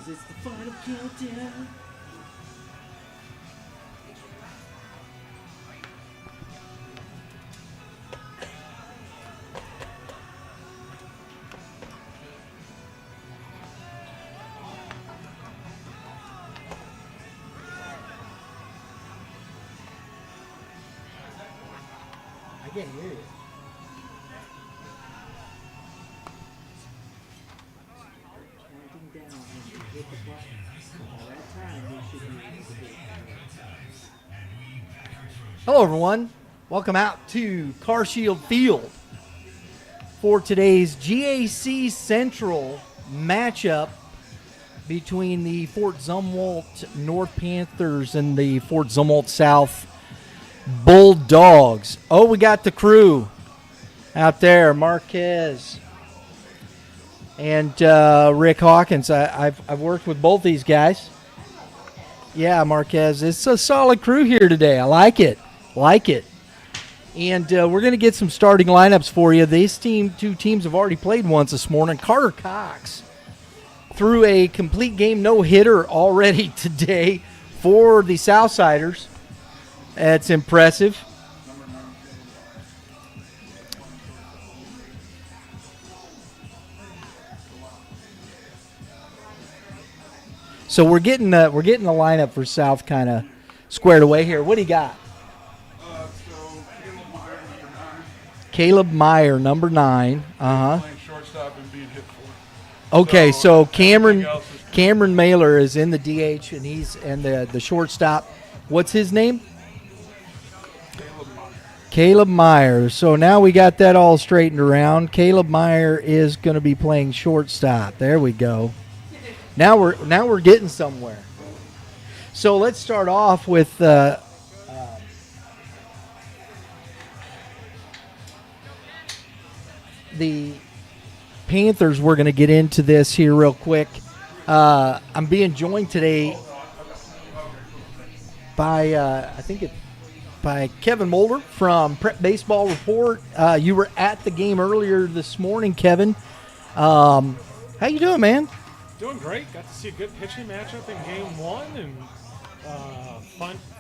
'cause it's the final countdown. I can't hear you. Hello, everyone. Welcome out to CarSheild Field for today's G.A.C. Central matchup between the Fort Zumwalt North Panthers and the Fort Zumwalt South Bulldogs. Oh, we got the crew out there, Marquez and Rick Hawkins. I've worked with both these guys. Yeah, Marquez, it's a solid crew here today. I like it. And we're going to get some starting lineups for you. These two teams have already played once this morning. Carter Cox threw a complete game no-hitter already today for the Southsiders. That's impressive. So we're getting the lineup for South kind of squared away here. What do you got? Caleb Meyer, number 9. Playing shortstop and being hit for. Okay, so Cameron Mailer is in the DH, and he's the shortstop. What's his name? Caleb Meyer. So now we got that all straightened around. Caleb Meyer is going to be playing shortstop. There we go. Now we're getting somewhere. So let's start off with the Panthers. We're going to get into this here real quick. I'm being joined today by by Kevin Mulder from Prep Baseball Report. You were at the game earlier this morning, Kevin. How you doing, man? Doing great. Got to see a good pitching matchup in game 1, and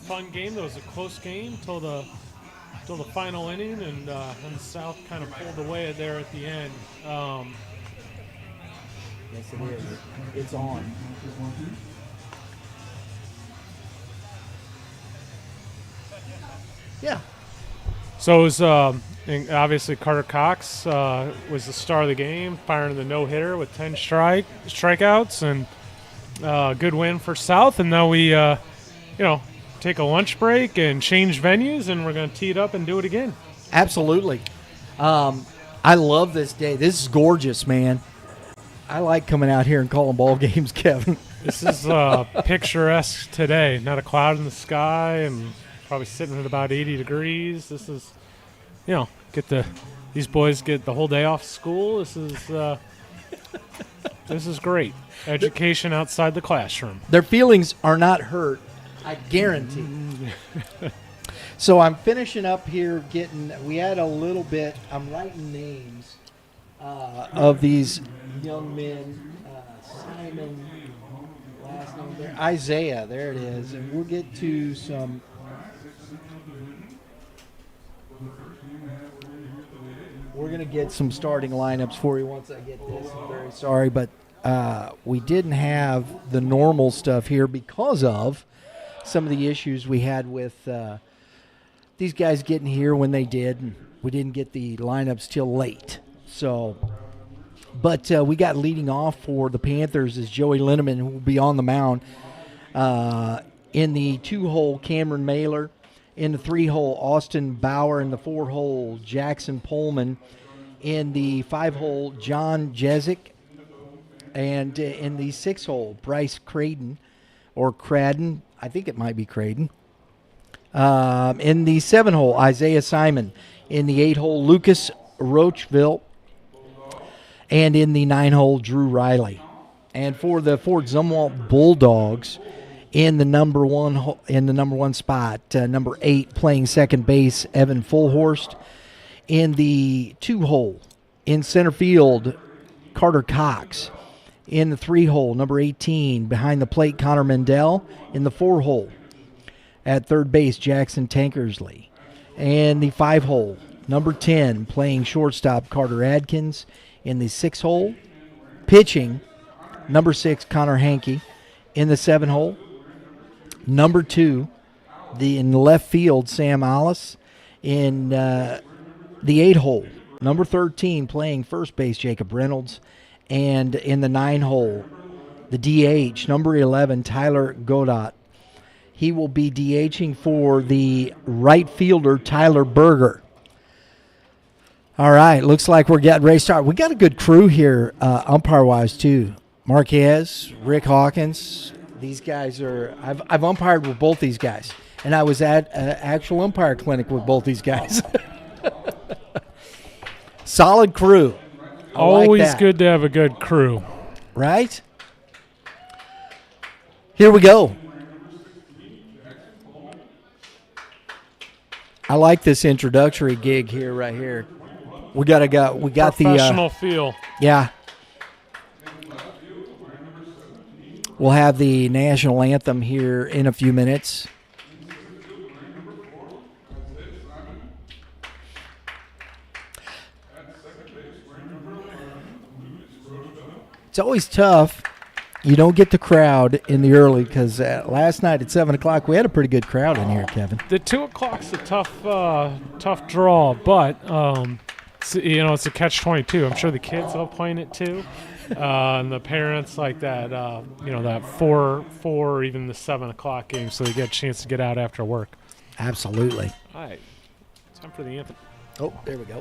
fun game. That was a close game till the final inning, and the South kind of pulled away there at the end. Yes, it is. It's on. Yeah. So it was and obviously Carter Cox was the star of the game, firing the no-hitter with 10 strikeouts, and good win for South. And now we, take a lunch break and change venues, and we're going to tee it up and do it again. Absolutely. I love this day. This is gorgeous, man. I like coming out here and calling ball games, Kevin. This is picturesque today. Not a cloud in the sky, and probably sitting at about 80 degrees. This is, these boys get the whole day off school. This is great. Education outside the classroom. Their feelings are not hurt, I guarantee. So I'm finishing up here we had a little bit, I'm writing names of these young men. Simon, last name there, Isaiah, there it is. And we'll get to some. We're going to get some starting lineups for you once I get this. I'm very sorry, but we didn't have the normal stuff here because of some of the issues we had with these guys getting here when they did, and we didn't get the lineups till late. So, but we got leading off for the Panthers is Joey Linneman, who will be on the mound. In the 2-hole, Cameron Mailer. In the 3-hole, Austin Bauer. In the 4-hole, Jackson Pullman. In the 5-hole, John Jezik. And in the 6-hole, Bryce Cradden, or Cradden. I think it might be Cradden. In the 7-hole, Isaiah Simon. In the 8-hole, Lucas Rocheville. And in the 9-hole, Drew Riley. And for the Fort Zumwalt Bulldogs, in the number one spot, number 8 playing second base, Evan Fullhorst. In the 2-hole, in center field, Carter Cox. In the 3 hole, number 18. Behind the plate, Connor Mendel. In the 4 hole, at third base, Jackson Tankersley. And the 5 hole, number 10, playing shortstop, Carter Adkins. In the 6 hole, pitching, number 6, Connor Hankey. In the 7 hole, number 2, in left field, Sam Alice. In the 8 hole, number 13, playing first base, Jacob Reynolds. And in the 9 hole, the DH, number 11, Tyler Godot. He will be DHing for the right fielder, Tyler Berger. All right, looks like we're getting ready to start. We got a good crew here, umpire-wise, too. Marquez, Rick Hawkins. These guys are – I've umpired with both these guys, and I was at an actual umpire clinic with both these guys. Solid crew. Always good to have a good crew. Right? Here we go. I like this introductory gig here, right here. We got the professional feel. Yeah. We'll have the national anthem here in a few minutes. It's always tough. You don't get the crowd in the early because last night at 7 o'clock we had a pretty good crowd in here, Kevin. The 2 o'clock's a tough draw, but it's a catch-22. I'm sure the kids love playing it too, and the parents like that. That 4, even the 7 o'clock game, so they get a chance to get out after work. Absolutely. All right, time for the anthem. Oh, there we go.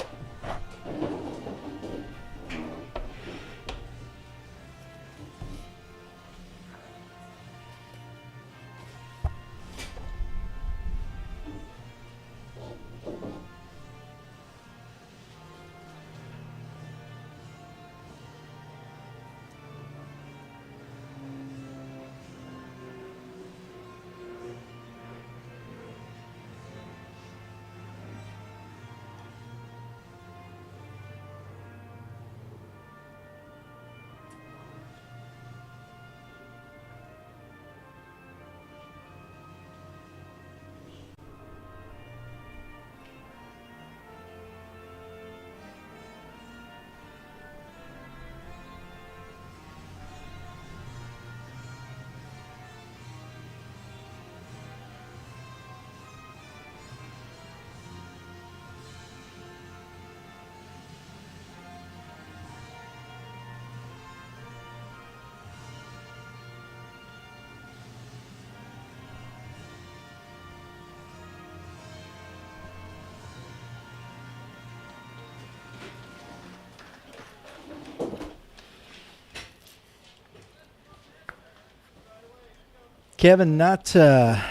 Kevin, to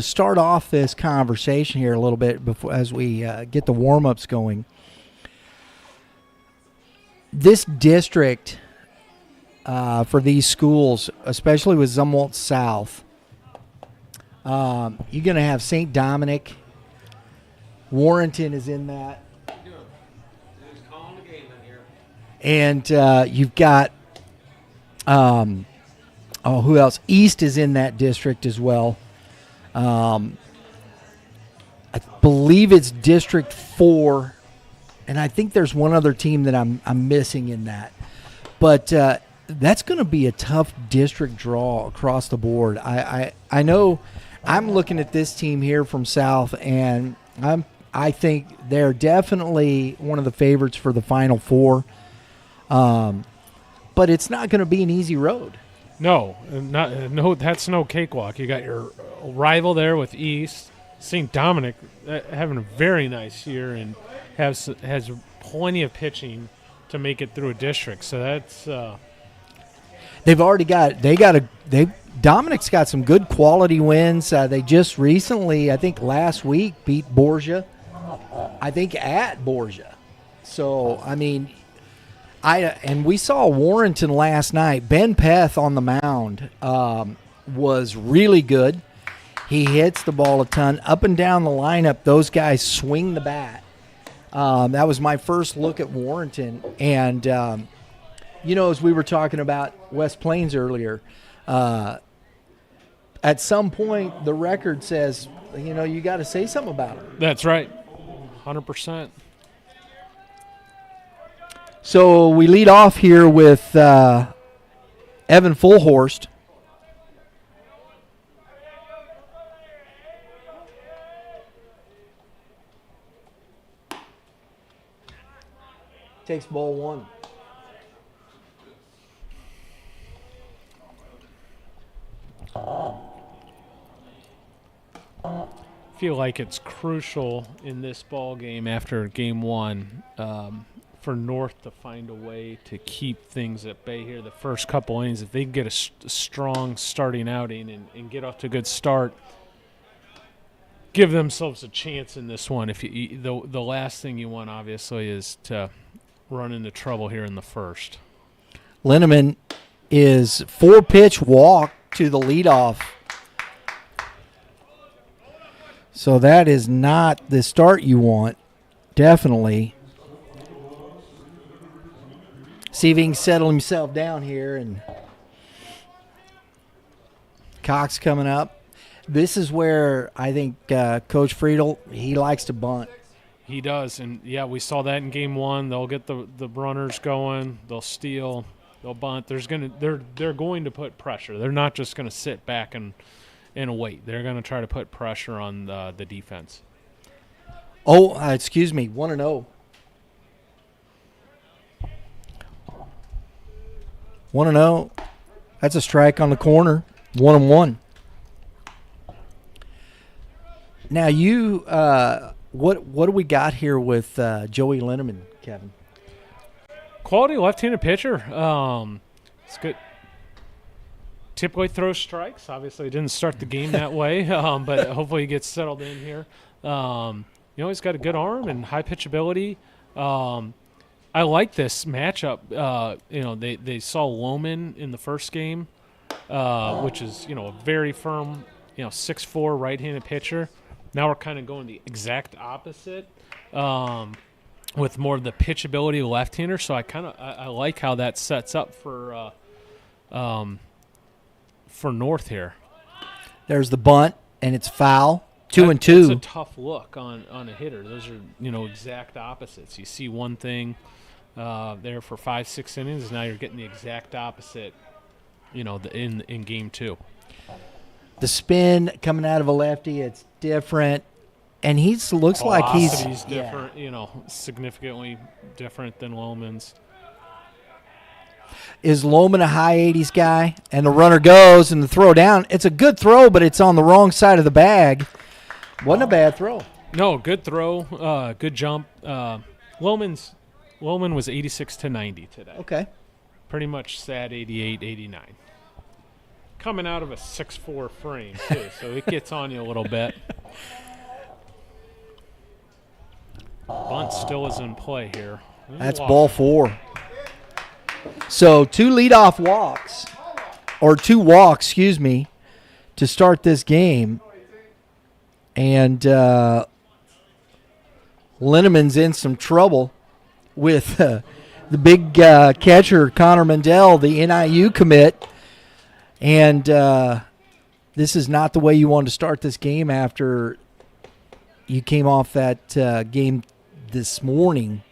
start off this conversation here a little bit before as we get the warm-ups going, this district for these schools, especially with Zumwalt South, you're going to have St. Dominic. Warrenton is in that. And you've got who else? East is in that district as well. I believe it's District 4, and I think there's one other team that I'm missing in that. But that's going to be a tough district draw across the board. I know I'm looking at this team here from South, and I think they're definitely one of the favorites for the Final Four. But it's not going to be an easy road. No, that's no cakewalk. You got your rival there with East, St. Dominic, having a very nice year and has plenty of pitching to make it through a district. So that's Dominic's got some good quality wins. They just recently, I think last week, beat Borgia. I think at Borgia. So I mean. And we saw Warrenton last night. Ben Peth on the mound was really good. He hits the ball a ton. Up and down the lineup, those guys swing the bat. That was my first look at Warrenton. And as we were talking about West Plains earlier, at some point the record says, you got to say something about it. That's right. 100%. So we lead off here with Evan Fullhorst. Takes ball one. I feel like it's crucial in this ball game after game one for North to find a way to keep things at bay here the first couple innings. If they can get a strong starting outing and get off to a good start, give themselves a chance in this one. If the last thing you want, obviously, is to run into trouble here in the first. Linneman is 4-pitch walk to the leadoff. So that is not the start you want, definitely. See if he can settle himself down here. And Cox coming up. This is where I think Coach Friedel, he likes to bunt. He does, and yeah, we saw that in game one. They'll get the runners going. They'll steal. They'll bunt. They're going to put pressure. They're not just going to sit back and wait. They're going to try to put pressure on the defense. Oh, excuse me, 1-0. 1-0. That's a strike on the corner. 1-1. Now you, what do we got here with Joey Linneman, Kevin? Quality left-handed pitcher. It's good. Typically throws strikes. Obviously, didn't start the game that way, but hopefully he gets settled in here. He's got a good arm and high pitchability. I like this matchup. They saw Lohman in the first game, which is a very firm, 6'4" right-handed pitcher. Now we're kind of going the exact opposite, with more of the pitchability left-hander. So I like how that sets up for North here. There's the bunt, and it's foul. 2-2. It's a tough look on a hitter. Those are exact opposites. You see one thing there for 5-6 innings, now you're getting the exact opposite. In game two. The spin coming out of a lefty, it's different, and looks like he's different. Significantly different than Lohman's. Is Lohman a high 80s guy? And the runner goes, and the throw down. It's a good throw, but it's on the wrong side of the bag. Wasn't a bad throw. No, good throw, good jump. Lohman was 86-90 today. Okay. Pretty much sat 88, 89. Coming out of a 6'4" frame, too, so it gets on you a little bit. Bunt still is in play here. That's ball 4. So 2 leadoff walks, or 2 walks, excuse me, to start this game. And Linneman's in some trouble with the big catcher, Connor Mendel, the NIU commit. And this is not the way you want to start this game after you came off that game this morning.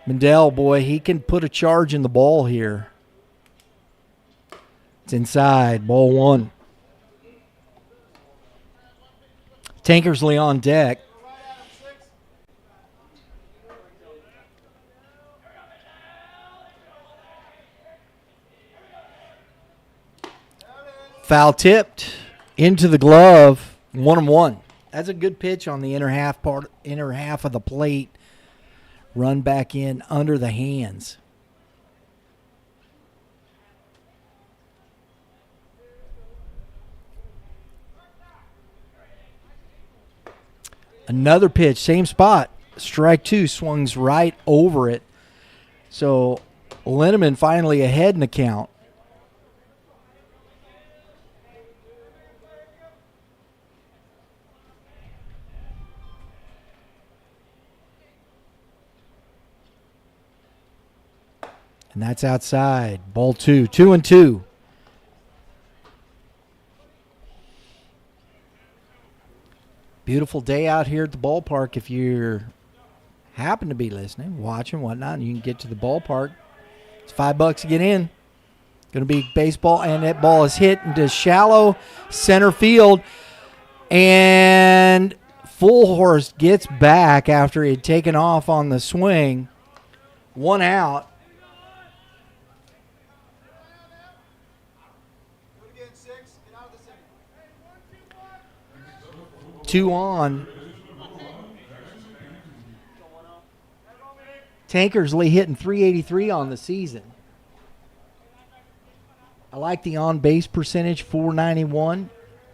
Mendel, boy, he can put a charge in the ball here. It's inside, ball 1. Tankersley on deck. Foul tipped into the glove, 1-1. That's a good pitch on the inner half of the plate. Run back in under the hands. Another pitch, same spot. Strike 2, swings right over it. So Linneman finally ahead in the count. And that's outside. Ball 2. 2-2. Beautiful day out here at the ballpark. If you happen to be listening, watching, whatnot, and you can get to the ballpark, it's $5 to get in. Going to be baseball, and that ball is hit into shallow center field. And Fullhorse gets back after he had taken off on the swing. 1 out. 2 on. Tankersley hitting .383 on the season. I like the on-base percentage, .491.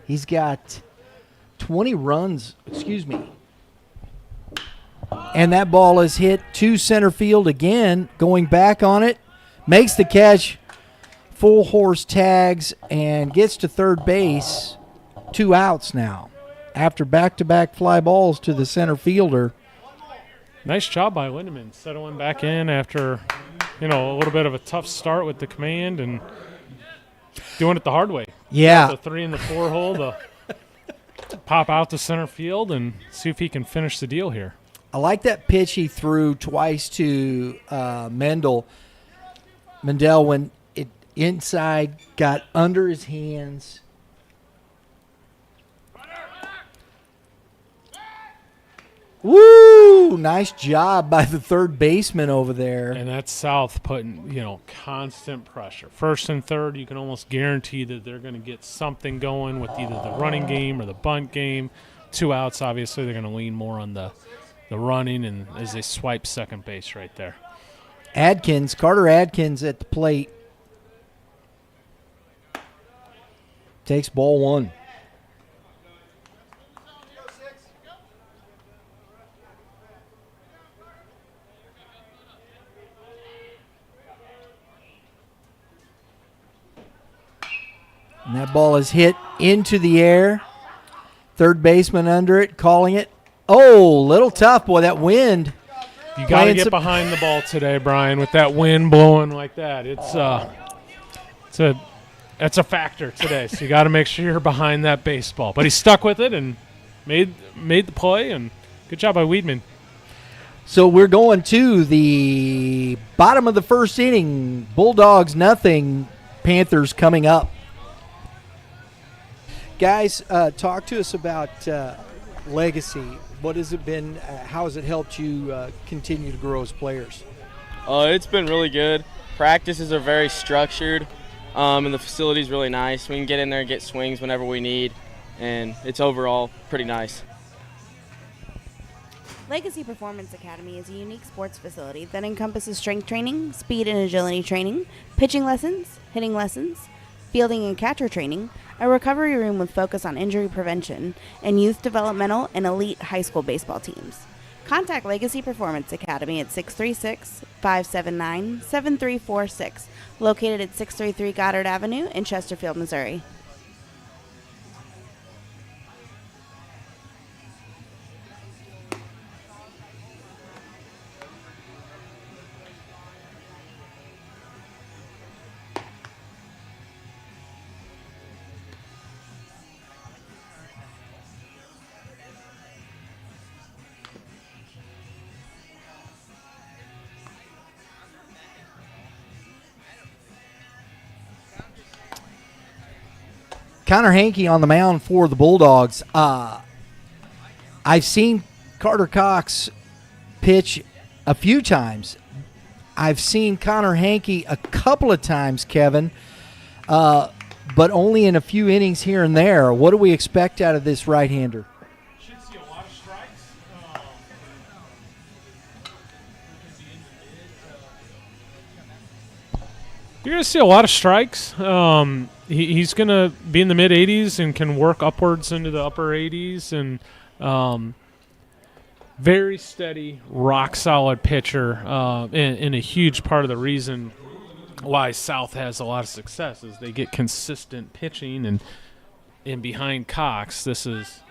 He's got 20 runs, and that ball is hit to center field again, going back on it, makes the catch, Fullhorse tags, and gets to third base. 2 outs now after back-to-back fly balls to the center fielder. Nice job by Lindemann, settling back in after, a little bit of a tough start with the command and doing it the hard way. Yeah. The 3 and the 4 hole to pop out to center field and see if he can finish the deal here. I like that pitch he threw twice to Mendel when it inside got under his hands. Woo! Nice job by the third baseman over there. And that's South putting, constant pressure. First and third, you can almost guarantee that they're going to get something going with either the running game or the bunt game. 2 outs, obviously, they're going to lean more on the running, and as they swipe second base right there. Carter Adkins at the plate. Takes ball 1. And that ball is hit into the air. Third baseman under it, calling it. Oh, little tough, boy, that wind. You got to get behind the ball today, Brian, with that wind blowing like that. That's a factor today, so you got to make sure you're behind that baseball. But he stuck with it and made the play, and good job by Weedman. So we're going to the bottom of the first inning. Bulldogs nothing, Panthers coming up. Guys, talk to us about Legacy. What has it been? How has it helped you continue to grow as players? It's been really good. Practices are very structured, and the facility's really nice. We can get in there and get swings whenever we need, and it's overall pretty nice. Legacy Performance Academy is a unique sports facility that encompasses strength training, speed and agility training, pitching lessons, hitting lessons, fielding and catcher training, a recovery room with focus on injury prevention, and youth developmental and elite high school baseball teams. Contact Legacy Performance Academy at 636-579-7346, located at 633 Goddard Avenue in Chesterfield, Missouri. Connor Hankey on the mound for the Bulldogs. I've seen Carter Cox pitch a few times. I've seen Connor Hankey a couple of times, Kevin, but only in a few innings here and there. What do we expect out of this right-hander? Should see a lot of strikes. You're going to see a lot of strikes. He's going to be in the mid-80s and can work upwards into the upper 80s. And very steady, rock-solid pitcher. And a huge part of the reason why South has a lot of success is they get consistent pitching. And behind Cox, this is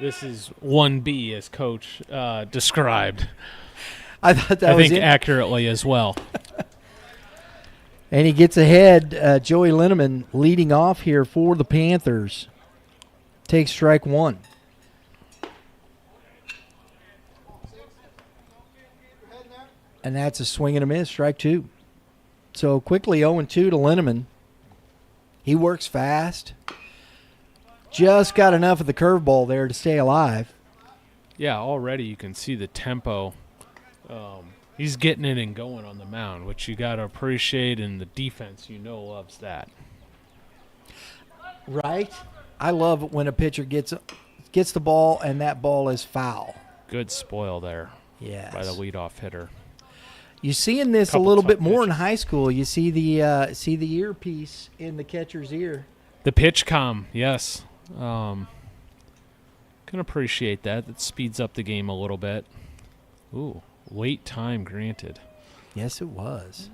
1B, as Coach described. I thought that I was think accurately as well. And he gets ahead. Joey Linneman leading off here for the Panthers. Takes strike one. And that's a swing and a miss, strike two. So quickly 0-2 to Linneman. He works fast. Just got enough of the curveball there to stay alive. Yeah, already you can see the tempo. He's getting it and going on the mound, which you got to appreciate, and the defense, loves that. Right? I love it when a pitcher gets the ball and that ball is foul. Good spoil there by the leadoff hitter. You're seeing this a little bit more in high school. You see the earpiece in the catcher's ear. The pitch comm, yes. Can appreciate that. That speeds up the game a little bit. Ooh, late time granted. Yes, it was.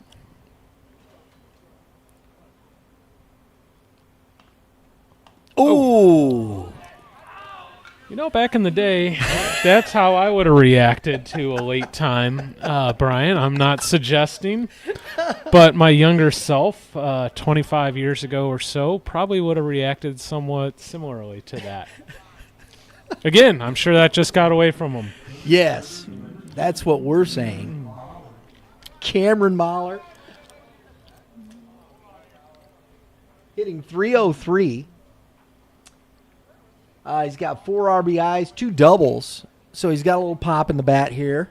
Ooh. Back in the day, that's how I would have reacted to a late time, Brian. I'm not suggesting, but my younger self, 25 years ago or so, probably would have reacted somewhat similarly to that. Again, I'm sure that just got away from him. Yes, that's what we're saying. Cameron Mahler hitting .303. He's got 4 RBIs, 2 doubles, so he's got a little pop in the bat here.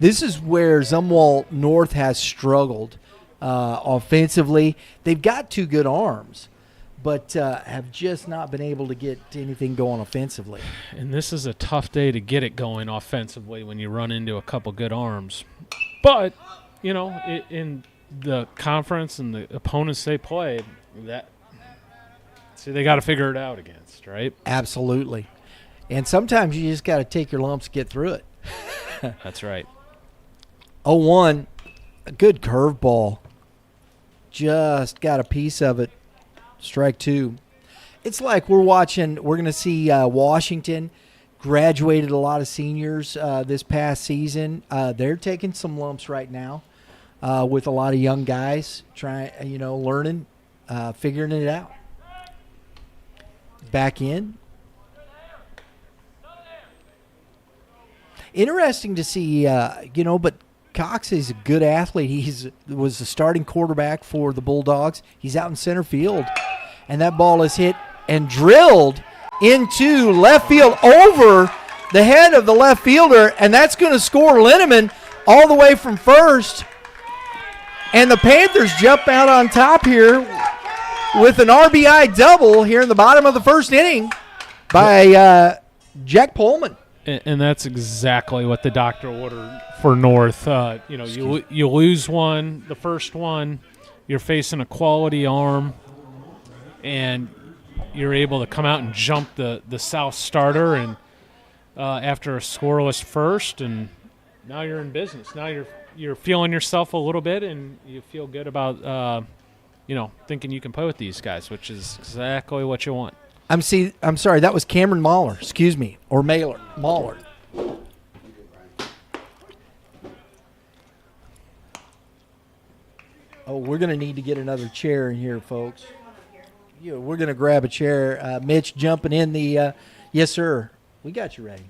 This is where Zumwalt North has struggled offensively. They've got 2 good arms, but have just not been able to get anything going offensively. And this is a tough day to get it going offensively when you run into a couple good arms. But, in the conference and the opponents they play, they got to figure it out against, right? Absolutely. And sometimes you just got to take your lumps to get through it. That's right. 0-1, a good curveball. Just got a piece of it. Strike two. It's like we're going to see Washington graduated a lot of seniors this past season. They're taking some lumps right now with a lot of young guys learning, figuring it out. Back in. Interesting to see, but Cox is a good athlete. He was the starting quarterback for the Bulldogs. He's out in center field, and that ball is hit and drilled into left field over the head of the left fielder, and that's going to score Linneman all the way from first. And the Panthers jump out on top here with an RBI double here in the bottom of the first inning by Jack Pullman. And that's exactly what the doctor ordered for North. You lose one, the first one, you're facing a quality arm, and you're able to come out and jump the South starter and after a scoreless first, and now you're in business. Now you're feeling yourself a little bit, and you feel good about thinking you can play with these guys, which is exactly what you want. I'm sorry, that was Cameron Mahler, or Mahler. Oh, we're going to need to get another chair in here, folks. Yeah, we're going to grab a chair. Mitch jumping in the yes, sir. We got you ready.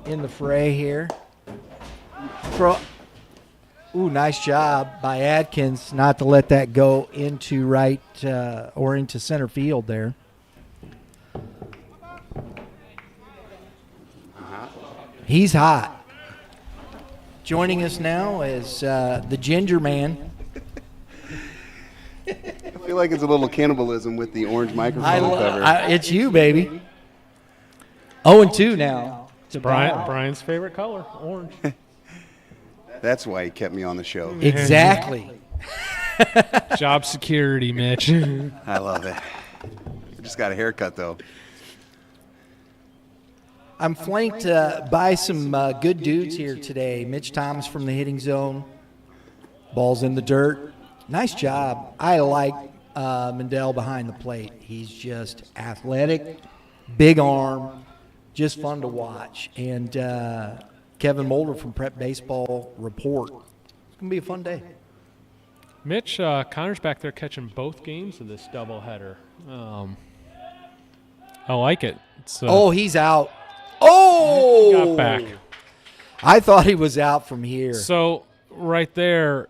In the fray here. Ooh, nice job by Adkins not to let that go into right or into center field there. He's hot. Joining us now is the Ginger Man. I feel like it's a little cannibalism with the orange microphone cover. It's you, baby. 0-2 now. It's Brian's favorite color, orange. That's why he kept me on the show. Exactly. Job security, Mitch. I love it. I just got a haircut, though. I'm flanked by some good dudes here today. Mitch Thomas from the hitting zone. Ball's in the dirt. Nice job. I like Mendel behind the plate. He's just athletic, big arm, just fun to watch. And Kevin Mulder from Prep Baseball Report. It's going to be a fun day. Mitch, Connor's back there catching both games of this doubleheader. I like it. He's out. Oh! Got back. I thought he was out from here. So right there,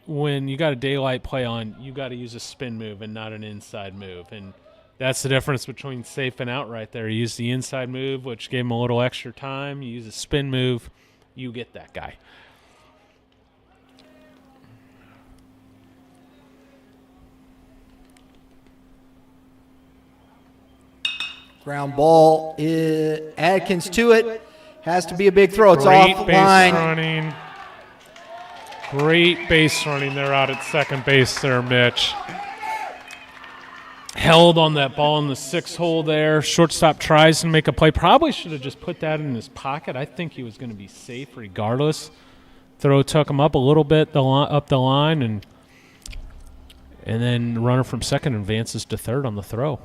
when you got a daylight play on, you got to use a spin move and not an inside move. And that's the difference between safe and out right there. You use the inside move, which gave him a little extra time. You use a spin move, you get that guy. Ground ball. Adkins to it. Has to be a big throw. It's Great off the base line. running. Great base running there out at second base there, Mitch. Held on that ball in the 6 hole there. Shortstop tries to make a play. Probably should have just put that in his pocket. I think he was going to be safe regardless. Throw took him up a little bit up the line, and then the runner from second advances to third on the throw.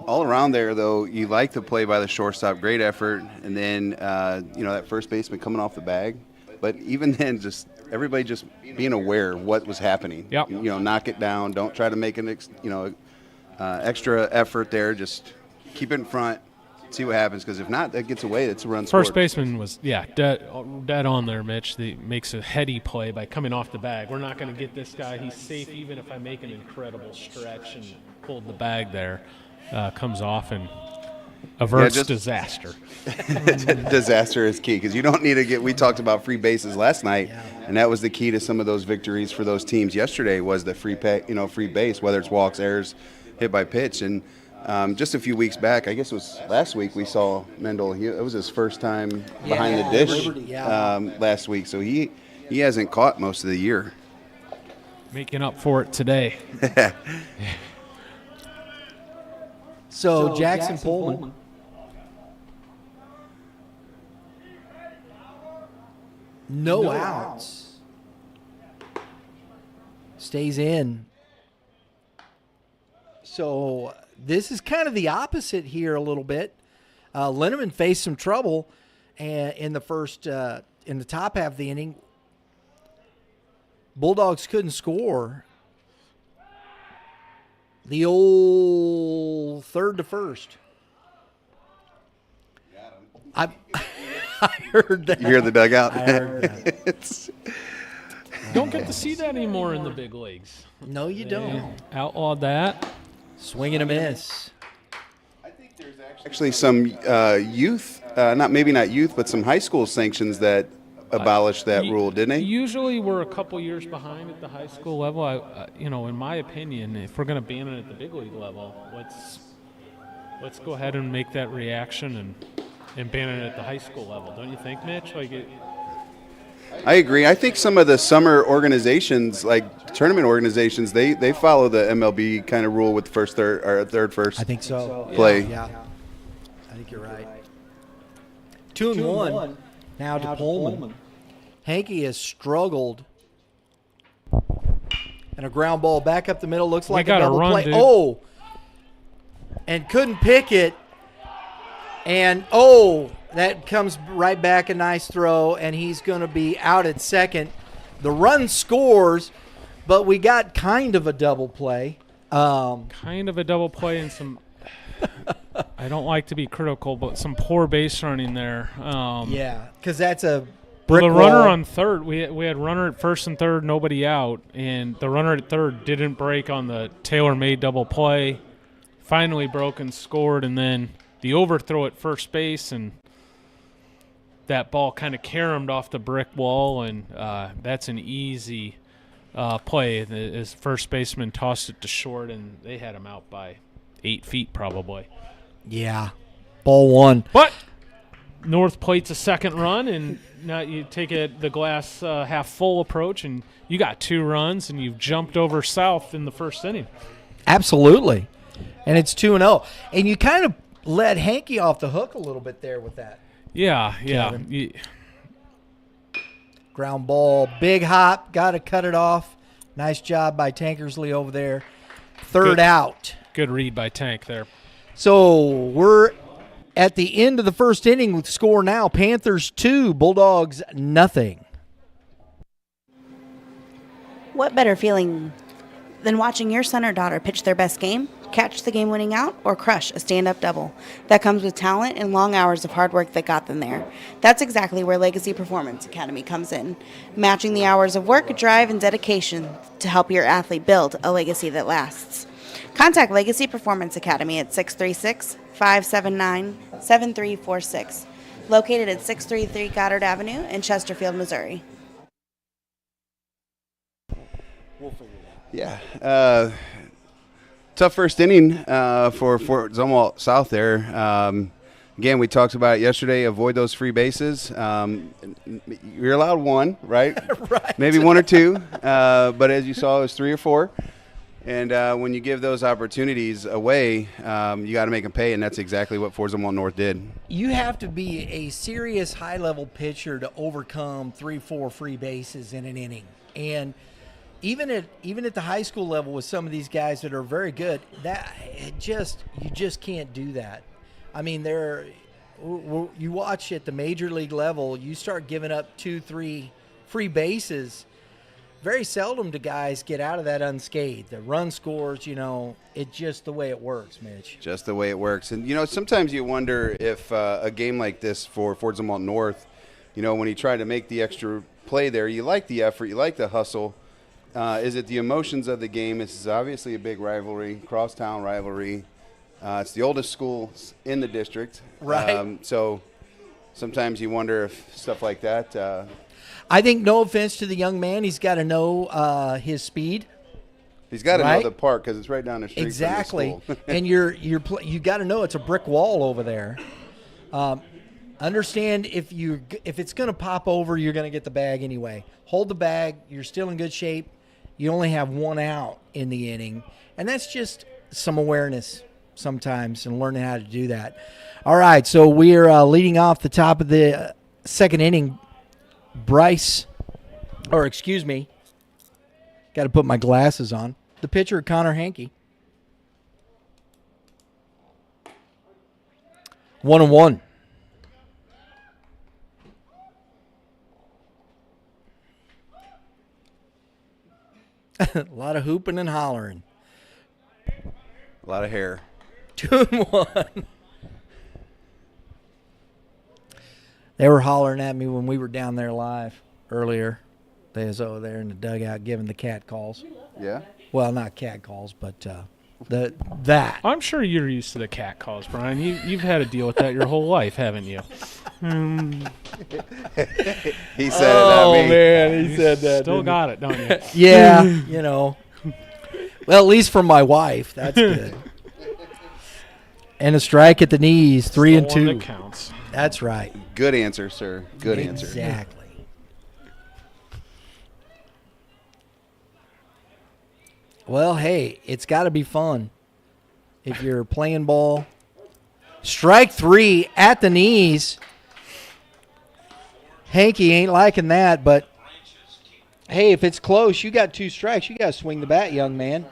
All around there, though, you like the play by the shortstop, great effort, and then that first baseman coming off the bag. But even then, just everybody just being aware of what was happening. Yep. Knock it down. Don't try to make an extra effort there. Just keep it in front, see what happens. Because if not, that gets away. It's a run scored. First baseman was dead on there, Mitch. He makes a heady play by coming off the bag. We're not going to get this guy. He's safe even if I make an incredible stretch and pulled the bag there. Comes off and averts disaster. Disaster is key because you don't need to get. We talked about free bases last night, and that was the key to some of those victories for those teams yesterday. Was the free base, whether it's walks, errors, hit by pitch, and just a few weeks back, I guess it was last week, we saw Mendel. It was his first time behind the dish last week, so he hasn't caught most of the year. Making up for it today. So Jackson Pullman. No outs. Stays in. So this is kind of the opposite here a little bit. Linneman faced some trouble in the first, in the top half of the inning. Bulldogs couldn't score. The old third to first. I heard that. You hear the dugout? I heard that. Don't get to see that anymore in the big leagues. No, you don't. Outlawed that. Swing and a miss. I think there's actually some youth, not youth, but some high school sanctions that abolished that rule, didn't they? Usually we're a couple years behind at the high school level. In my opinion, if we're going to ban it at the big league level, let's go ahead and make that reaction and ban it at the high school level. Don't you think, Mitch? I agree. I think some of the summer organizations, like tournament organizations, they follow the MLB kind of rule with third first. I think so. Play. Yeah. I think you're right. 2-1. Now to Pullman. Hankey has struggled. And a ground ball back up the middle. Looks like a double play. Dude. Oh! And couldn't pick it. And, that comes right back. A nice throw. And he's going to be out at second. The run scores, but we got kind of a double play. Kind of a double play and some – I don't like to be critical, but some poor base running there. Because that's a brick the wall. runner on third, we had runner at first and third, nobody out, and the runner at third didn't break on the tailor-made double play. Finally broke and scored, and then the overthrow at first base, and that ball kind of caromed off the brick wall, and that's an easy play. His first baseman tossed it to short, and they had him out by 8 feet probably. Yeah. Ball one. But North plates a second run, and now you take the glass half full approach, and you got 2 runs, and you've jumped over South in the first inning. Absolutely. And it's 2-0. And you kind of let Hankey off the hook a little bit there with that. Yeah. Ground ball, big hop, got to cut it off. Nice job by Tankersley over there. Third out. Good read by Tank there. So we're at the end of the first inning with score now. Panthers 2, Bulldogs nothing. What better feeling than watching your son or daughter pitch their best game, catch the game-winning out, or crush a stand-up double? That comes with talent and long hours of hard work that got them there. That's exactly where Legacy Performance Academy comes in, matching the hours of work, drive, and dedication to help your athlete build a legacy that lasts. Contact Legacy Performance Academy at 636-579-7346, located at 633 Goddard Avenue in Chesterfield, Missouri. Yeah. Tough first inning for Zumwalt South there. Again, we talked about it yesterday. Avoid those free bases. You're allowed one, right? Right. Maybe one or two. But as you saw, it was 3 or 4. And when you give those opportunities away, you got to make them pay, and that's exactly what Fort Zumwalt North did. You have to be a serious high-level pitcher to overcome 3-4 free bases in an inning. And even at the high school level with some of these guys that are very good, you just can't do that. I mean, you watch at the major league level, you start giving up 2-3 free bases. Very seldom do guys get out of that unscathed. The run scores, it's just the way it works, Mitch. Just the way it works. And, sometimes you wonder if a game like this for Fort Zumwalt North, when you try to make the extra play there, you like the effort, you like the hustle. Is it the emotions of the game? This is obviously a big rivalry, crosstown rivalry. It's the oldest school in the district. Right. So sometimes you wonder if stuff like that. I think, no offense to the young man, he's got to know his speed. He's got to right? know the park because it's right down the street exactly. from the school. And you got to know it's a brick wall over there. Understand if it's going to pop over, you're going to get the bag anyway. Hold the bag. You're still in good shape. You only have one out in the inning, and that's just some awareness sometimes and learning how to do that. All right, so we're leading off the top of the second inning. Got to put my glasses on. The pitcher, Connor Hankey. 1-1. A lot of hooping and hollering. A lot of hair. 2-1. They were hollering at me when we were down there live earlier. They was over there in the dugout giving the cat calls. Yeah? Well, not cat calls, but that. I'm sure you're used to the cat calls, Brian. You've had to deal with that your whole life, haven't you? He said it, not me. Man, he said that. Still got it, don't you? Yeah, Well, at least from my wife, that's good. And a strike at the knees, 3-2. The one that counts. That's right. Good answer, sir. Good answer. Exactly. Well, hey, it's got to be fun if you're playing ball. Strike 3 at the knees. Hankey ain't liking that, but hey, if it's close, you got 2 strikes. You got to swing the bat, young man.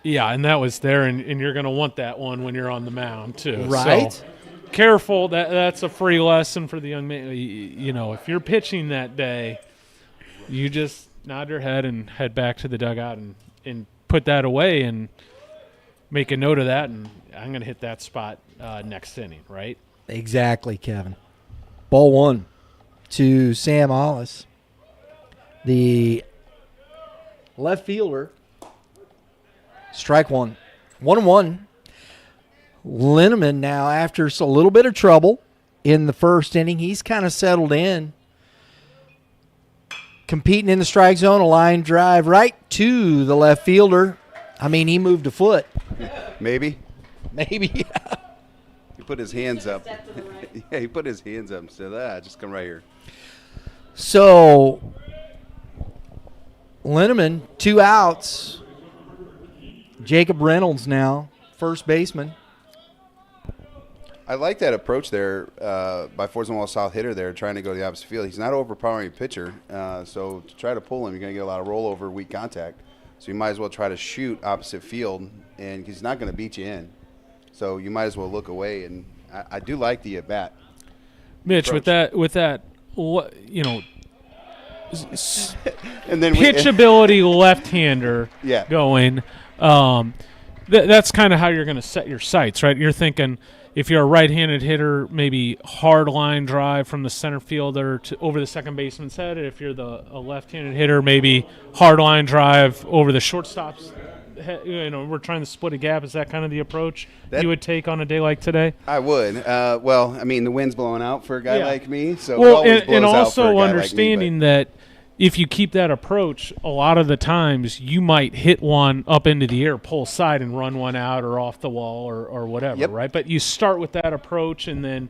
Yeah, and that was there, and you're going to want that one when you're on the mound, too. Right. So, careful. That's a free lesson for the young man. If you're pitching that day, you just nod your head and head back to the dugout and put that away and make a note of that, and I'm going to hit that spot next inning, right? Exactly, Kevin. Ball 1 to Sam Hollis, the left fielder. Strike 1. 1-1. Linneman now, after a little bit of trouble in the first inning, he's kind of settled in. Competing in the strike zone, a line drive right to the left fielder. I mean, he moved a foot. Maybe. Maybe. He put his hands up. Yeah, he put his hands up and said, just come right here. So, Linneman, 2 outs. Jacob Reynolds now, first baseman. I like that approach there by Fort Zumwalt South hitter there, trying to go to the opposite field. He's not an overpowering pitcher, so to try to pull him, you're going to get a lot of rollover, weak contact. So you might as well try to shoot opposite field, and he's not going to beat you in. So you might as well look away, and I do like the at-bat. Mitch, approach. with that, And then pitchability left-hander Yeah. going, that's kind of how you're going to set your sights, right? You're thinking if you're a right-handed hitter, maybe hard line drive from the center fielder to over the second baseman's head. If you're a left-handed hitter, maybe hard line drive over the shortstop's head. We're trying to split a gap. Is that kind of the approach you would take on a day like today? I would. Well, I mean, the wind's blowing out for a guy like me, so it well, always blows and out also for a guy understanding like me, that if you keep that approach, a lot of the times you might hit one up into the air, pull side, and run one out or off the wall or whatever, right? But you start with that approach and then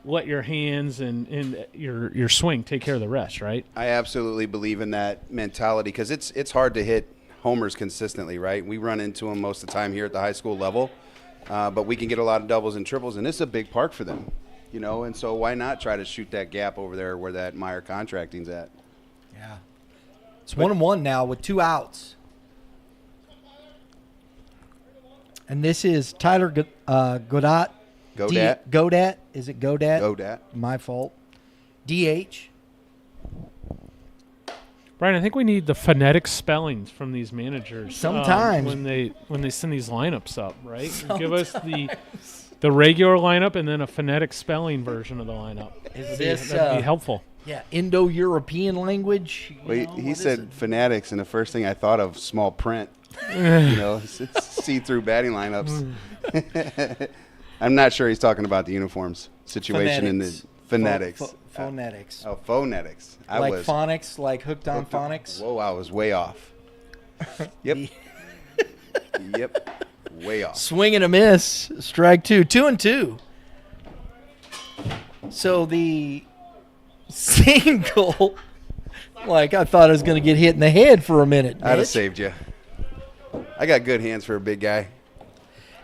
let your hands and your swing take care of the rest, right? I absolutely believe in that mentality because it's hard to hit homers consistently, right? We run into them most of the time here at the high school level, but we can get a lot of doubles and triples, and this is a big park for them, and so why not try to shoot that gap over there where that Meyer Contracting's at? Yeah. It's 1-1 now with 2 outs. And this is Tyler Godat. Godat? Is it Godat? Godat. My fault. DH. Brian, I think we need the phonetic spellings from these managers. Sometimes. When they send these lineups up, right? Give us the regular lineup and then a phonetic spelling version of the lineup. That'd be helpful. Yeah, Indo-European language. Well, he said fanatics, and the first thing I thought of small print. It's see-through batting lineups. I'm not sure he's talking about the uniforms situation in the phonetics. Phonetics. Oh, phonetics. Phonics, like hooked on phonics. Whoa, I was way off. Yep. Yep. Way off. Swing and a miss. Strike 2. 2-2. So the single, I thought I was going to get hit in the head for a minute. I'd have Mitch. saved you. I got good hands for a big guy.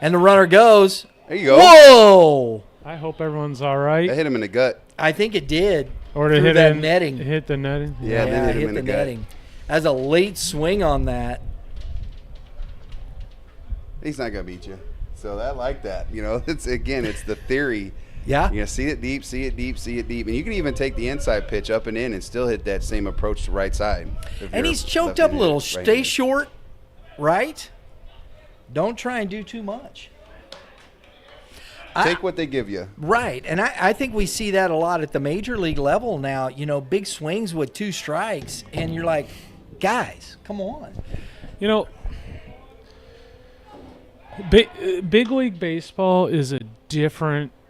And the runner goes. There you go. Whoa! I hope everyone's all right. I hit him in the gut. I think it did. Or to through hit that in, netting. Hit the netting. Yeah, then hit him in the gut. netting. As a late swing on that. He's not going to beat you. So I like that. It's the theory. Yeah. See it deep, see it deep, see it deep. And you can even take the inside pitch up and in and still hit that same approach to right side. And he's choked up a little. Stay short, right? Don't try and do too much. Take what they give you. Right. And I think we see that a lot at the major league level now. Big swings with 2 strikes. And you're like, guys, come on. Big league baseball is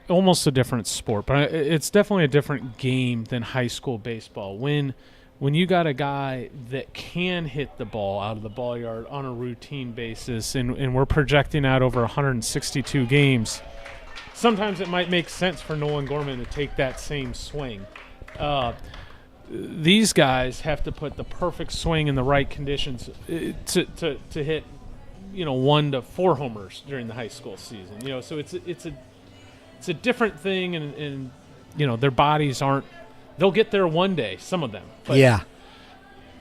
almost a different sport, but it's definitely a different game than high school baseball. When you got a guy that can hit the ball out of the ball yard on a routine basis, and we're projecting out over 162 games, sometimes it might make sense for Nolan Gorman to take that same swing. These guys have to put the perfect swing in the right conditions to hit 1 to 4 homers during the high school season. So it's a different thing, and their bodies aren't. They'll get there one day, some of them. But yeah.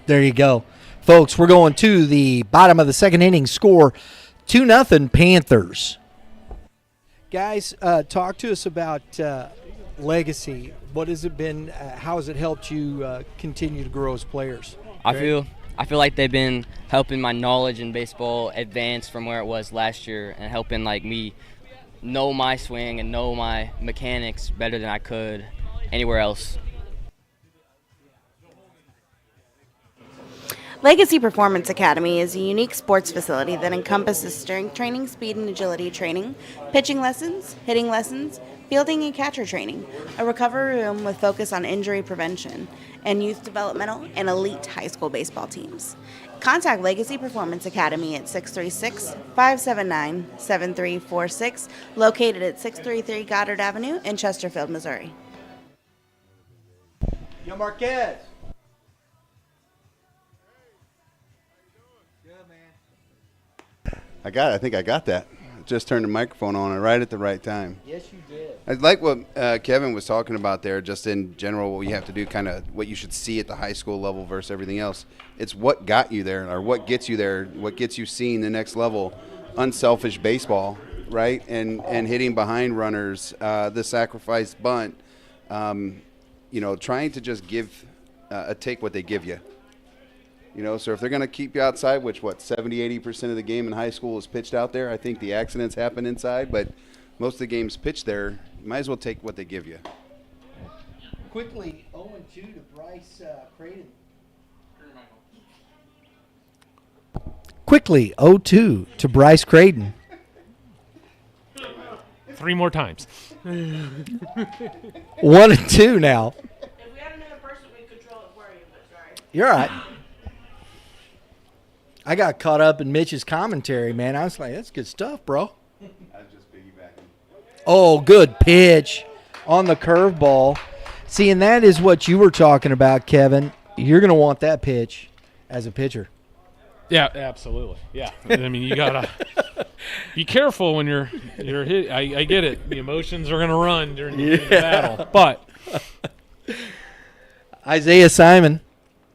There you go. Folks, we're going to the bottom of the second inning. Score 2-0 Panthers. Guys, talk to us about legacy. What has it been? How has it helped you continue to grow as players? I feel like they've been helping my knowledge in baseball advance from where it was last year, and helping me know my swing and know my mechanics better than I could anywhere else. Legacy Performance Academy is a unique sports facility that encompasses strength training, speed and agility training, pitching lessons, hitting lessons, fielding and catcher training, a recovery room with focus on injury prevention, and youth developmental and elite high school baseball teams. Contact Legacy Performance Academy at 636-579-7346, located at 633 Goddard Avenue in Chesterfield, Missouri. Yo, Marquez. I think I got that. just turned the microphone on right at the right time. Yes, you did. I like what Kevin was talking about there, just in general, what you have to do, kind of what you should see at the high school level versus everything else. It's what got you there, or what gets you there, what gets you seeing the next level. Unselfish baseball, right? And hitting behind runners, the sacrifice bunt, trying to just take what they give you. So if they're going to keep you outside, which 70-80% of the game in high school is pitched out there. I think the accidents happen inside, but most of the games pitched there. You might as well take what they give you. Quickly, 0-2 to Bryce Creighton. Quickly, 0-2 to Bryce Creighton. 3 more times. 1-2 now. If we had another person, we'd control it for you, but sorry. You're all right. I got caught up in Mitch's commentary, man. I was like, that's good stuff, bro. I was just piggybacking. Oh, good pitch on the curveball. See, and that is what you were talking about, Kevin. You're going to want that pitch as a pitcher. Yeah, absolutely. Yeah, I mean, you gotta be careful when you're hit. I get it. The emotions are gonna run during the battle, but Isaiah Simon,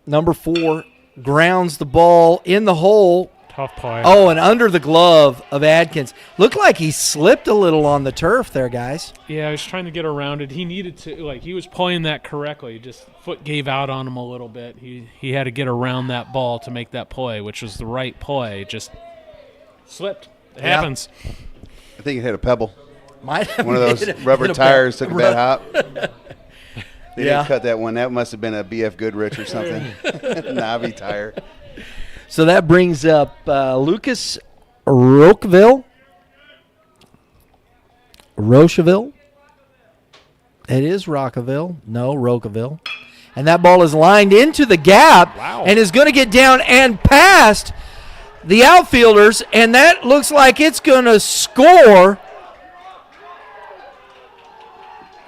number 4, grounds the ball in the hole. tough play. Oh, and under the glove of Adkins. Looked like he slipped a little on the turf there, guys. Yeah, I was trying to get around it. He needed to, he was playing that correctly. Just foot gave out on him a little bit. He had to get around that ball to make that play, which was the right play. Just slipped. It happens. I think it hit a pebble. Might have One of those rubber tires took a bad hop. They didn't cut that one. That must have been a BF Goodrich or something. Navi tire. So that brings up Lucas Rocheville. Rocheville. It is Rockaville. No, Rocheville. And that ball is lined into the gap and is going to get down and past the outfielders, and that looks like it's going to score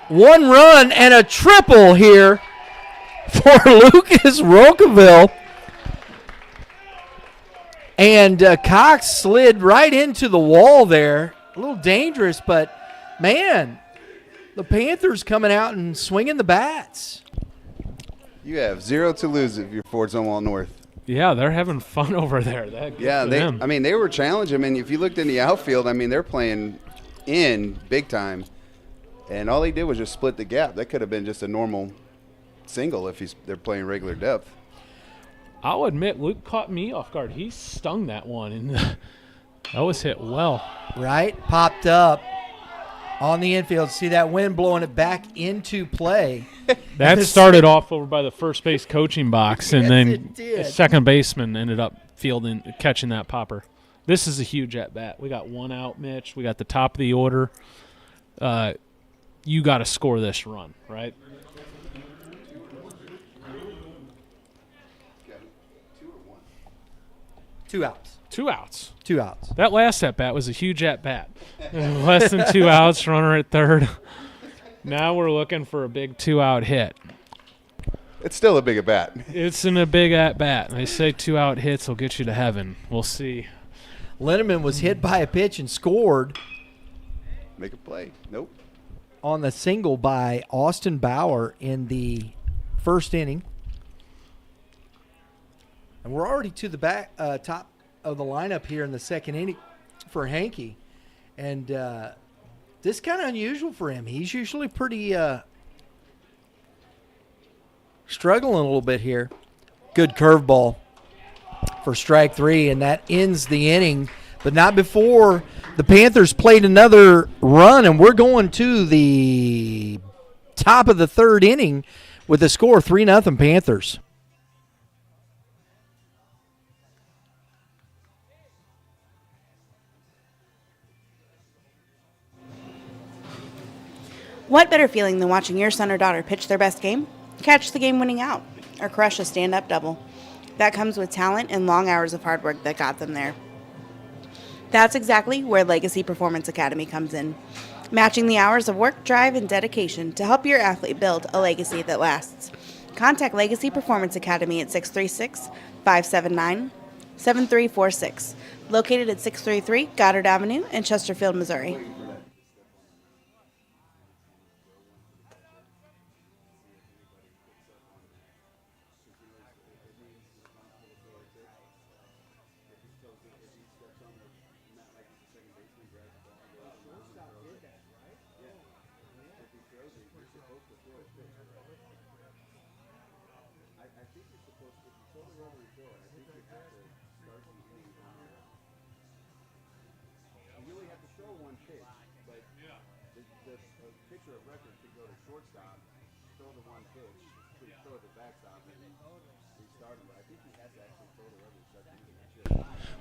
1 run and a triple here for Lucas Rocheville. And Cox slid right into the wall there. A little dangerous, but, man, the Panthers coming out and swinging the bats. You have 0 to lose if you're Fort Zumwalt North. Yeah, they're having fun over there. They were challenging. I mean, if you looked in the outfield, I mean, they're playing in big time. And all they did was just split the gap. That could have been just a normal single if they're playing regular depth. I'll admit, Luke caught me off guard. He stung that one, and that was hit well. Right? Popped up on the infield. See that wind blowing it back into play. That started off over by the first base coaching box, and then did. the second baseman ended up catching that popper. This is a huge at-bat. We got 1 out, Mitch. We got the top of the order. You got to score this run, right? Two outs. 2 outs. 2 outs. That last at-bat was a huge at-bat. Less than 2 outs, runner at third. Now we're looking for a big 2-out hit. It's still a big at-bat. It's in a big at-bat. They say 2-out hits will get you to heaven. We'll see. Linneman was hit by a pitch and scored Make a play. Nope. on the single by Austin Bauer in the first inning. And we're already to the top of the lineup here in the second inning for Hankey. And this is kind of unusual for him. He's usually pretty struggling a little bit here. Good curveball for strike 3, and that ends the inning. But not before the Panthers played another run, and we're going to the top of the third inning with the score 3-0 Panthers. What better feeling than watching your son or daughter pitch their best game, catch the game-winning out, or crush a stand-up double? That comes with talent and long hours of hard work that got them there. That's exactly where Legacy Performance Academy comes in, matching the hours of work, drive, and dedication to help your athlete build a legacy that lasts. Contact Legacy Performance Academy at 636-579-3745 7346. Located at 633 Goddard Avenue in Chesterfield, Missouri.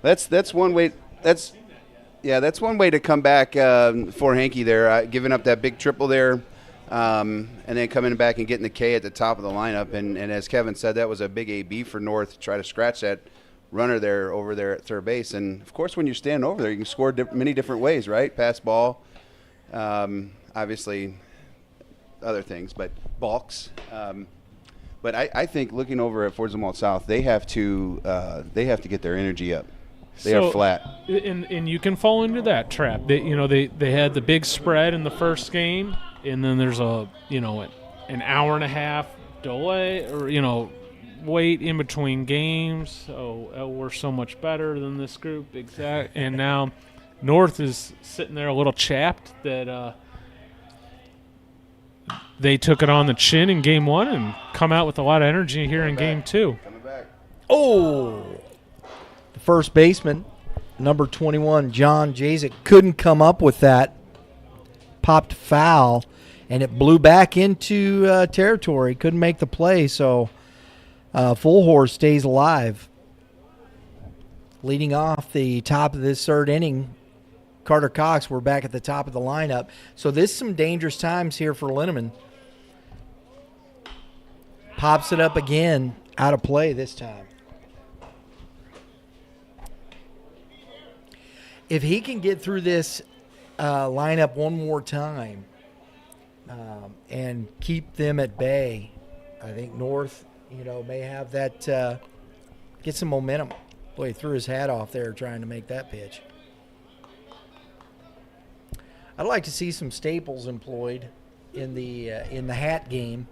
That's one way. That's one way to come back for Hankey there, giving up that big triple there, and then coming back and getting the K at the top of the lineup. And as Kevin said, that was a big AB for North to try to scratch that runner there over there at third base. And of course, when you're standing over there, you can score many different ways, right? Pass ball, obviously, other things, but balks. But I think looking over at Fort Zumwalt South, they have to get their energy up. They are flat. And you can fall into that trap. They had the big spread in the first game, and then there's an hour and a half delay or wait in between games. Oh, we're so much better than this group. And now North is sitting there a little chapped that they took it on the chin in game one and come out with a lot of energy here in game two. Coming back. Oh! First baseman, number 21, John G.A.C, couldn't come up with that. Popped foul, and it blew back into territory. Couldn't make the play, so Full Horse stays alive. Leading off the top of this third inning, Carter Cox, we're back at the top of the lineup. So this is some dangerous times here for Linneman. Pops it up again, out of play this time. If he can get through this lineup one more time and keep them at bay, I think North, may have that, get some momentum. Boy, he threw his hat off there trying to make that pitch. I'd like to see some staples employed in the hat game.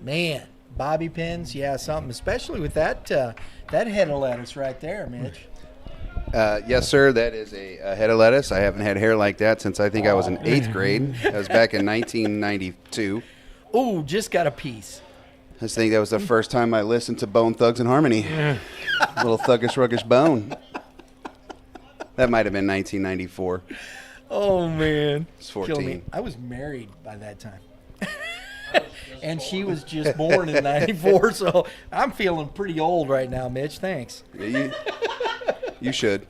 Man, bobby pins, yeah, something, especially with that head of lettuce right there, Mitch. Yes, sir. That is a head of lettuce. I haven't had hair like that since I think I was in 8th grade. That was back in 1992. Oh, just got a piece. I just think that was the first time I listened to Bone Thugs and Harmony. Little thuggish, ruggish bone. That might have been 1994. Oh, man. It's 14. I was married by that time. And she was just born in 94, so I'm feeling pretty old right now, Mitch. Thanks. Yeah, you should.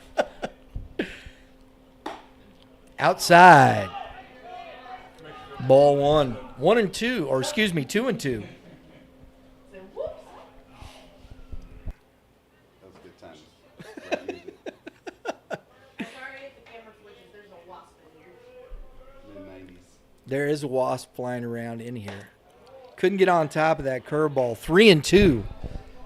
Outside. Ball one. 1 and 2, or excuse me, 2 and 2. That was a good time. There is a wasp flying around in here. Couldn't get on top of that curveball. 3 and 2.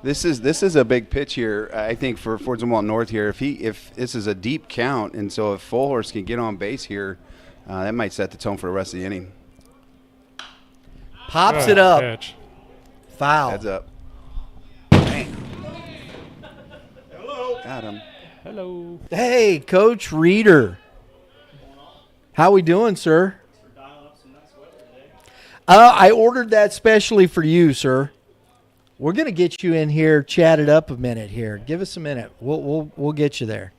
This is a big pitch here, I think, for Fort Zumwalt North here. If this is a deep count, and so if Full Horse can get on base here, that might set the tone for the rest of the inning. Pops it up. Pitch. Foul. Heads up. Bang. Hello. Got him. Hello. Hey, Coach Reeder. How we doing, sir? I ordered that specially for you, sir. We're gonna get you in here, chat it up a minute here. Give us a minute. We'll get you there.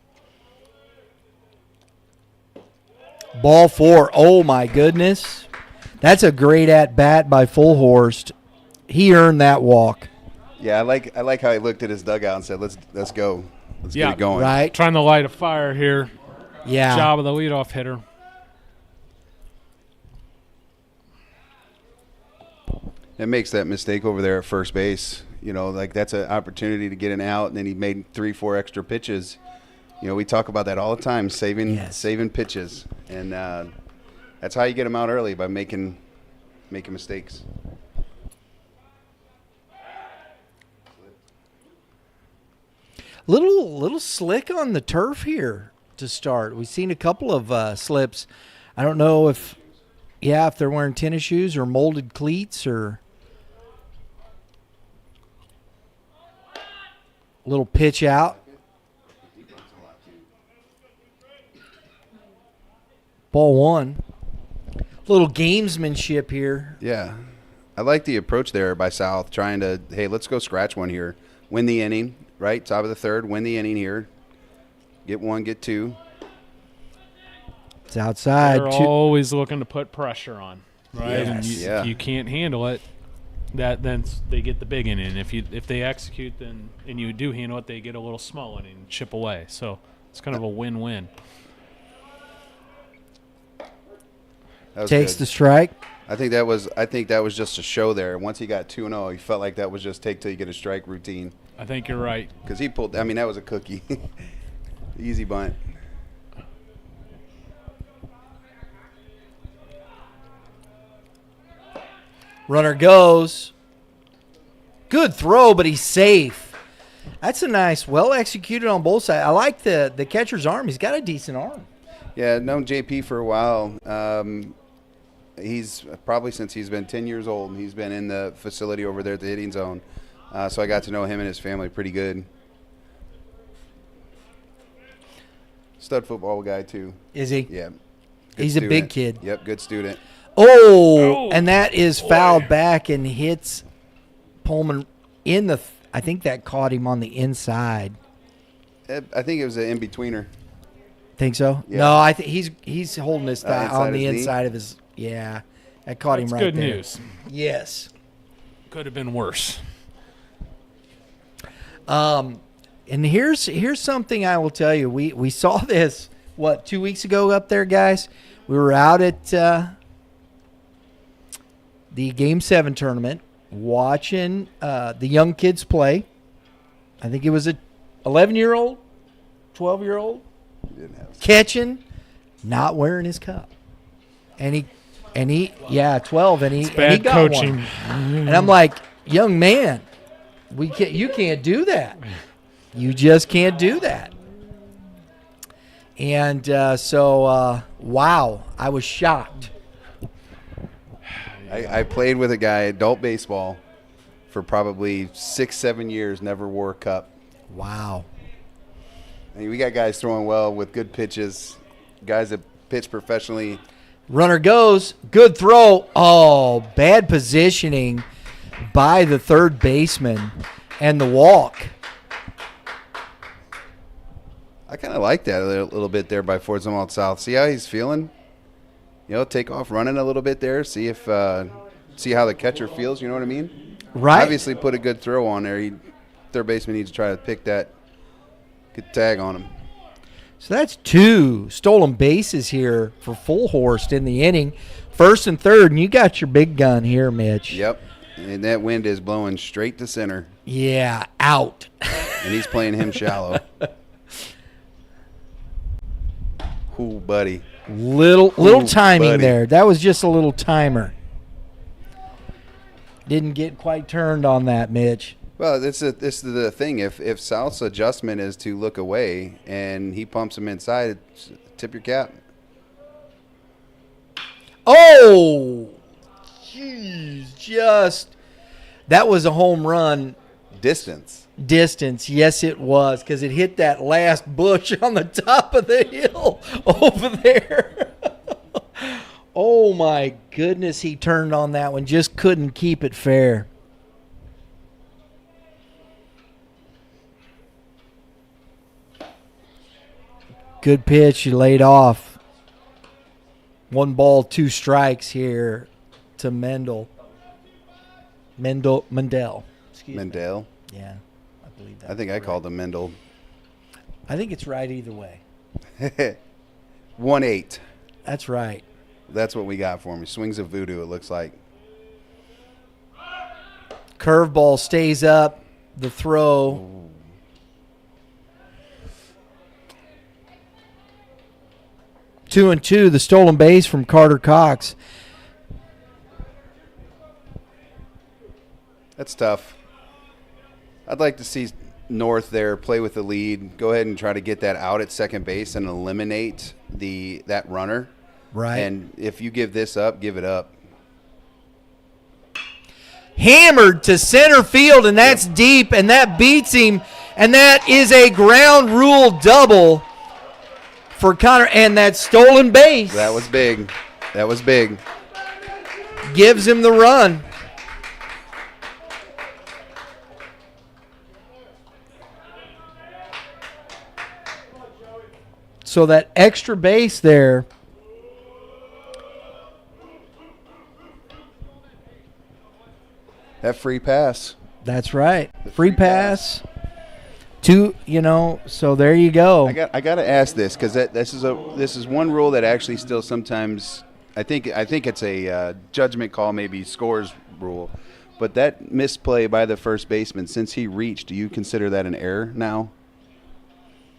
Ball 4. Oh my goodness, that's a great at bat by Full Horse. He earned that walk. Yeah, I like how he looked at his dugout and said, "Let's go, let's get it going." Right. Trying to light a fire here. Yeah. Job of the leadoff hitter. It makes that mistake over there at first base. That's an opportunity to get an out, and then he made 3-4 extra pitches. We talk about that all the time, saving pitches, and that's how you get them out early, by making mistakes. Little slick on the turf here to start. We've seen a couple of slips. I don't know if they're wearing tennis shoes or molded cleats or a little pitch out. Ball one. Little gamesmanship here. Yeah. I like the approach there by South, trying to, hey, let's go scratch one here. Win the inning, right? Top of the third, win the inning here. Get one, get two. It's outside. They're always looking to put pressure on, right? Yes. And if you can't handle it, then they get the big inning. If they execute, then and you do handle it, they get a little small inning and chip away. So it's kind of a win-win. Takes good. the strike. I think that was just a show there. Once he got 2-0, he felt like that was just take till you get a strike routine. I think you're right. Because he pulled, I mean, that was a cookie. Easy bunt. Runner goes. Good throw, but he's safe. That's a nice, well executed on both sides. I like the catcher's arm. He's got a decent arm. Yeah, known JP for a while. He's probably since he's been 10 years old. He's been in the facility over there at the hitting zone. So I got to know him and his family pretty good. Stud football guy, too. Is he? Yeah. He's a big kid. Yep, good student. Oh, and that is fouled back and hits Pullman in the I think that caught him on the inside. I think it was an in-betweener. Think so? Yeah. No, I think he's holding his thigh inside on the his knee? inside of his. Yeah, that caught him That's right good there. news. Yes. Could have been worse. And here's something I will tell you. We saw this 2 weeks ago up there, guys. We were out at the Game 7 tournament watching the young kids play. I think it was a 11-year-old, 12-year-old catching, not wearing his cup, and he 12, and he Bad got coaching. one. And I'm like, young man, you can't do that. You just can't do that. And wow, I was shocked. I played with a guy, adult baseball, for probably 6-7 years, never wore a cup. Wow. I mean, we got guys throwing well with good pitches, guys that pitch professionally. Runner goes, good throw. Oh, bad positioning by the third baseman and the walk. I kind of like that a little bit there by Fort Zumwalt South. See how he's feeling? Take off running a little bit there. See how the catcher feels. You know what I mean? Right. Obviously, put a good throw on there. Third baseman needs to try to pick that good tag on him. So that's 2 stolen bases here for Full Horse in the inning. First and third, and you got your big gun here, Mitch. Yep. And that wind is blowing straight to center. Yeah, out. And he's playing him shallow. Ooh, buddy. Little timing buddy. there. That was just a little timer. Didn't get quite turned on that, Mitch. Well, this is the thing. If South's adjustment is to look away and he pumps him inside, tip your cap. Oh, jeez, that was a home run. Distance. Yes, it was, because it hit that last bush on the top of the hill over there. Oh, my goodness, he turned on that one. Just couldn't keep it fair. Good pitch. He laid off. 1 ball, 2 strikes here to Mendel. Excuse me. Mendel. Yeah, I believe that. I think I called him Mendel. I think it's right either way. 1-8. That's right. That's what we got for him. Swings of voodoo, it looks like. Curveball stays up. The throw. Ooh. Two and two. The stolen base from Carter Cox. That's tough. I'd like to see north there, play with the lead, go ahead and try to get that out at second base and eliminate that runner. Right. And if you give this up, give it up. Hammered to center field, and that's deep, and that beats him, and that is a ground rule double for Connor, and that stolen base. That was big. That was big. Gives him the run. So that extra base there. That free pass. That's right. Free pass. So there you go. I got to ask this because this is one rule that actually still sometimes I think it's a judgment call, maybe scores rule, but that misplay by the first baseman since he reached, do you consider that an error now?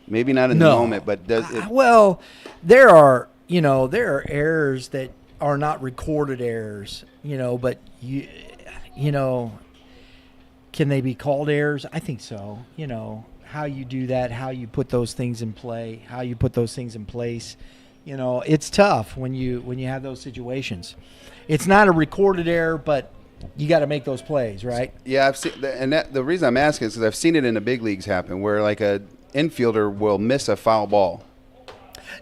Maybe not in the moment, but does it? Well, there are errors that are not recorded errors, but can they be called errors? I think so. How you do that, how you put those things in play, how you put those things in place. It's tough when you have those situations. It's not a recorded error, but you got to make those plays, right? Yeah, I've seen, and the reason I'm asking is because I've seen it in the big leagues happen, where like a infielder will miss a foul ball.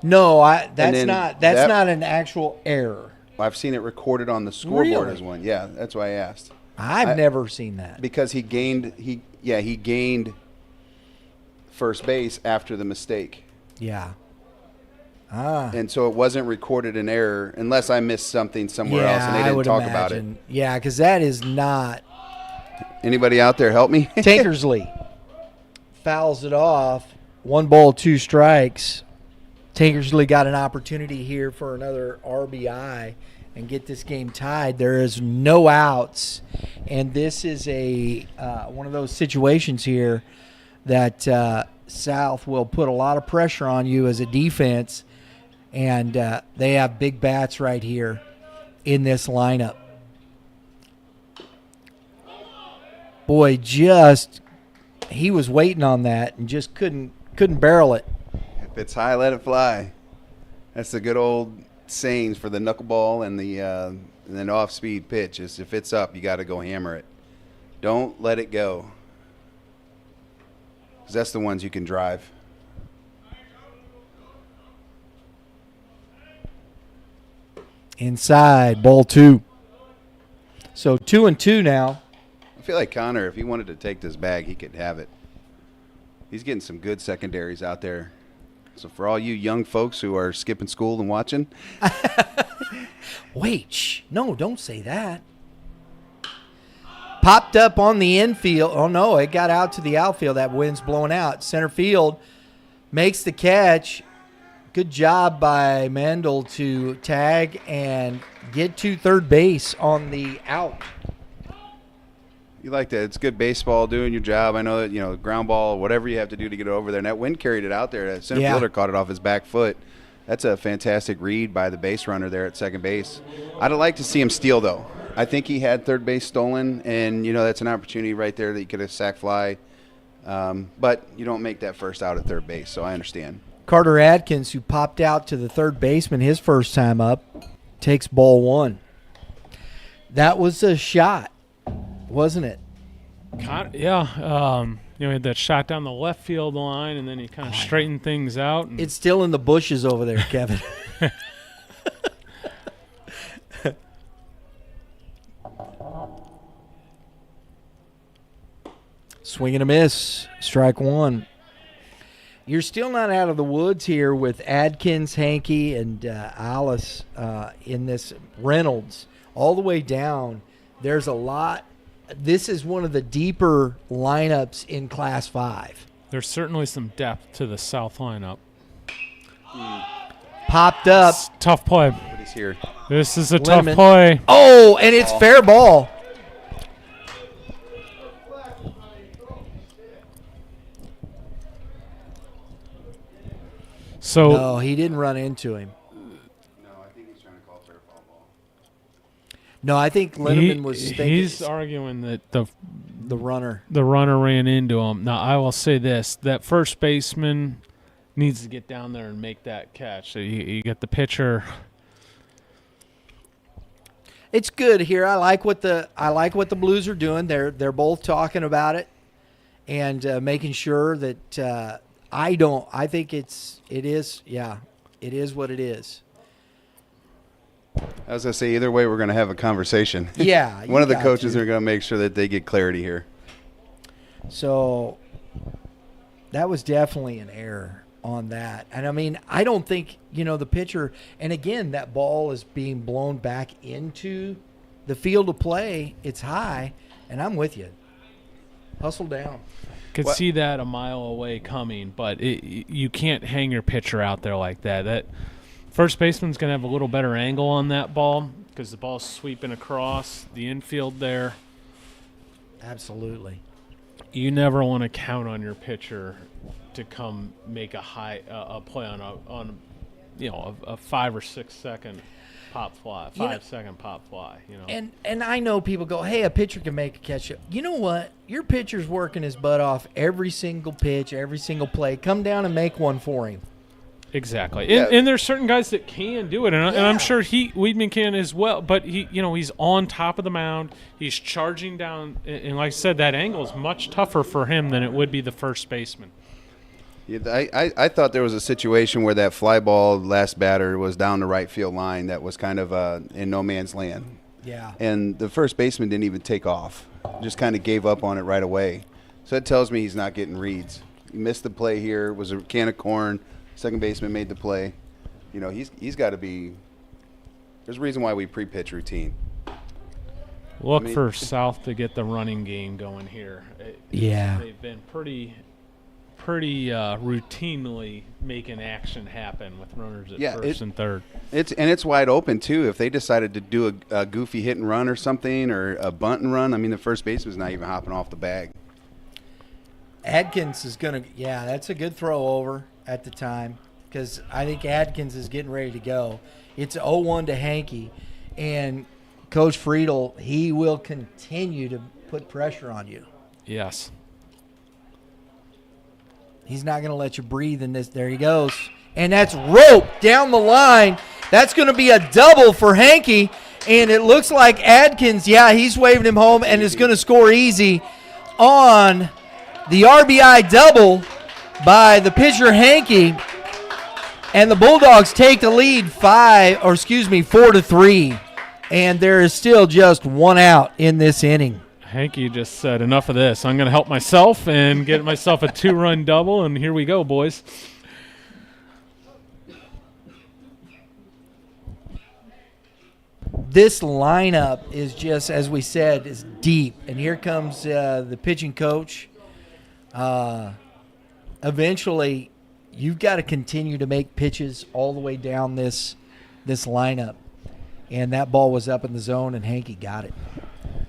No, that's not an actual error. I've seen it recorded on the scoreboard Really? as one. Yeah, that's why I asked. I've never seen that. Because he gained first base after the mistake. Yeah. And so it wasn't recorded an error unless I missed something somewhere else and they didn't talk about it. Yeah, because that is not. Anybody out there help me? Tankersley fouls it off. 1 ball, 2 strikes. Tankersley got an opportunity here for another RBI and get this game tied. There is no outs, and this is one of those situations here that South will put a lot of pressure on you as a defense, and they have big bats right here in this lineup. Boy, he was waiting on that and just couldn't barrel it. If it's high, let it fly. That's the good old sayings for the knuckleball and then off-speed pitch. Is if it's up, you got to go hammer it. Don't let it go, because that's the ones you can drive. Inside, ball 2. So 2-2 now. I feel like Connor, if he wanted to take this bag, he could have it. He's getting some good secondaries out there. So for all you young folks who are skipping school and watching. Wait, shh. No, don't say that. Popped up on the infield. Oh, no, it got out to the outfield. That wind's blowing out. Center field makes the catch. Good job by Mandel to tag and get to third base on the out. You like that. It's good baseball, doing your job. I know that, ground ball, whatever you have to do to get it over there. And that wind carried it out there. That center fielder caught it off his back foot. That's a fantastic read by the base runner there at second base. I'd like to see him steal, though. I think he had third base stolen, and, that's an opportunity right there that you could have sack fly. But you don't make that first out at third base, so I understand. Carter Adkins, who popped out to the third baseman his first time up, takes ball 1. That was a shot, wasn't it? Yeah. He had that shot down the left field line, and then he kind of straightened things out. It's still in the bushes over there, Kevin. Swing and a miss. Strike 1. You're still not out of the woods here with Adkins, Hankey, and Alice in this. Reynolds all the way down. There's a lot. This is one of the deeper lineups in Class 5. There's certainly some depth to the South lineup. Popped up. It's tough play. But he's here. This is a Lindemann. tough play. Oh, and it's fair ball. So No, he didn't run into him. No, I think he's trying to call fair foul ball. No, I think Lindemann was thinking. He's arguing that runner. The runner ran into him. Now, I will say this. That first baseman needs to get down there and make that catch. So you get the pitcher. It's good here. I like what the Blues are doing. They're both talking about it and making sure that I think it is what it is. I was going to say, either way, we're going to have a conversation. Yeah. One of the coaches are going to make sure that they get clarity here. So that was definitely an error on that. And, I mean, I don't think, the pitcher – and, again, that ball is being blown back into the field of play. It's high, and I'm with you. Hustle down. Could see that a mile away coming, but you can't hang your pitcher out there like that. That first baseman's going to have a little better angle on that ball because the ball's sweeping across the infield there. Absolutely. You never want to count on your pitcher to come make a play on a 5 or 6 second pop fly, 5-second pop fly. And I know people go, hey, a pitcher can make a catch. You know what? Your pitcher's working his butt off every single pitch, every single play. Come down and make one for him. Exactly. Yeah. And there's certain guys that can do it, and I'm sure Weedman can as well. But he's on top of the mound. He's charging down, and like I said, that angle is much tougher for him than it would be the first baseman. Yeah, I thought there was a situation where that fly ball last batter was down the right field line that was kind of in no man's land. Yeah. And the first baseman didn't even take off, just kind of gave up on it right away. So it tells me he's not getting reads. He missed the play here. It was a can of corn. Second baseman made the play. He's got to be – there's a reason why we pre-pitch routine. Look for South to get the running game going here. They've been pretty routinely making action happen with runners at first and third. It's wide open, too. If they decided to do a goofy hit and run or something or a bunt and run, the first baseman's not even hopping off the bag. Adkins is going to – that's a good throw over at the time because I think Adkins is getting ready to go. It's 0-1 to Hankey, and Coach Friedel, he will continue to put pressure on you. Yes. He's not going to let you breathe in this. There he goes. And that's roped down the line. That's going to be a double for Hankey, and it looks like Adkins, he's waving him home and is going to score easy on the RBI double by the pitcher Hankey, and the Bulldogs take the lead 4-3, and there is still just one out in this inning. Hankey just said, enough of this. I'm going to help myself and get myself a 2-run double, and here we go, boys. This lineup is just, as we said, is deep, and here comes the pitching coach. Eventually, you've got to continue to make pitches all the way down this lineup. And that ball was up in the zone, and Hankey got it.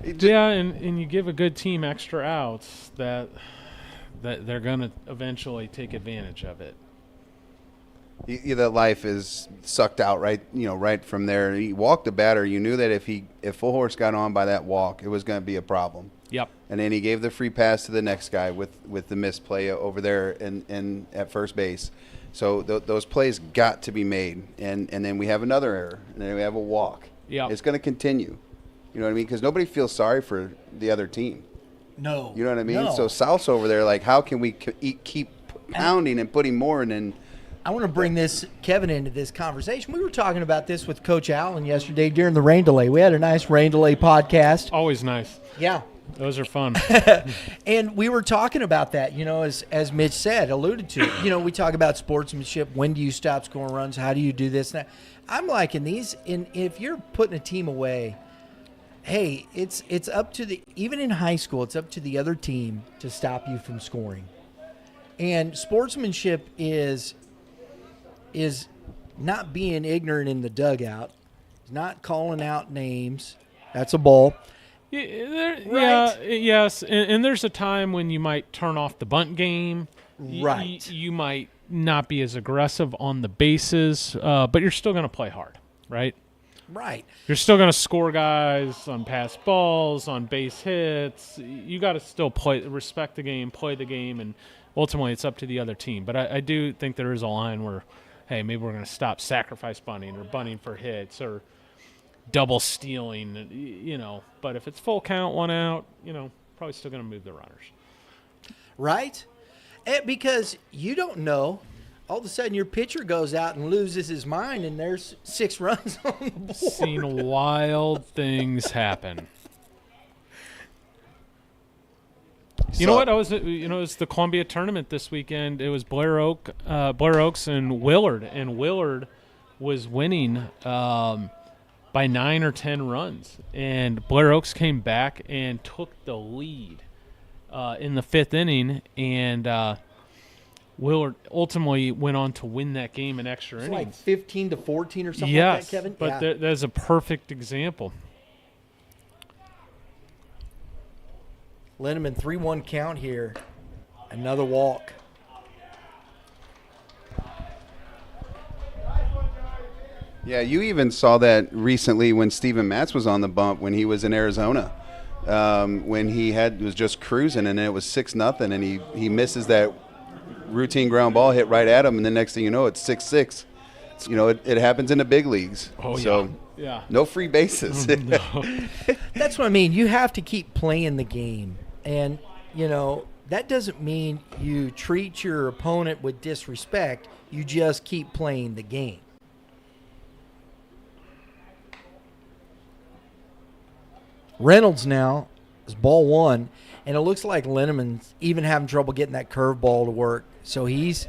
Yeah, and you give a good team extra outs that they're going to eventually take advantage of it. That life is sucked out right from there. He walked the batter. You knew that if Full Horse got on by that walk, it was going to be a problem. Yep. And then he gave the free pass to the next guy with the misplay over there and at first base. So those plays got to be made. And then we have another error, and then we have a walk. Yep. It's going to continue. You know what I mean? Because nobody feels sorry for the other team. No. You know what I mean? No. So South's over there like, how can we keep pounding and putting more and then – I want to bring Kevin into this conversation. We were talking about this with Coach Allen yesterday during the rain delay. We had a nice rain delay podcast. Always nice. Yeah. Those are fun. And we were talking about that, as Mitch said, alluded to. We talk about sportsmanship. When do you stop scoring runs? How do you do this? Now, I'm liking these. If you're putting a team away, hey, it's up to even in high school, it's up to the other team to stop you from scoring. And sportsmanship is not being ignorant in the dugout, not calling out names. That's a ball. Yeah, yes. And there's a time when you might turn off the bunt game. Right. You might not be as aggressive on the bases, but you're still going to play hard, right? Right. You're still going to score guys on pass balls, on base hits. You got to still respect the game, play the game, and ultimately it's up to the other team. But I do think there is a line where, hey, maybe we're going to stop sacrifice bunting or bunting for hits or double stealing, But if it's full count, 1 out, probably still going to move the runners. Right? Because you don't know. All of a sudden, your pitcher goes out and loses his mind, and there's 6 runs on the board. Seen wild things happen. You know what? It was the Columbia tournament this weekend. It was Blair Oaks and Willard was winning by 9 or 10 runs, and Blair Oaks came back and took the lead in the 5th inning, and Willard ultimately went on to win that game in extra innings. Like 15-14 or something like that, Kevin? But that's a perfect example. Linneman, 3-1 count here. Another walk. Yeah, you even saw that recently when Steven Matz was on the bump when he was in Arizona. When he was just cruising, and it was 6-0, and he misses that routine ground ball hit right at him, and the next thing you know, it's 6-6. It happens in the big leagues. Oh, so yeah. No free bases. No. That's what I mean. You have to keep playing the game. And, that doesn't mean you treat your opponent with disrespect. You just keep playing the game. Reynolds now is ball 1, and it looks like Linneman's even having trouble getting that curveball to work. So he's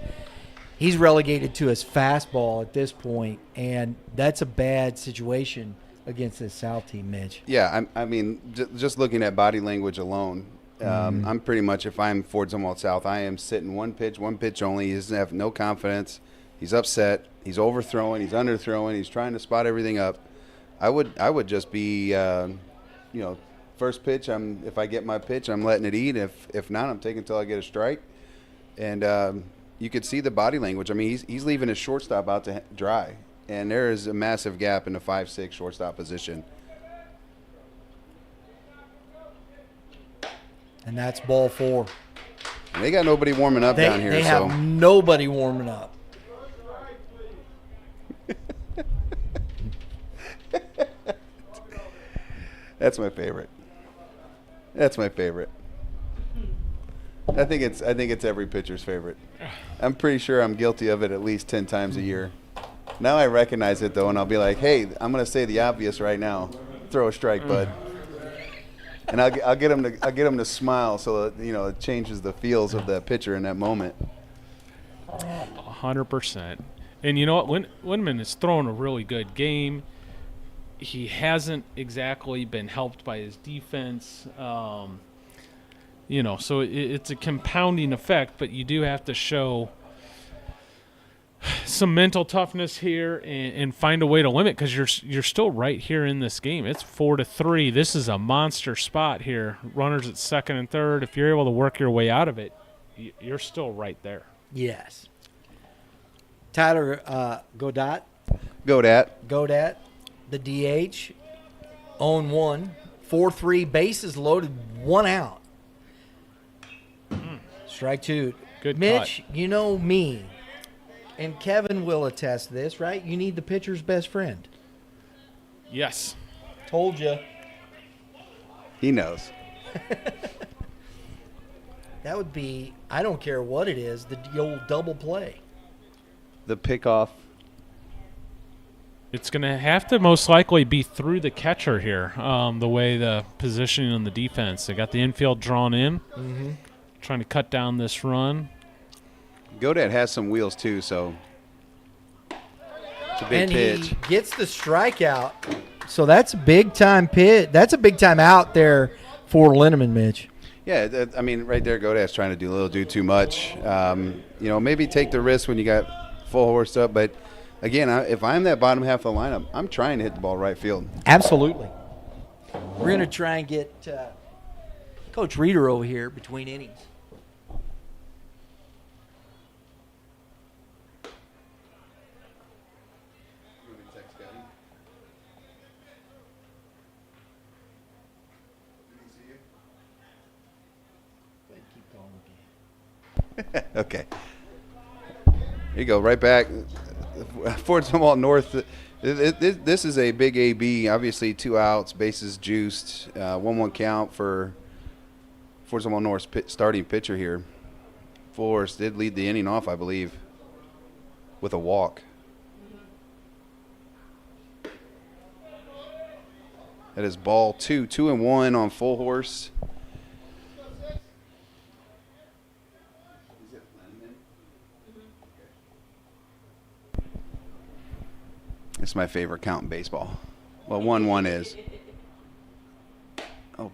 relegated to his fastball at this point, and that's a bad situation against this South team, Mitch. Yeah, I mean, just looking at body language alone, I'm pretty much, if I'm Ford Zumwalt South, I am sitting one pitch only. He doesn't have no confidence. He's upset. He's overthrowing. He's underthrowing. He's trying to spot everything up. I would just be, first pitch. If I get my pitch, I'm letting it eat. If not, I'm taking until I get a strike. And you could see the body language. I mean, he's leaving his shortstop out to dry, and there is a massive gap in the 5-6 shortstop position. And that's ball 4. And they got nobody warming up down here. They have nobody warming up. That's my favorite. I think it's every pitcher's favorite. I'm pretty sure I'm guilty of it at least 10 times a year. Now I recognize it though, and I'll be like, "Hey, I'm going to say the obvious right now. Throw a strike, bud." And I'll get him to smile, so that, it changes the feels of the pitcher in that moment. 100%. And you know what? Linneman is throwing a really good game. He hasn't exactly been helped by his defense. So it's a compounding effect, but you do have to show some mental toughness here and find a way to limit, because you're still right here in this game. It's 4-3. This is a monster spot here. Runners at second and third. If you're able to work your way out of it, you're still right there. Yes. Tyler Godat, the DH, 0-1, 4-3, bases loaded, 1 out. Strike 2. Good Mitch, cut. you know me, and Kevin will attest to this, right? You need the pitcher's best friend. Yes. Told you. He knows. That would be, I don't care what it is, the old double play. The pickoff. It's going to have to most likely be through the catcher here, the way the positioning on the defense. They got the infield drawn in, trying to cut down this run. Godat has some wheels too, so it's a big pitch. He gets the strikeout, so that's a big-time pitch. That's a big-time out there for Linneman, Mitch. Yeah, I mean, right there, Godat's trying to do too much. Maybe take the risk when you got full horse up, but again, if I'm that bottom half of the lineup, I'm trying to hit the ball right field. Absolutely. We're going to try and get Coach Reeder over here between innings. Okay. Here you go, right back. Fort Zumwalt North. This is a big AB. Obviously, 2 outs, bases juiced. 1-1 count for Fort Zumwalt North's starting pitcher here. Forrest did lead the inning off, I believe, with a walk. That is ball 2, 2-1 on full horse. It's my favorite count in baseball. Well, 1-1 is. Oh,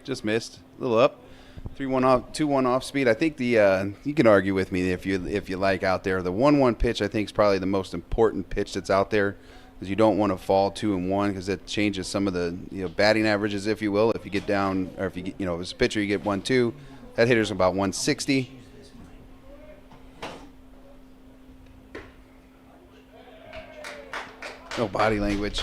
just missed. A little up. 3-1 off, 2-1 off speed. I think the you can argue with me if you like out there. The 1-1 pitch I think is probably the most important pitch that's out there, because you don't want to fall 2-1 because it changes some of the batting averages, if you will. If you get down, or if you get, as a pitcher you get 1-2, that hitter's about 160. No body language.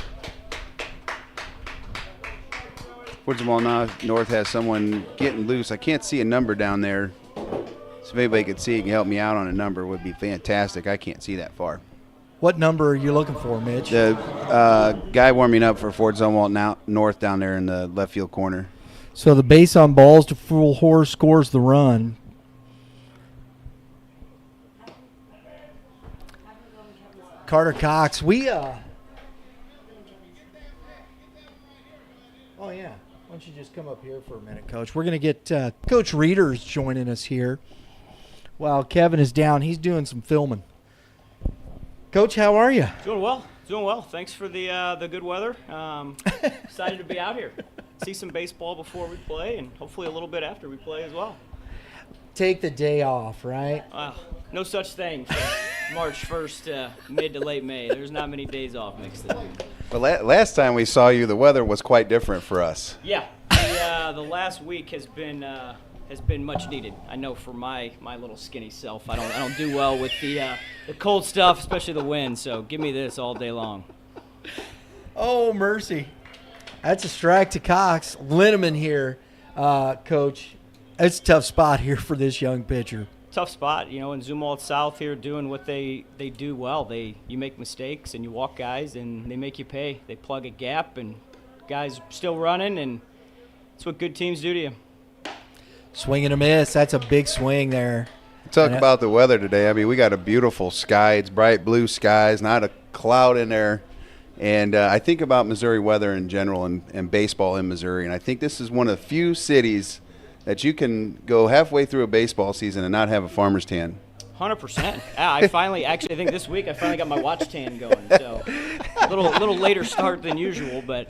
Fort Zumwalt North has someone getting loose. I can't see a number down there. So if anybody could see and can help me out on a number, would be fantastic. I can't see that far. What number are you looking for, Mitch? The guy warming up for Fort Zumwalt North down there in the left field corner. So the base on balls to full horse scores the run. Carter Cox, Oh, yeah. Why don't you just come up here for a minute, Coach? We're going to get Coach Reeders joining us here while Kevin is down. He's doing some filming. Coach, how are you? Doing well. Thanks for the good weather. Excited to be out here. See some baseball before we play, and hopefully a little bit after we play as well. Take the day off, right? No such thing. March 1st, mid to late May. There's not many days off mixed in. But last time we saw you, the weather was quite different for us. Yeah, the last week has been much needed. I know for my little skinny self, I don't do well with the cold stuff, especially the wind. So give me this all day long. Oh, mercy. That's a strike to Cox. Linneman here, Coach. It's a tough spot here for this young pitcher. Tough spot, in Zumwalt South here doing what they do well. You make mistakes and you walk guys and they make you pay. They plug a gap and guys still running, and that's what good teams do to you. Swing and a miss. That's a big swing there. Talk about the weather today. I mean, we got a beautiful sky. It's bright blue skies, not a cloud in there. And I think about Missouri weather in general and baseball in Missouri, and I think this is one of the few cities that you can go halfway through a baseball season and not have a farmer's tan. 100%. I think this week I finally got my watch tan going. So a little later start than usual, but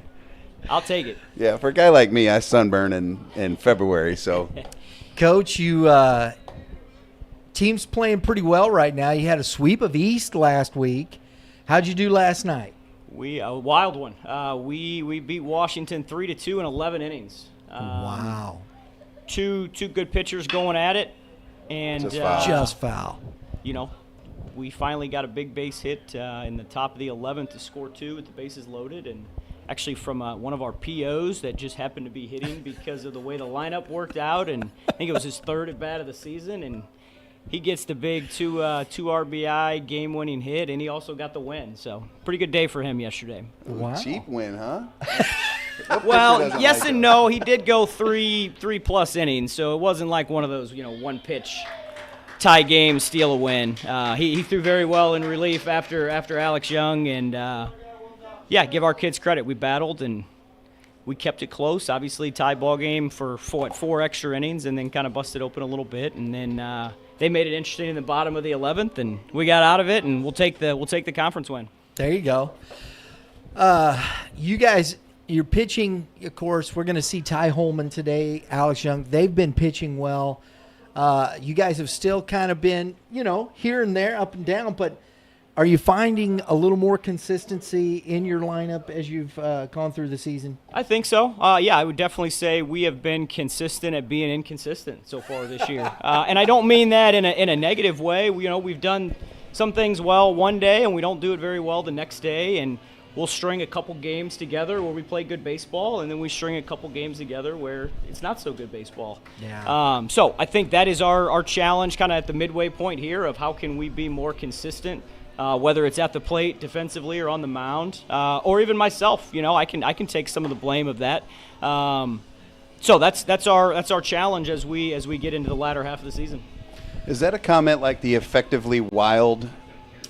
I'll take it. Yeah, for a guy like me, I sunburn in February. So, Coach, you team's playing pretty well right now. You had a sweep of East last week. How'd you do last night? A wild one. We beat Washington 3-2 in 11 innings. Wow. Two good pitchers going at it, and just foul. We finally got a big base hit in the top of the 11th to score 2 with the bases loaded, and actually from one of our POs that just happened to be hitting because of the way the lineup worked out, and I think it was his third at bat of the season, and he gets the big two RBI game-winning hit, and he also got the win. So pretty good day for him yesterday. Wow. Cheap win, huh? Well, yes and no. He did go three plus innings, so it wasn't like one of those, one pitch tie game, steal a win. He threw very well in relief after Alex Young, and give our kids credit. We battled and we kept it close. Obviously, tie ball game for 4 extra innings, and then kind of busted open a little bit, and then they made it interesting in the bottom of the 11th, and we got out of it, and we'll take the conference win. There you go. You guys. You're pitching, of course. We're going to see Ty Holman today, Alex Young. They've been pitching well. You guys have still kind of been, here and there, up and down. But are you finding a little more consistency in your lineup as you've gone through the season? I think so. I would definitely say we have been consistent at being inconsistent so far this year. And I don't mean that in a negative way. We've done some things well one day, and we don't do it very well the next day. And we'll string a couple games together where we play good baseball, and then we string a couple games together where it's not so good baseball. Yeah. So I think that is our challenge kind of at the midway point here of how can we be more consistent, whether it's at the plate defensively or on the mound, or even myself. I can take some of the blame of that. So that's our challenge as we get into the latter half of the season. Is that a comment like the effectively wild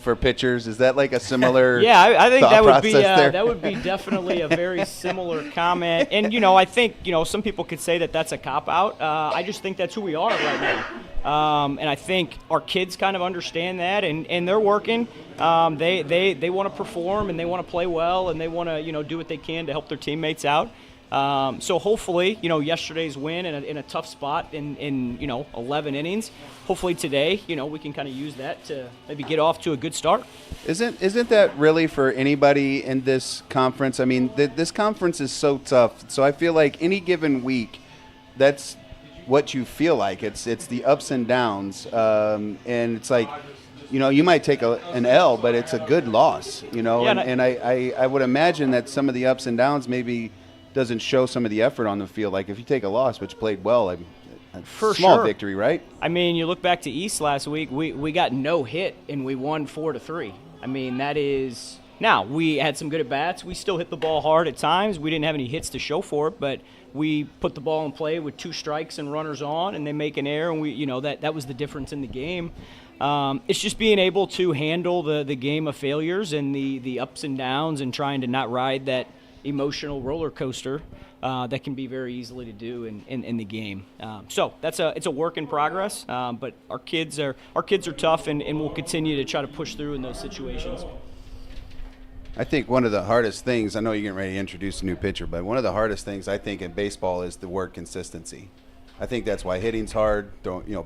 for pitchers? Is that like a similar Yeah, I think thought that process would be definitely a very similar comment. And I think some people could say that that's a cop out. I just think that's who we are right now. And I think our kids kind of understand that, and they're working. They want to perform, and they want to play well, and they want to do what they can to help their teammates out. So hopefully, yesterday's win in a tough spot in 11 innings. Hopefully today, we can kind of use that to maybe get off to a good start. Isn't that really for anybody in this conference? I mean, this conference is so tough. So I feel like any given week, that's what you feel like. It's the ups and downs, and it's like, you might take an L, but it's a good loss. Yeah, and I would imagine that some of the ups and downs maybe doesn't show some of the effort on the field. Like if you take a loss, which played well, a For small sure. victory, right? I mean, you look back to East last week, we got no hit and we won 4-3. I mean, that is – now, we had some good at-bats. We still hit the ball hard at times. We didn't have any hits to show for it, but we put the ball in play with 2 strikes and runners on, and they make an error, and that was the difference in the game. It's just being able to handle the game of failures and the ups and downs and trying to not ride that – emotional roller coaster that can be very easily to do in the game. So it's a work in progress, but our kids are tough, and we'll continue to try to push through in those situations. I think one of the hardest things, I know you're getting ready to introduce a new pitcher, but one of the hardest things I think in baseball is the word consistency. I think that's why hitting's hard,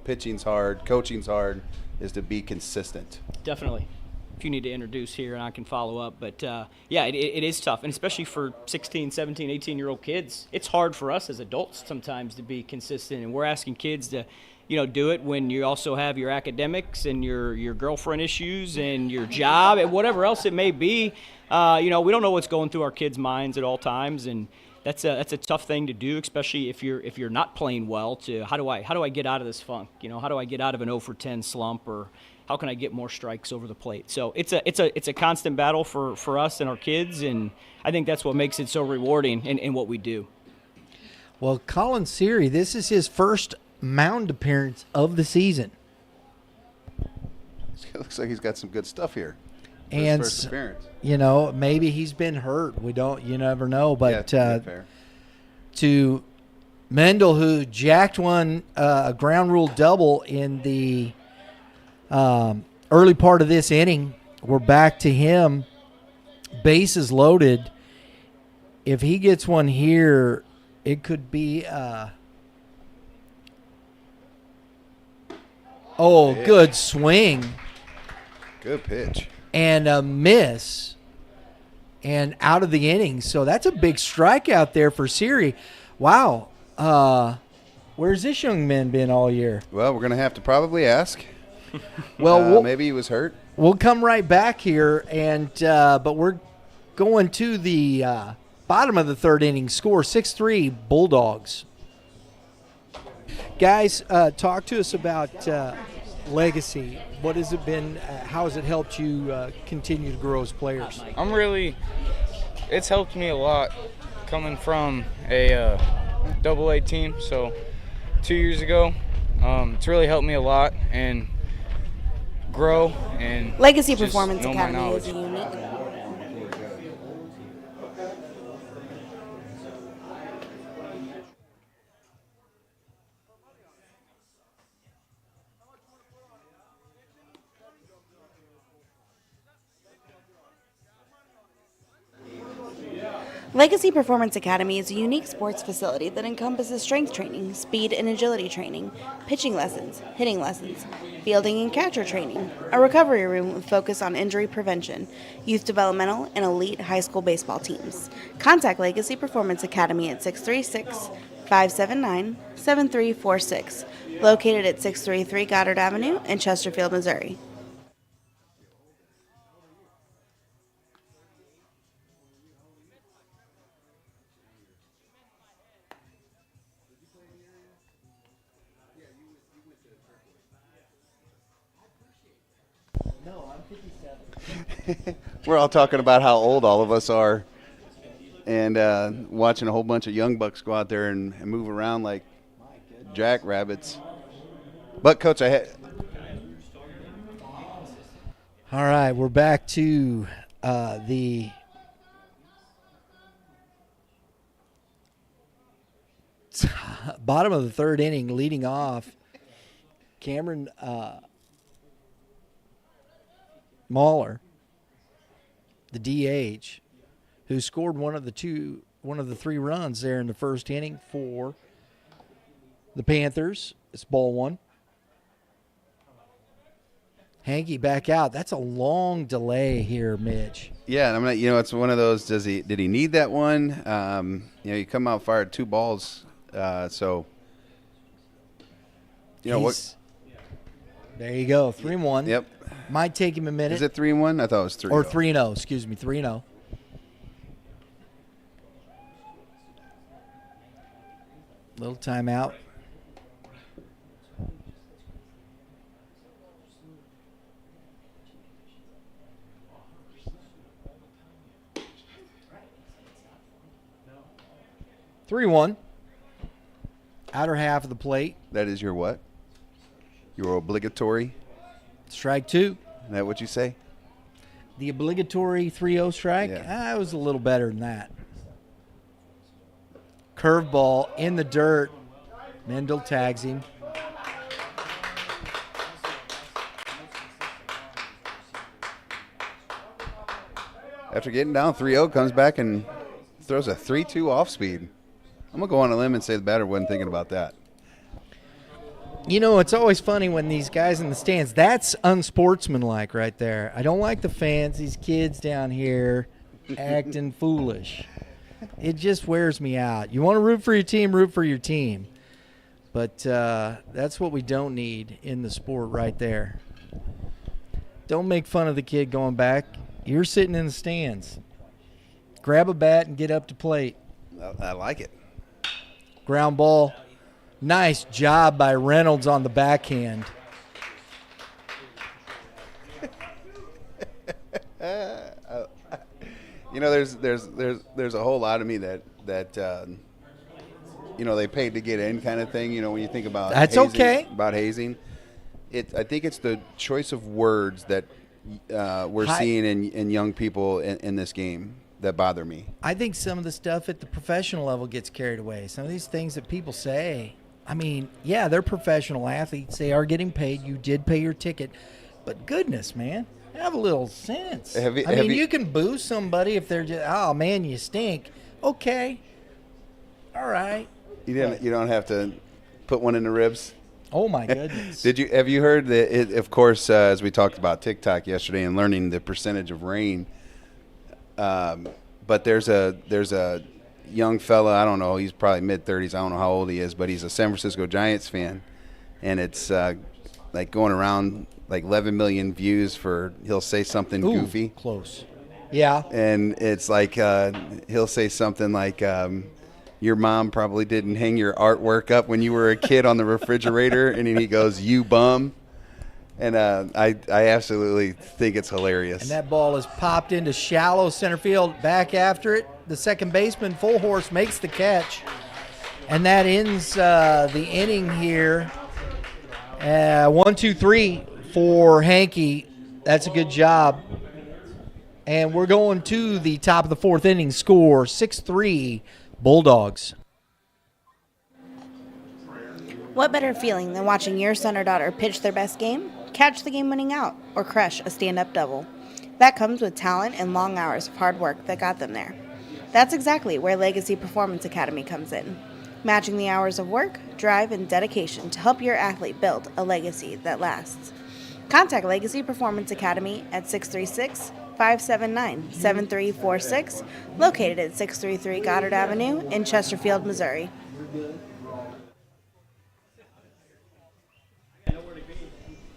pitching's hard, coaching's hard, is to be consistent. Definitely. If you need to introduce here, and I can follow up. But, it is tough, and especially for 16, 17, 18-year-old kids. It's hard for us as adults sometimes to be consistent, and we're asking kids to, do it when you also have your academics and your girlfriend issues and your job and whatever else it may be. We don't know what's going through our kids' minds at all times, and that's a tough thing to do, especially if you're not playing well. To how do I get out of this funk? How do I get out of an 0 for 10 slump, or how can I get more strikes over the plate? So it's a constant battle for us and our kids, and I think that's what makes it so rewarding in what we do. Well, Colin Seary, this is his first mound appearance of the season. It looks like he's got some good stuff here. And his first appearance. Maybe he's been hurt. You never know. But fair. To Mendel, who jacked a ground rule double in the early part of this inning, we're back to him. Bases loaded. If he gets one here, it could be good swing. Good pitch. And a miss, and out of the inning. So that's a big strikeout there for Seary. Wow. Where's this young man been all year? Well, we're going to have to probably ask. Well, maybe he was hurt. We'll come right back here, and but we're going to the bottom of the third inning. Score 6-3 Bulldogs. Guys, talk to us about legacy. What has it been? How has it helped you continue to grow as players? It's helped me a lot coming from a AA team. So 2 years ago, it's really helped me a lot and grow and Legacy just Performance know my Academy is a knowledge. unique. Legacy Performance Academy is a unique sports facility that encompasses strength training, speed and agility training, pitching lessons, hitting lessons, fielding and catcher training, a recovery room with focus on injury prevention, youth developmental, and elite high school baseball teams. Contact Legacy Performance Academy at 636-579-7346, located at 633 Goddard Avenue in Chesterfield, Missouri. We're all talking about how old all of us are, and watching a whole bunch of young bucks go out there and move around like jackrabbits. But Coach, I had. All right, we're back to the bottom of the third inning, leading off. Cameron Mahler, the DH, who scored one of the 3 runs there in the first inning for the Panthers. It's ball 1. Hankey back out. That's a long delay here, Mitch. Yeah, and I'm not. It's one of those. Did he need that one? You come out fired 2 balls, so what? There you go, 3-1. Yep. Might take him a minute. Is it 3-1? I thought it was 3-0. Or 3-0. Excuse me, 3-0. Little timeout. Three-1. Outer half of the plate. That is your what? Your obligatory? Strike 2. Is that what you say? The obligatory 3-0 strike? Yeah. It was a little better than that. Curveball in the dirt. Mendel tags him. After getting down 3-0, comes back and throws a 3-2 off speed. I'm going to go on a limb and say the batter wasn't thinking about that. It's always funny when these guys in the stands, that's unsportsmanlike right there. I don't like the fans, these kids down here acting foolish. It just wears me out. You want to root for your team, root for your team. But that's what we don't need in the sport right there. Don't make fun of the kid going back. You're sitting in the stands. Grab a bat and get up to plate. I like it. Ground ball. Nice job by Reynolds on the backhand. There's a whole lot of me that they paid to get in kind of thing. When you think about that's hazing, okay. About hazing, I think it's the choice of words that we're seeing in young people in this game that bother me. I think some of the stuff at the professional level gets carried away. Some of these things that people say, they're professional athletes. They are getting paid. You did pay your ticket. But goodness, man, have a little sense. You can boo somebody if they're just, oh, man, you stink. Okay. All right. You don't have to put one in the ribs? Oh, my goodness. Have you heard that, of course, as we talked about TikTok yesterday and learning the percentage of rain, but there's a young fella, I don't know, he's probably mid-30s, I don't know how old he is, but he's a San Francisco Giants fan, and it's like going around like 11 million views for he'll say something goofy. Close. Yeah. And it's like he'll say something like, your mom probably didn't hang your artwork up when you were a kid on the refrigerator, and then he goes, you bum. And I absolutely think it's hilarious. And that ball is popped into shallow center field. Back after it, the second baseman, Full Horse, makes the catch. And that ends the inning here. 1-2-3 for Hankey. That's a good job. And we're going to the top of the fourth inning. Score 6-3 Bulldogs. What better feeling than watching your son or daughter pitch their best game, catch the game-winning out, or crush a stand-up double? That comes with talent and long hours of hard work that got them there. That's exactly where Legacy Performance Academy comes in, matching the hours of work, drive, and dedication to help your athlete build a legacy that lasts. Contact Legacy Performance Academy at 636-579-7346, located at 633 Goddard Avenue in Chesterfield, Missouri.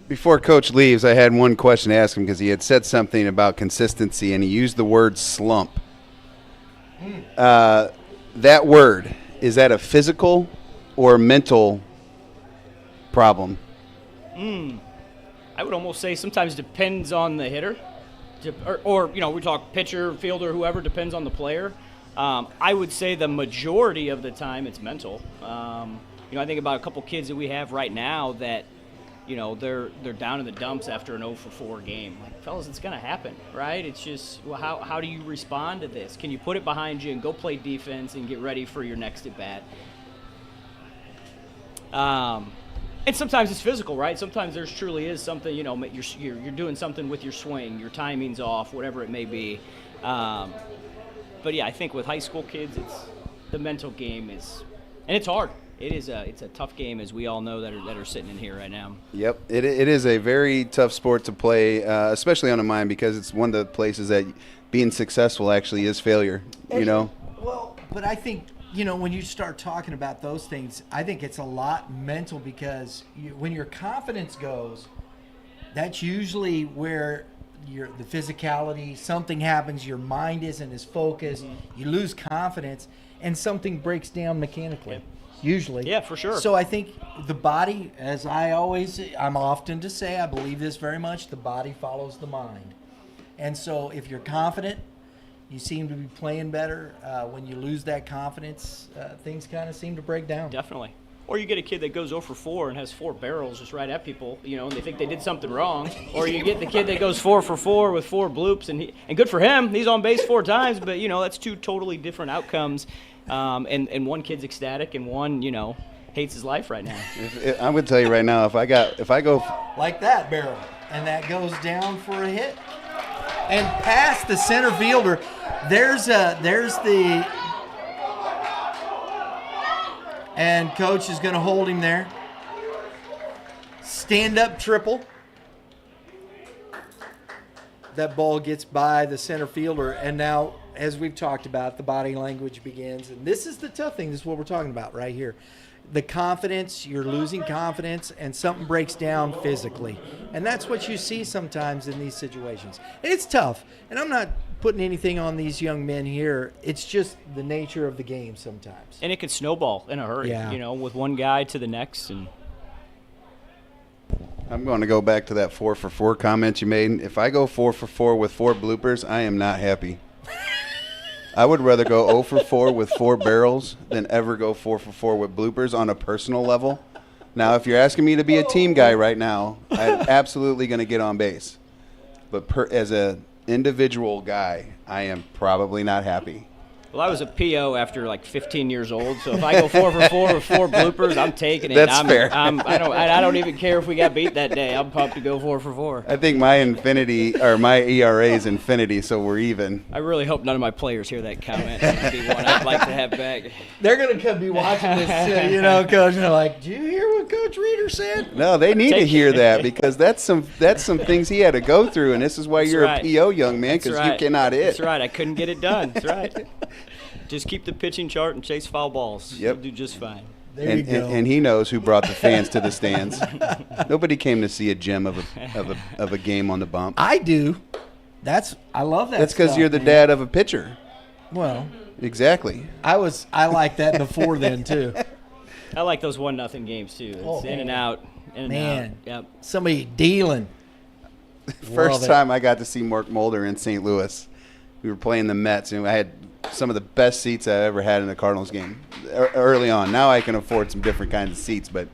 Before Coach leaves, I had one question to ask him because he had said something about consistency, and he used the word slump. That word, is that a physical or mental problem? I would almost say sometimes depends on the hitter. or we talk pitcher, fielder, whoever, depends on the player. I would say the majority of the time it's mental. I think about a couple kids that we have right now that, they're down in the dumps after an 0-for-4 game. Like, fellas, it's going to happen, right? It's just, well, how do you respond to this? Can you put it behind you and go play defense and get ready for your next at-bat? And sometimes it's physical, right? Sometimes there truly is something, you're doing something with your swing, your timing's off, whatever it may be. But yeah, I think with high school kids, the mental game is, and it's hard. It's a tough game, as we all know that are sitting in here right now. Yep, it is a very tough sport to play, especially on a mind, because it's one of the places that being successful actually is failure. Well, but I think when you start talking about those things, I think it's a lot mental, because when your confidence goes, that's usually where the physicality, something happens, your mind isn't as focused, you lose confidence, and something breaks down mechanically. Yep. Usually. Yeah, for sure. So I think the body, as I'm often to say, I believe this very much, the body follows the mind. And so if you're confident, you seem to be playing better. When you lose that confidence, things kind of seem to break down. Definitely. Or you get a kid that goes 0-for-4 and has 4 barrels just right at people, and they think they did something wrong. Or you get the kid that goes 4-for-4 with 4 bloops, and good for him, he's on base 4 times, but, that's 2 totally different outcomes. And one kid's ecstatic, and one, hates his life right now. I'm going to tell you right now, if I go like that barrel, and that goes down for a hit, and past the center fielder, there's the, and coach is going to hold him there. Stand up triple. That ball gets by the center fielder, and now, as we've talked about, the body language begins. And this is the tough thing. This is what we're talking about right here. The confidence, you're losing confidence, and something breaks down physically. And that's what you see sometimes in these situations. And it's tough. And I'm not putting anything on these young men here. It's just the nature of the game sometimes. And it can snowball in a hurry, with one guy to the next. And I'm going to go back to that 4-for-4 comment you made. If I go 4-for-4 with 4 bloopers, I am not happy. I would rather go 0-for-4 with 4 barrels than ever go 4-for-4 with bloopers on a personal level. Now, if you're asking me to be a team guy right now, I'm absolutely going to get on base. But as an individual guy, I am probably not happy. Well, I was a PO after like 15 years old, so if I go 4-for-4 with 4 bloopers, I'm taking it. That's fair. I don't even care if we got beat that day. I'm pumped to go 4-for-4. I think my ERA is infinity, so we're even. I really hope none of my players hear that comment. That'd be one I'd like to have back. They're going to come be watching this, Coach, and they're like, "Do you hear what Coach Reeder said?" No, they need to hear that, because that's some things he had to go through, and this is why you're a PO, young man, because you cannot hit. That's right. I couldn't get it done. That's right. Just keep the pitching chart and chase foul balls. Yep. You'll do just fine. And he knows who brought the fans to the stands. Nobody came to see a gem of a game on the bump. I do. I love that. That's because you're the dad of a pitcher. Well, exactly. I like that before then too. I like those 1-0 games too. It's in and out. In and out. Yep. Somebody dealing. First time I got to see Mark Mulder in St. Louis. We were playing the Mets, and I had some of the best seats I ever had in a Cardinals game early on. Now I can afford some different kinds of seats, but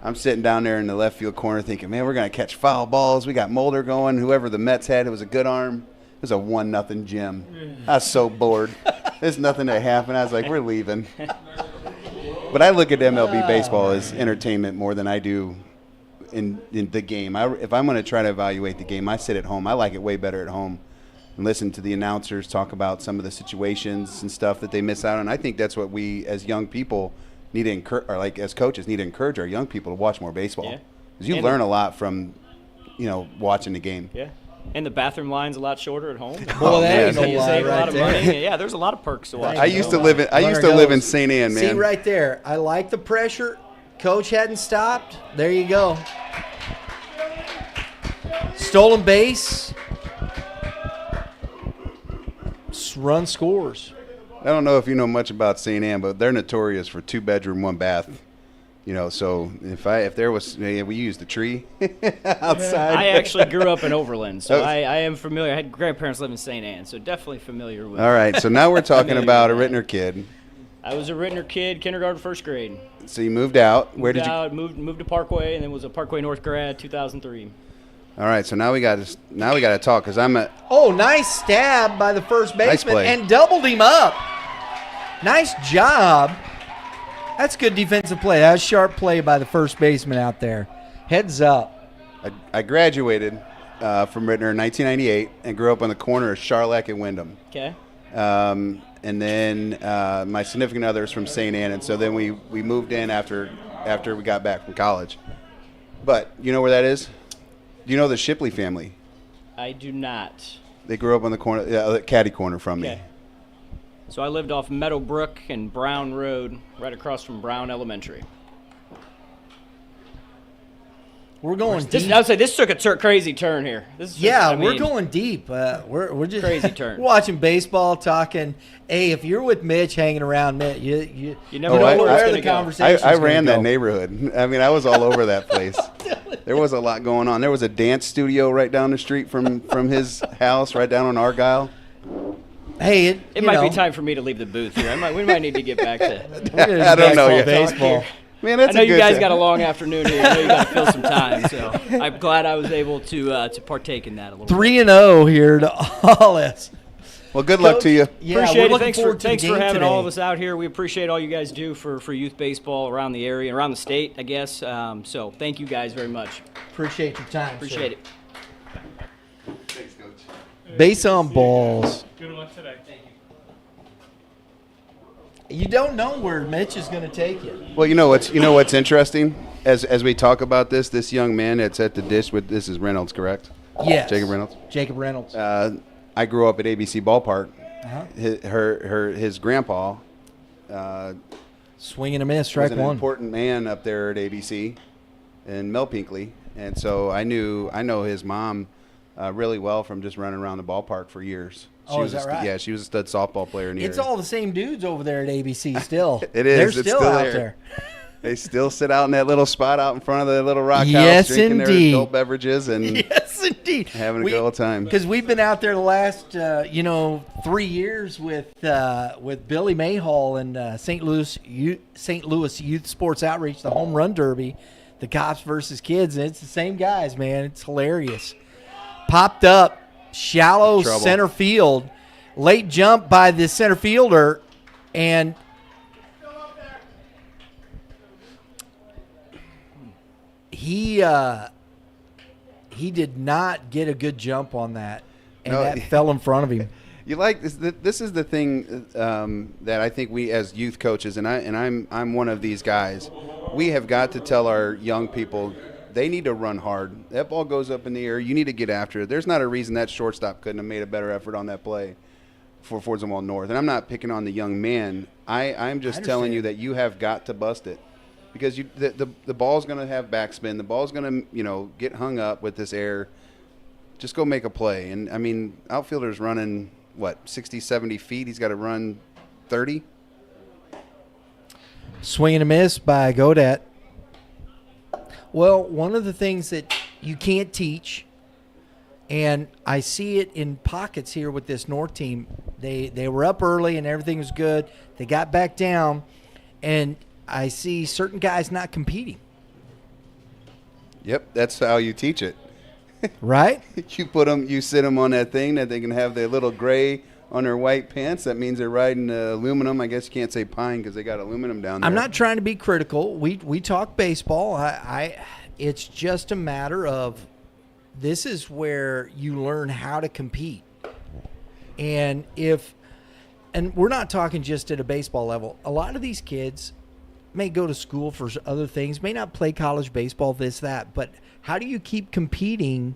I'm sitting down there in the left field corner thinking, man, we're going to catch foul balls. We got Mulder going. Whoever the Mets had, it was a good arm. It was a 1-0 gym. I was so bored. There's nothing that happened. I was like, we're leaving. But I look at MLB baseball as entertainment more than I do in the game. If I'm going to try to evaluate the game, I sit at home. I like it way better at home. And listen to the announcers talk about some of the situations and stuff that they miss out on. I think that's what we as young people need to encourage, or like as coaches need to encourage our young people to watch more baseball. Yeah. Because you learn a lot from, watching the game. Yeah. And the bathroom line's a lot shorter at home. Well, that you save a lot of money. Yeah, there's a lot of perks to watch. I used to live in St. Ann, man. See right there. I like the pressure. Coach hadn't stopped. There you go. Stolen base. Run scores. I don't know if you know much about St. Ann, but they're notorious for 2-bedroom, 1-bath. So if there was, we used the tree outside. I actually grew up in Overland, so I am familiar. I had grandparents live in St. Anne, so definitely familiar with. All right, so now we're talking about a Rittner kid. I was a Rittner kid, kindergarten, first grade. So you moved out. Where moved did you? Out, moved to Parkway, and then was a Parkway North grad, 2003. All right, so now we got to talk because I'm a. Oh, nice stab by the first baseman play. and doubled him up. Nice job. That's good defensive play. That was sharp play by the first baseman out there. Heads up. I graduated from Rittner in 1998 and grew up on the corner of Charlotte and Wyndham. Okay. And then my significant other is from St. Anne, and so then we moved in after we got back from college. But you know where that is? Do you know the Shipley family? I do not. They grew up on the corner, caddy corner from me. Okay. So I lived off Meadowbrook and Brown Road, right across from Brown Elementary. We're going deep. I would say this took a crazy turn here. We're going deep. We're just crazy turn. Watching baseball, talking. Hey, if you're with Mitch, hanging around Mitch, you never know where the conversation. I ran that neighborhood. I mean, I was all over that place. There was a lot going on. There was a dance studio right down the street from his house, right down on Argyle. Hey, it might be time for me to leave the booth here. We might need to get back to. I don't know yet. Baseball. Man, that's I know a good you guys time. got a long afternoon here. I know you got to fill some time, so I'm glad I was able to partake in that a little. 3-0 here to all us. Well, good luck to you. Yeah, appreciate we're it. Thanks for having today. all of us out here. We appreciate all you guys do for youth baseball around the area, around the state, I guess. So thank you guys very much. Appreciate your time. Appreciate it. Thanks, Coach. Base on balls. Good luck today. Thank you. You don't know where Mitch is going to take you. Well, you know what's interesting as we talk about this young man that's at the dish with this is Reynolds, correct? Yes. Jacob Reynolds. Jacob Reynolds. I grew up at ABC Ballpark. Uh-huh. His grandpa Swing and a miss, strike was an one. important man up there at ABC, and Mel Pinkley, and so I know his mom really well from just running around the ballpark for years. Is that right? Yeah, she was a stud softball player in the It's area. all the same dudes over there at ABC still. It is. They're It's still still out there. there. They still sit out in that little spot out in front of the little rock Yes, house drinking indeed. their adult beverages and Yes, indeed. having a good old time. Because we've been out there the last 3 years with Billy Mayhall and St. Louis Youth Sports Outreach, the Home Run Derby, the Cops versus Kids, and it's the same guys, man. It's hilarious. Popped up, shallow Trouble. center field, late jump by the center fielder, and he did not get a good jump on that, and that fell in front of him. You like this? This is the thing that I think we as youth coaches, and I'm one of these guys. We have got to tell our young people they need to run hard. That ball goes up in the air. You need to get after it. There's not a reason that shortstop couldn't have made a better effort on that play for Zumwalt North. And I'm not picking on the young man. I'm just telling you that you have got to bust it. Because the ball's going to have backspin. The ball's going to, get hung up with this air. Just go make a play. And, I mean, outfielder's running, 60, 70 feet? He's got to run 30? Swing and a miss by Godet. Well, one of the things that you can't teach, and I see it in pockets here with this North team, they were up early and everything was good. They got back down, and I see certain guys not competing. Yep, that's how you teach it. Right? You sit them on that thing that they can have their little gray on their white pants. That means they're riding aluminum. I guess you can't say pine because they got aluminum down there. I'm not trying to be critical. We talk baseball. It's just a matter of this is where you learn how to compete. And we're not talking just at a baseball level. A lot of these kids may go to school for other things, may not play college baseball, this, that, but how do you keep competing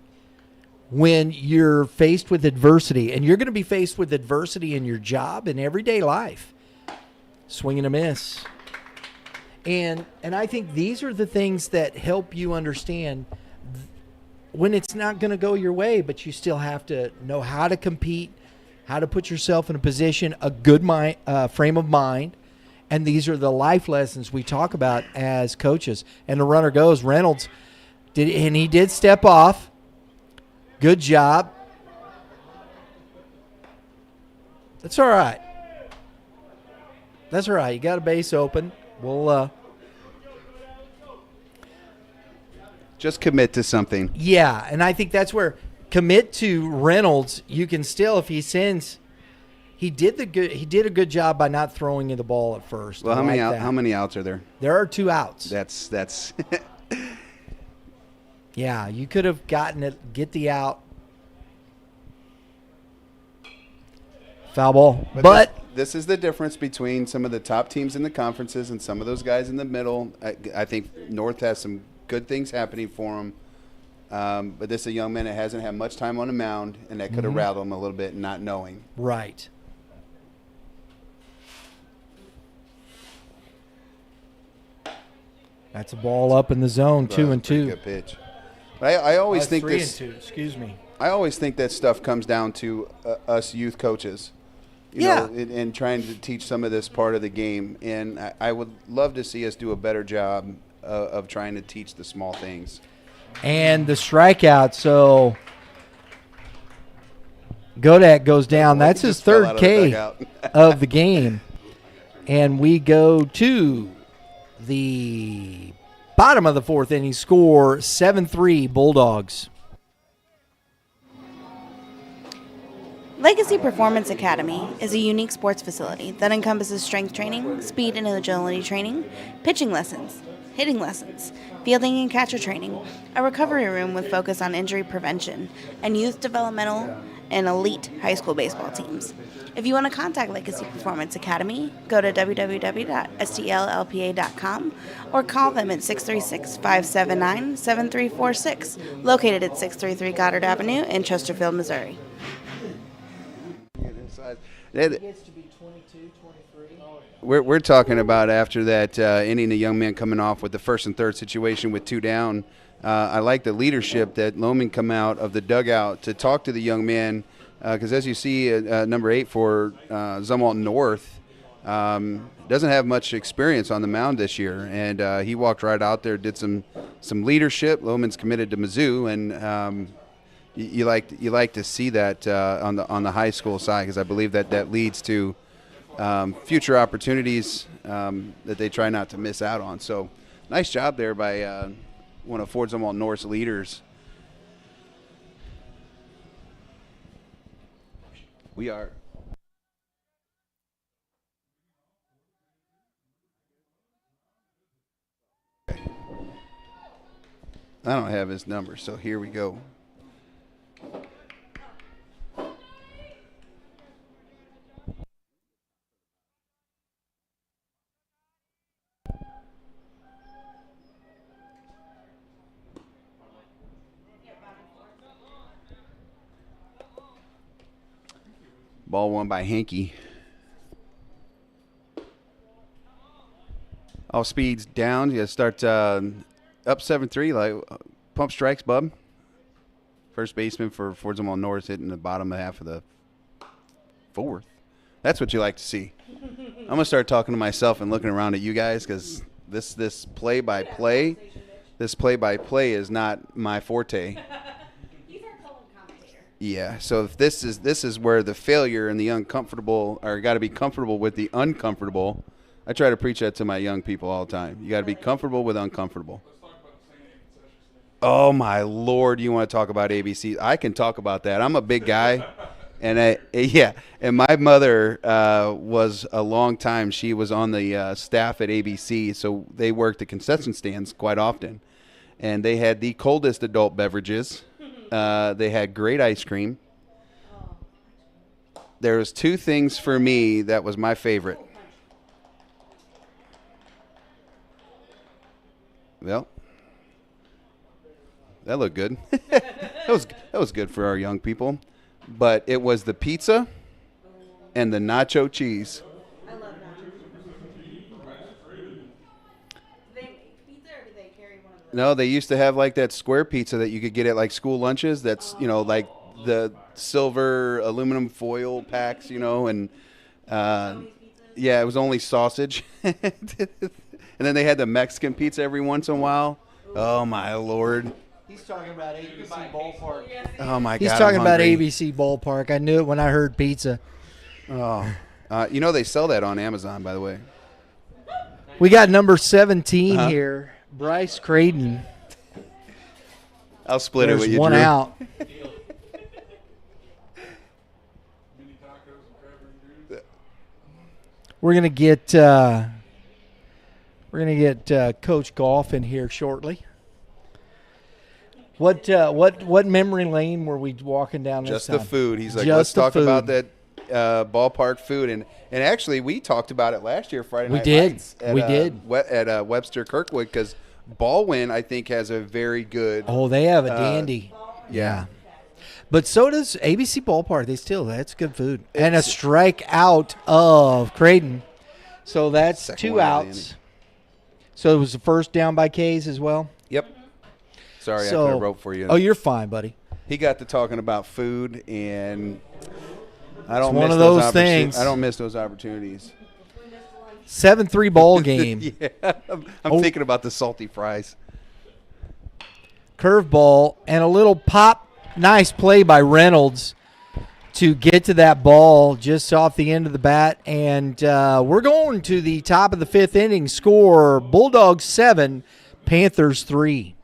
when you're faced with adversity? And you're going to be faced with adversity in your job and everyday life. Swing and a miss. And I think these are the things that help you understand when it's not going to go your way, but you still have to know how to compete, how to put yourself in a position, a good frame of mind, And these are the life lessons we talk about as coaches. And the runner goes. Reynolds he did step off. Good job. That's all right. That's all right. You got a base open. We'll just commit to something. Yeah, and I think that's where commit to Reynolds. You can still, if he sends, he did a good job by not throwing in the ball at first. Well, how many outs are there? There are 2 outs. That's. Yeah, you could have get the out. Foul ball. But this is the difference between some of the top teams in the conferences and some of those guys in the middle. I think North has some good things happening for him. But this is a young man that hasn't had much time on the mound, and that could have rattled him a little bit, not knowing. Right. That's a ball up in the zone, 2-2. Good pitch. But I always think 3-2. Excuse me. I always think that stuff comes down to us youth coaches. You know, and trying to teach some of this part of the game. And I would love to see us do a better job of trying to teach the small things. And the strikeout, so Godak goes down. That's his third K of the game. And we go to the bottom of the 4th inning, score 7-3 Bulldogs. Legacy Performance Academy is a unique sports facility that encompasses strength training, speed and agility training, pitching lessons, hitting lessons, fielding and catcher training, a recovery room with focus on injury prevention, and youth developmental and elite high school baseball teams. If you want to contact Legacy Performance Academy, go to www.stllpa.com or call them at 636-579-7346, located at 633 Goddard Avenue in Chesterfield, Missouri. We're talking about after that inning, the young man coming off with the 1st and 3rd situation with 2 down. I like the leadership that Lohman come out of the dugout to talk to the young man because as you see, number 8 for Zumwalt North doesn't have much experience on the mound this year, and he walked right out there, did some leadership. Lohman's committed to Mizzou, and you like to see that on the high school side because I believe that leads to future opportunities that they try not to miss out on. So nice job there by one of Fort Zumwalt North's leaders. We are. I don't have his number, so here we go. Ball won by Hankey. All speeds down. You start up 7-3. Like pump strikes, bub. First baseman for Fort Zumwalt North hitting the bottom half of the 4th. That's what you like to see. I'm gonna start talking to myself and looking around at you guys because this play by play is not my forte. Yeah, so if this is where the failure and the uncomfortable are got to be comfortable with the uncomfortable. I try to preach that to my young people all the time. You got to be comfortable with uncomfortable. Oh my Lord, you want to talk about ABC? I can talk about that. I'm a big guy, and and my mother was a long time. She was on the staff at ABC, so they worked the concession stands quite often, and they had the coldest adult beverages. They had great ice cream. There was 2 things for me that was my favorite. Well, that looked good. that was good for our young people. But it was the pizza and the nacho cheese. I love nacho cheese. Do they make pizza or do they carry one of those? No, they used to have like that square pizza that you could get at like school lunches. That's, like the silver aluminum foil packs, and Yeah, it was only sausage. And then they had the Mexican pizza every once in a while. Oh, my Lord. He's talking about ABC Ballpark. Oh, my God. He's talking I'm about hungry. ABC Ballpark. I knew it when I heard pizza. Oh. They sell that on Amazon, by the way. We got number 17 Uh-huh. here, Bryce Craden. I'll split it There's with you, one Drew. out. We're gonna get Coach Goff in here shortly. What memory lane were we walking down this Just time? the food. He's like, Just let's the talk food. about that ballpark food. And actually, we talked about it last year, Friday We Night did. Lights at, We did. At Webster Kirkwood, because Baldwin, I think, has a very good. Oh, they have a dandy. Yeah. But so does ABC Ballpark. That's good food. And a strike out of Creighton. So that's Second 2 one of the outs. inning. So it was the first down by K's as well? Yep. Sorry, So- I could have wrote for you. Oh, you're fine, buddy. He got to talking about food, and I don't It's one miss of those those things. I don't miss those opportunities. 7-3 ball game. Yeah, I'm thinking about the salty fries. Curveball and a little pop. Nice play by Reynolds to get to that ball just off the end of the bat. And we're going to the top of the 5th inning. Score Bulldogs 7, Panthers 3.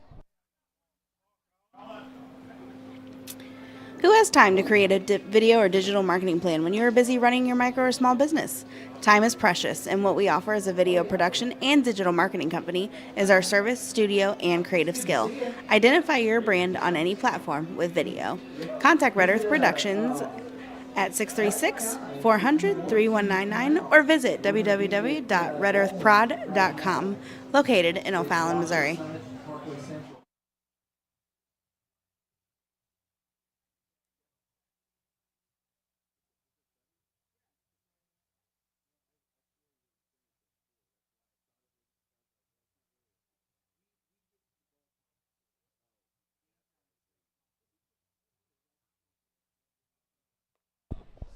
Who has time to create a video or digital marketing plan when you are busy running your micro or small business? Time is precious, and what we offer as a video production and digital marketing company is our service, studio, and creative skill. Identify your brand on any platform with video. Contact Red Earth Productions at 636-400-3199 or visit www.redearthprod.com, located in O'Fallon, Missouri.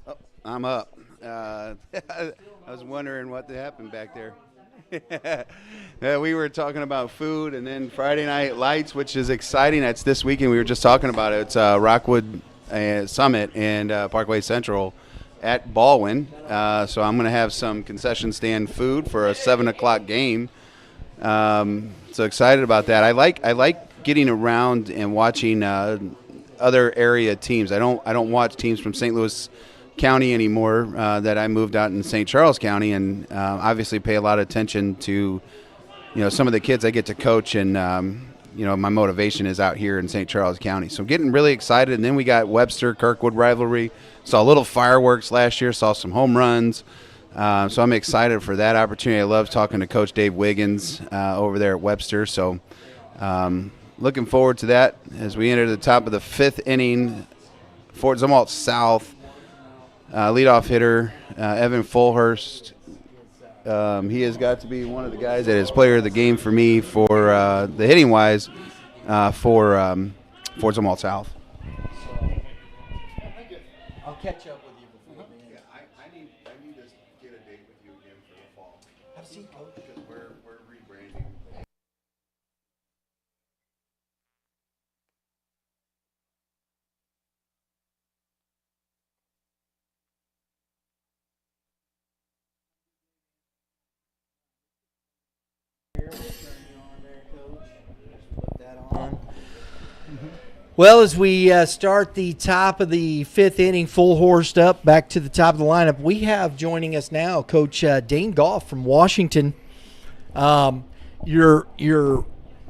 Oh, I'm up. I was wondering what happened back there. Yeah, we were talking about food, and then Friday Night Lights, which is exciting. That's this weekend. We were just talking about it. It's Rockwood Summit and Parkway Central at Baldwin. So I'm going to have some concession stand food for a 7 o'clock game. So excited about that. I like getting around and watching other area teams. I don't watch teams from St. Louis County anymore. That I moved out in St. Charles County, and obviously pay a lot of attention to some of the kids I get to coach, and my motivation is out here in St. Charles County. So I'm getting really excited. And then we got Webster Kirkwood rivalry. Saw a little fireworks last year. Saw some home runs. So I'm excited for that opportunity. I love talking to Coach Dave Wiggins over there at Webster. So looking forward to that as we enter the top of the 5th inning. Fort Zumwalt South. Leadoff hitter, Evan Fulhurst. He has got to be one of the guys that is player of the game for me for the hitting wise for Fort Zumwalt South. I'll catch up with you before the end. Yeah, I need to get a date with you again for the fall. Have a seat, Coach. Because we're rebranding. Well, as we start the top of the 5th inning, full horsed up, back to the top of the lineup, we have joining us now Coach Dane Goff from Washington. Your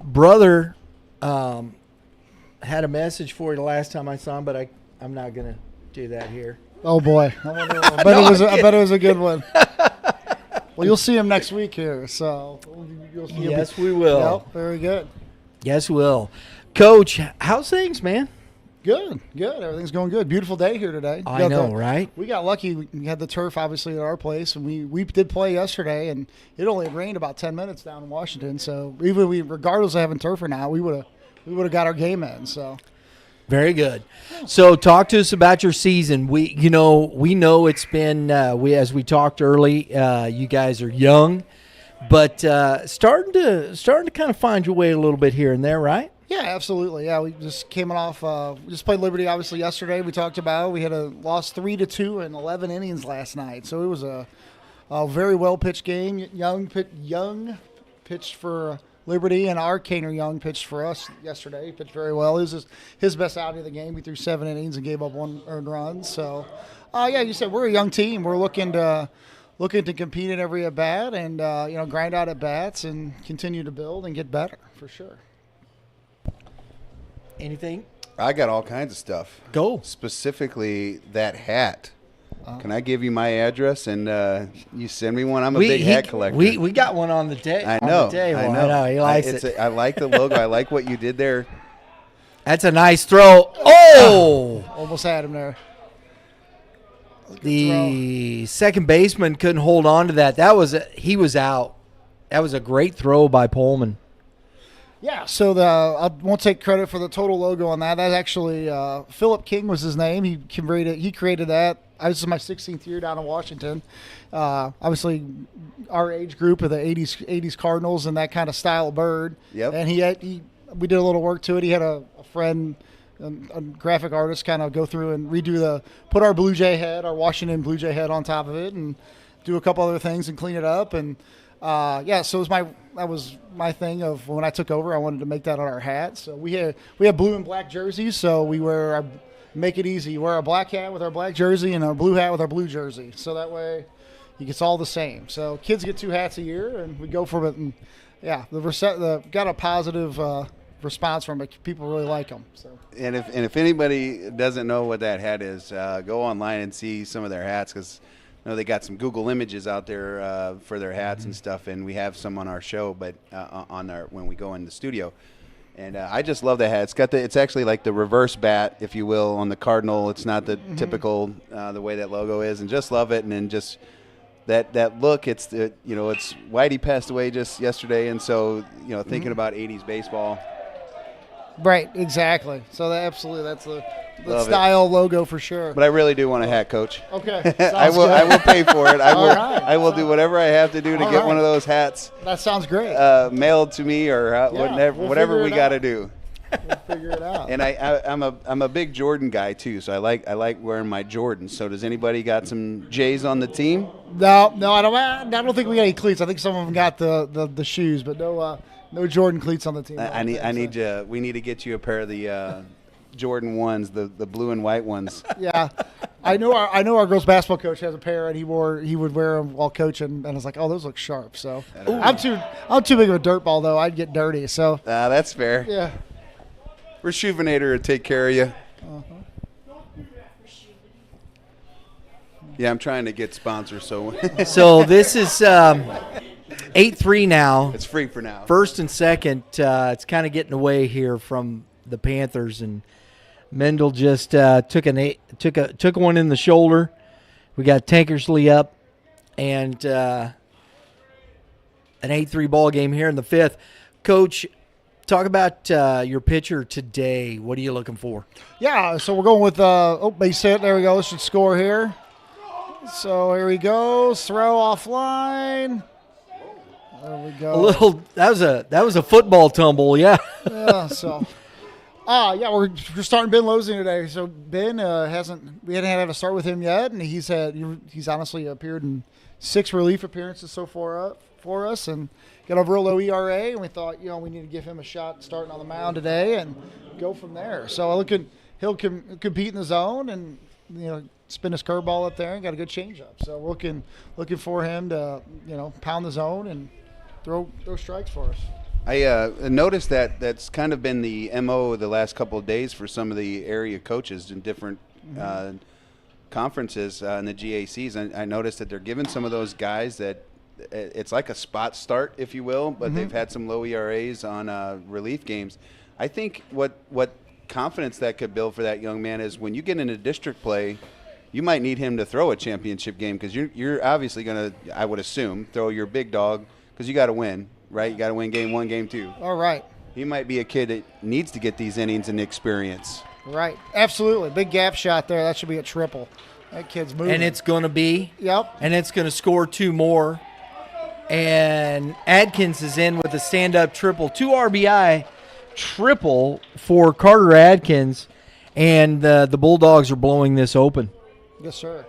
brother had a message for you the last time I saw him, but I'm not going to do that here. Oh boy, I bet it was a good one. Well, you'll see him next week here, so you'll see him. Yes, we will. Yep, very good. Yes, we will. Coach, how's things, man? Good. Everything's going good. Beautiful day here today. I know, right? We got lucky. We had the turf, obviously, at our place, and we did play yesterday, and it only rained about 10 minutes down in Washington. So regardless of having turf or not, we would have got our game in. So Very good. So talk to us about your season. We know it's been as we talked early. You guys are young, but starting to kind of find your way a little bit here and there, right? Yeah, absolutely. Yeah, we just came off. We just played Liberty obviously yesterday. We talked about we had lost 3-2 in 11 innings last night. So it was a very well pitched game. Young pitched for Liberty, and our Kaner Young pitched for us yesterday. He pitched very well. It was his best outing of the game. We threw 7 innings and gave up 1 earned run. So, yeah, you said we're a young team. We're looking to compete in every at bat and grind out at bats and continue to build and get better for sure. Anything? I got all kinds of stuff. Go. Specifically that hat. Can I give you my address and you send me one? I'm a big hat collector. We got one on the day. I know. I know. He likes it. I like the logo. I like what you did there. That's a nice throw. Oh! Almost had him there. The second baseman couldn't hold on to that. He was out. That was a great throw by Pullman. Yeah, so I won't take credit for the total logo on that. That's actually Philip King was his name. He created that. This is my 16th year down in Washington. Obviously, our age group of the 80s Cardinals and that kind of style of bird. Yep. And we did a little work to it. He had a friend, a graphic artist, kind of go through and put our Blue Jay head, our Washington Blue Jay head on top of it, and do a couple other things and clean it up. And so that was my thing of when I took over. I wanted to make that on our hat. So we have blue and black jerseys. So we make it easy. Wear a black hat with our black jersey and a blue hat with our blue jersey. So that way, it's all the same. So kids get 2 hats a year, and we go for it. And yeah, got a positive response from it. People really like them. So. And if anybody doesn't know what that hat is, go online and see some of their hats because. They got some Google images out there for their hats and stuff, and we have some on our show, but when we go in the studio. And I just love the hat. It's actually like the reverse bat, if you will, on the Cardinal. It's not the typical the way that logo is, and just love it. And then just that look. It's Whitey passed away just yesterday, and so thinking about '80s baseball. Right, exactly. So that's the Love style logo for sure. But I really do want a hat, Coach. Okay, I will pay for it. I will right. do whatever I have to do to get one of those hats. That sounds great. Mailed to me or whatever we got to do. We'll figure it out. And I'm a big Jordan guy too, so I like wearing my Jordans. So does anybody got some J's on the team? No, I don't. I don't think we got any cleats. I think some of them got the shoes, but no Jordan cleats on the team. We need to get you a pair of the Jordan ones, the blue and white ones. Yeah, I know our girls basketball coach has a pair, and he would wear them while coaching, and I was like, oh, those look sharp. So I'm too big of a dirt ball though. I'd get dirty. So that's fair. Yeah. Rejuvenator would take care of you. Yeah, I'm trying to get sponsors. So this is 8-3 now. It's free for now. First and second, it's kind of getting away here from the Panthers, and Mendel just took one in the shoulder. We got Tankersley up, and an 8-3 ball game here in the 5th. Coach, talk about your pitcher today. What are you looking for? Yeah, so we're going with base hit. There we go. Should score here. So here he goes. Throw offline. There we go. That was a football tumble. Yeah. Yeah. So. We're starting Ben Losing today. So Ben we hadn't had a start with him yet, and he's honestly appeared in 6 relief appearances so far for us, and got a real low ERA. And we thought we need to give him a shot starting on the mound today and go from there. So he'll compete in the zone and spin his curveball up there and got a good changeup. So we're looking for him to pound the zone and throw strikes for us. I noticed that's kind of been the MO the last couple of days for some of the area coaches in different conferences in the G.A.Cs. And I noticed that they're giving some of those guys that it's like a spot start, if you will, but they've had some low ERAs on relief games. I think what confidence that could build for that young man is when you get into district play, you might need him to throw a championship game because you're obviously going to, I would assume, throw your big dog because you got to win. Right, you got to win game 1, game 2. All right. He might be a kid that needs to get these innings and experience. Right. Absolutely. Big gap shot there. That should be a triple. That kid's moving. And it's going to be. Yep. And it's going to score 2 more. And Adkins is in with a stand-up triple. 2 RBI triple for Carter Adkins. And the Bulldogs are blowing this open. Yes, sir.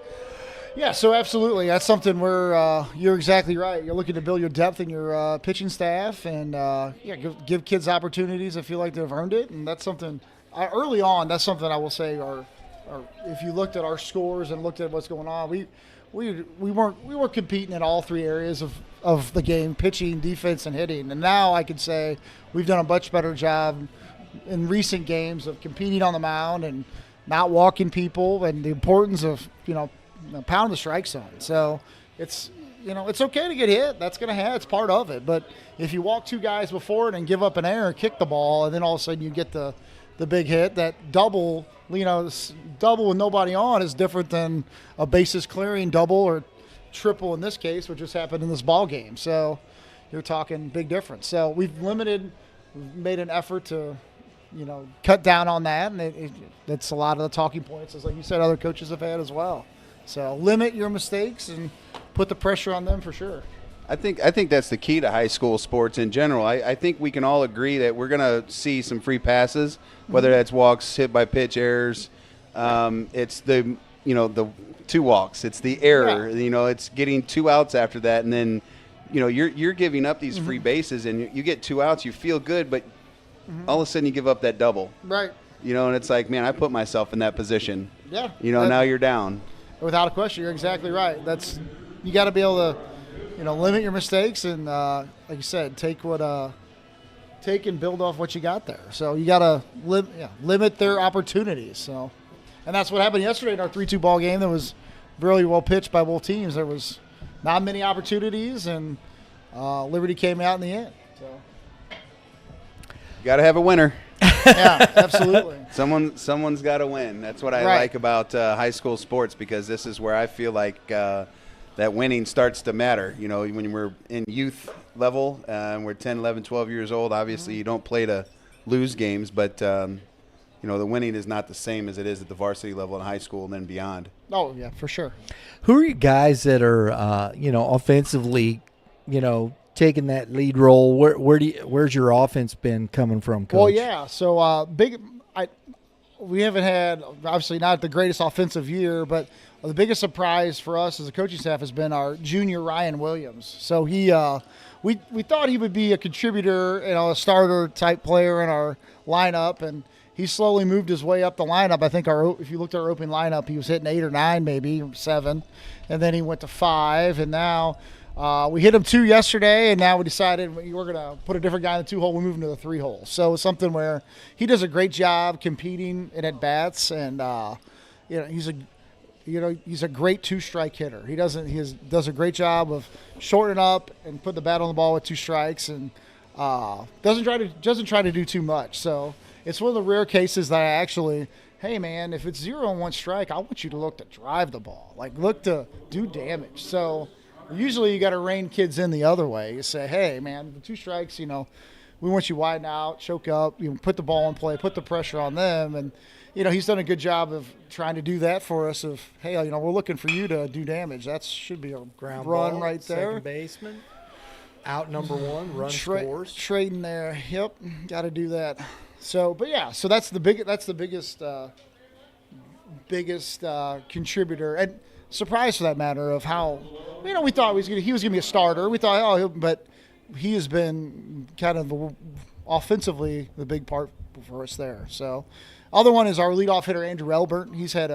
Yeah, so absolutely. That's something where you're exactly right. You're looking to build your depth in your pitching staff and give kids opportunities that feel like they've earned it. And that's something early on, that's something I will say if you looked at our scores and looked at what's going on, we weren't competing in all 3 areas of the game, pitching, defense, and hitting. And now I could say we've done a much better job in recent games of competing on the mound and not walking people and the importance of, pound the strike zone. So it's okay to get hit. That's going to happen. It's part of it. But if you walk 2 guys before it and give up an error and kick the ball, and then all of a sudden you get the big hit, that double with nobody on is different than a bases clearing double or triple in this case, which just happened in this ball game. So you're talking big difference. So we've made an effort to, cut down on that, and that's a lot of the talking points, as like you said, other coaches have had as well. So limit your mistakes and put the pressure on them for sure. I think that's the key to high school sports in general. I think we can all agree that we're going to see some free passes, whether that's walks, hit by pitch, errors. It's the 2 walks. It's the error. Yeah. It's getting 2 outs after that, and then you're giving up these free bases, and you get 2 outs. You feel good, but all of a sudden you give up that double. Right. And it's like, man, I put myself in that position. Yeah. Now you're down. Without a question, you're exactly right. You got to be able to, limit your mistakes and, like you said, take and build off what you got there. So you got to limit their opportunities. So, and that's what happened yesterday in our 3-2 ball game. That was really well pitched by both teams. There was not many opportunities, and Liberty came out in the end. So you got to have a winner. Yeah, absolutely. Someone's got to win. That's what I like about high school sports, because this is where I feel like that winning starts to matter. When we're in youth level and we're 10, 11, 12 years old, obviously you don't play to lose games, but the winning is not the same as it is at the varsity level in high school and then beyond. Oh, yeah, for sure. Who are you guys that are, offensively, taking that lead role? Where's your offense been coming from, Coach? Well, yeah. So we haven't had, obviously not the greatest offensive year, but the biggest surprise for us as a coaching staff has been our junior Ryan Williams. So we thought he would be a contributor, a starter type player in our lineup, and he slowly moved his way up the lineup. I think if you looked at our opening lineup, he was hitting 8 or 9, maybe 7, and then he went to 5, and now. We hit him 2 yesterday, and now we decided we're going to put a different guy in the 2 hole. We moved him to the 3 hole. So it's something where he does a great job competing in at bats, and he's a great 2-strike hitter. He does a great job of shortening up and put the bat on the ball with 2 strikes, and doesn't try to do too much. So it's one of the rare cases that I actually. Hey, man, if it's 0 and 1 strike, I want you to look to drive the ball, look to do damage. So. Usually you got to rein kids in the other way. You say, hey, man, the 2 strikes, we want you widen out, choke up, put the ball in play, put the pressure on them. And, he's done a good job of trying to do that for us of, hey, we're looking for you to do damage. That should be a ground run ball, right there. Second baseman, out number 1, run scores. Trading there. Yep, got to do that. So, but, yeah, so that's the biggest contributor. And surprise for that matter of how we thought he was going to be a starter. We thought, but he has been kind of offensively the big part for us there. So, other one is our leadoff hitter Andrew Elbert. He's had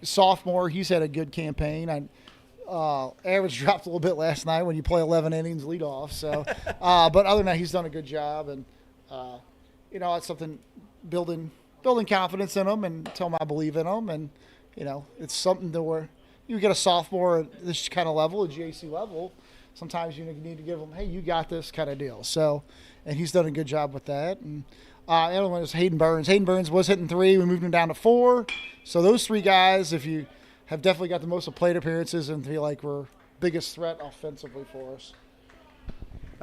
sophomore. He's had a good campaign. Average dropped a little bit last night when you play 11 innings leadoff. So, but other than that, he's done a good job, and it's something building confidence in him and tell him I believe in him, and it's something that where you get a sophomore at this kind of level, a G.A.C. level, sometimes you need to give them, hey, you got this kind of deal. So, and he's done a good job with that. And the other one is Hayden Burns. Hayden Burns was hitting 3. We moved him down to 4. So those 3 guys, if you have definitely got the most plate appearances and feel like we're biggest threat offensively for us.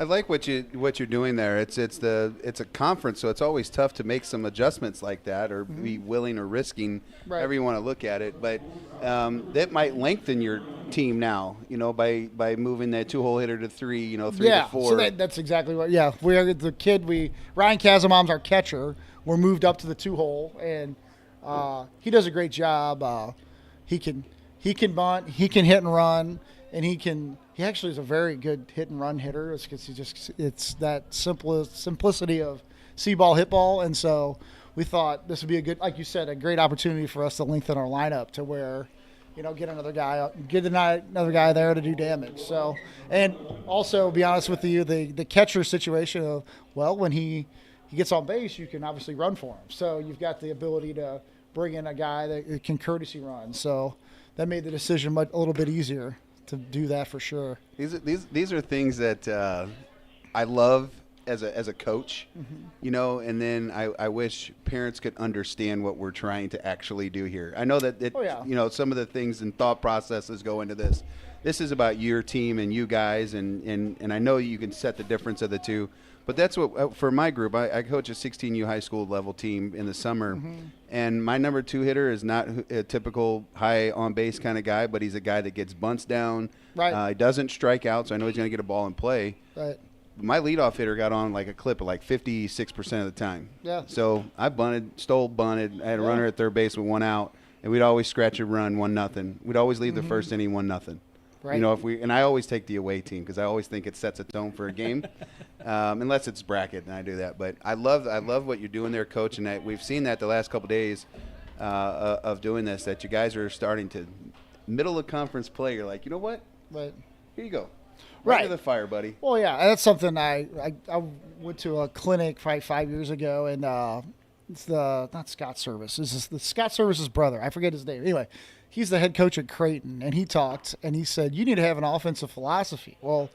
I like what you're doing there. It's a conference, so it's always tough to make some adjustments like that, or be willing or risking, however you want to look at it. But that might lengthen your team now, by moving that 2-hole hitter to 3, 3 to 4. So that's exactly what. Yeah, we're the kid. Ryan Casamom's our catcher. We're moved up to the 2-hole, and he does a great job. He can bunt, he can hit and run, and he actually is a very good hit and run hitter. It's that simplicity of see ball, hit ball, and so we thought this would be a good, like you said, a great opportunity for us to lengthen our lineup to where, get another guy there to do damage. So, and also be honest with you, the catcher situation of, when he gets on base, you can obviously run for him. So you've got the ability to bring in a guy that can courtesy run. So that made the decision a little bit easier to do that for sure. These are things that I love as a coach, and then I wish parents could understand what we're trying to actually do here. I know that some of the things and thought processes go into this. This is about your team and you guys, and I know you can set the difference of the two. But that's what, for my group, I coach a 16U high school level team in the summer, and my number 2 hitter is not a typical high on base kind of guy, but he's a guy that gets bunts down. Right. He doesn't strike out, so I know he's going to get a ball in play. Right. My leadoff hitter got on like a clip of like 56% of the time. Yeah. So I bunted. I had a runner at third base with 1 out, and we'd always scratch a run 1-0. We'd always leave the first inning 1-0. Right. And I always take the away team because I always think it sets a tone for a game, unless it's bracket, and I do that. But I love what you're doing there, Coach, and we've seen that the last couple of days of doing this, that you guys are starting to middle of conference play. You're like, you know what? Right. Here you go. Right to the fire, buddy. Well, yeah, that's something I went to a clinic probably 5 years ago, and it's not Scott Service. This is the Scott Service's brother. I forget his name. Anyway, he's the head coach at Creighton, and he talked, and he said, you need to have an offensive philosophy. Well,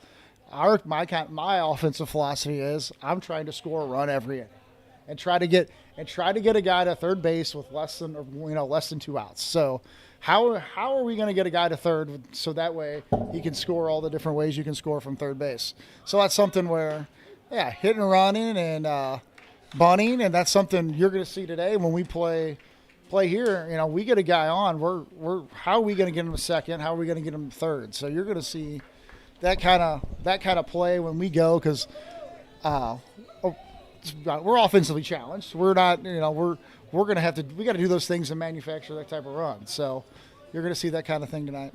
my offensive philosophy is I'm trying to score a run every inning and try to get a guy to third base with less than 2 outs. So how are we going to get a guy to third so that way he can score all the different ways you can score from third base? So that's something where, hitting and running and bunting, and that's something you're going to see today when we play here. We get a guy on. We're how are we going to get him to second? How are we going to get him to third? So you're going to see that kind of play when we go, because we're offensively challenged. We're not, we're going to have to. We got to do those things and manufacture that type of run. So you're going to see that kind of thing tonight.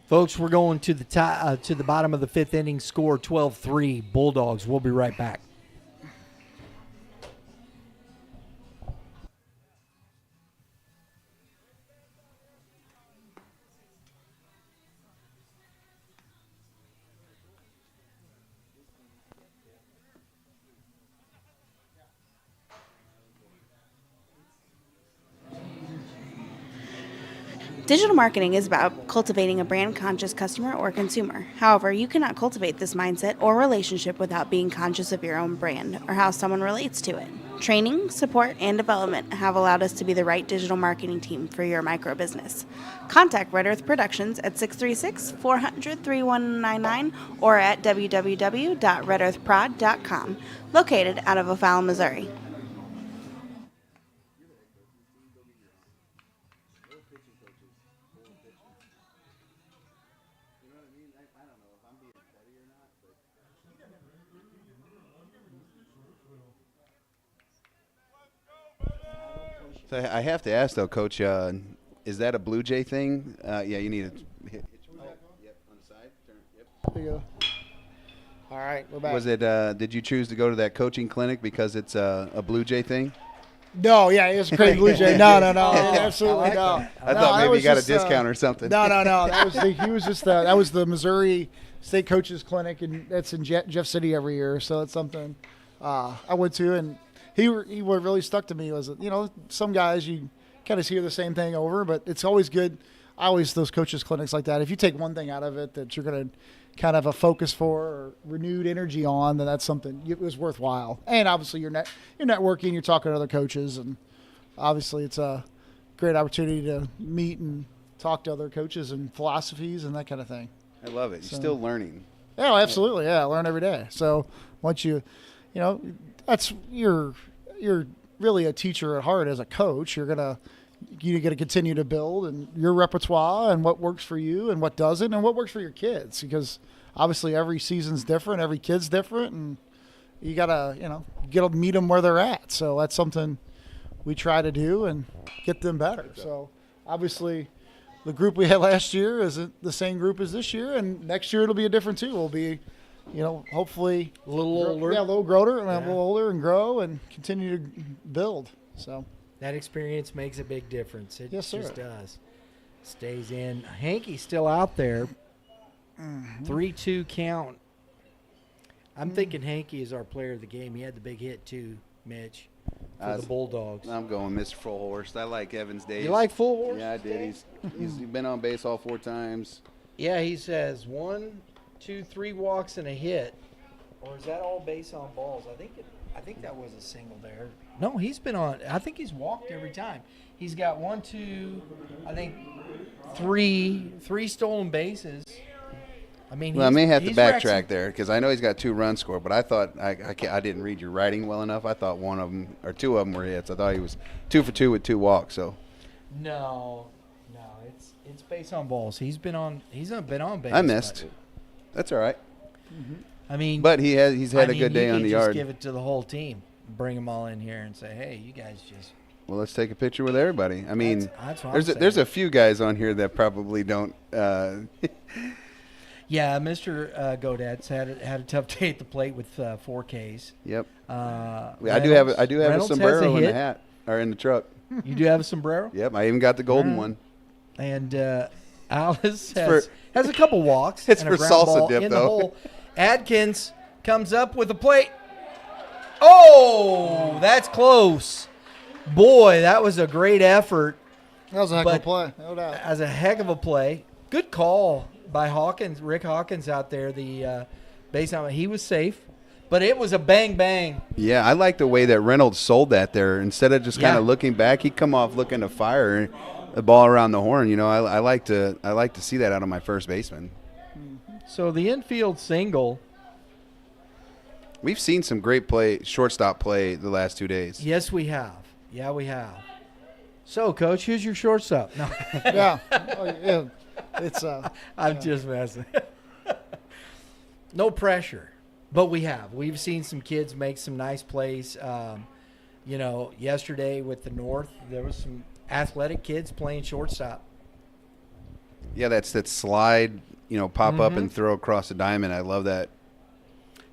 Folks, we're going to the bottom of the 5th inning. Score 12-3 Bulldogs. We'll be right back. Digital marketing is about cultivating a brand-conscious customer or consumer. However, you cannot cultivate this mindset or relationship without being conscious of your own brand or how someone relates to it. Training, support, and development have allowed us to be the right digital marketing team for your micro business. Contact Red Earth Productions at 636-400-3199 or at www.redearthprod.com, located out of O'Fallon, Missouri. So I have to ask, though, Coach, is that a Blue Jay thing? You need to hit. Yep, on the side. Turn. Yep. There you go. All right, we're back. Was it? Did you choose to go to that coaching clinic because it's a Blue Jay thing? No, it was a crazy Blue Jay. No, absolutely no. I thought maybe you got a discount or something. No. That was the Missouri State Coaches Clinic, and that's in Jeff City every year. So it's something I went to, and he what really stuck to me was, some guys you kind of hear the same thing over, but it's always good. Those coaches clinics like that, if you take one thing out of it that you're going to kind of a focus for or renewed energy on, then that's something it was worthwhile. And obviously you're networking, you're talking to other coaches, and obviously it's a great opportunity to meet and talk to other coaches and philosophies and that kind of thing. I love it. You're still learning. Yeah, absolutely. Yeah, I learn every day. So once that's you're really a teacher at heart as a coach. You're gonna continue to build and your repertoire and what works for you and what doesn't and what works for your kids, because obviously every season's different, every kid's different, and you gotta meet them where they're at. So that's something we try to do and get them better. So obviously the group we had last year isn't the same group as this year, and next year it'll be a different too. We'll be, hopefully A little older. Yeah, a little grower, and a little older, and grow and continue to build. So That experience makes a big difference. It Yes, sir. just does. Stays in. Hankey's still out there. 3-2 count. I'm thinking Hankey is our player of the game. He had the big hit too, Mitch, for the Bulldogs. I'm going Mr. Full Horse. I like Evans Days. You like Full Horse? Yeah, I did. He's been on base all 4 times. Yeah, he says 1, 2, 3 walks and a hit. Or is that all base on balls? I think that was a single there. No, he's been on. I think he's walked every time. He's got 1, 2, I think 3 stolen bases. I mean, I may have to he's backtrack there because I know he's got 2 runs scored, but I thought I didn't read your writing well enough. I thought 1 of them or 2 of them were hits. I thought he was 2 for 2 with 2 walks. So No, it's base on balls. He's been on base. I missed. That's all right. I mean, But he's had a good day on the you yard. just give it to the whole team, bring them all in here, and say, "Hey, you guys just." Well, let's take a picture with everybody. I mean, That's what I'm there's saying. a few guys on here that probably don't. Yeah, Mr. Godet's had a tough day at the plate with 4 Ks. Yep. I Reynolds- do have a Reynolds has sombrero in the hit. hat or in the truck. You do have a sombrero, Yep, I even got the golden one. and Alice for- has a couple walks. It's and a for ground salsa ball dip, in though. The hole. Adkins comes up with a plate. Oh, that's close. Boy, that was a great effort. that was a heck of a But- play, no doubt. As a heck of a play. Good call by Hawkins, Rick Hawkins out there. The base on he was safe, but it was a bang bang. Yeah, I like the way that Reynolds sold that there. Instead of just kind Yeah. of looking back, he'd come off looking to fire the ball around the horn. I like to see that out of my first baseman. So the infield single. We've seen some great shortstop play the last 2 days. Yes, we have. Yeah, we have. So, Coach, who's your shortstop? No, Yeah. Oh, yeah. It's I'm just messing. No pressure, but we've seen some kids make some nice plays. Yesterday with the North, there was some athletic kids playing shortstop. Yeah, that's that slide, pop up Mm-hmm. and throw across the diamond. I love that.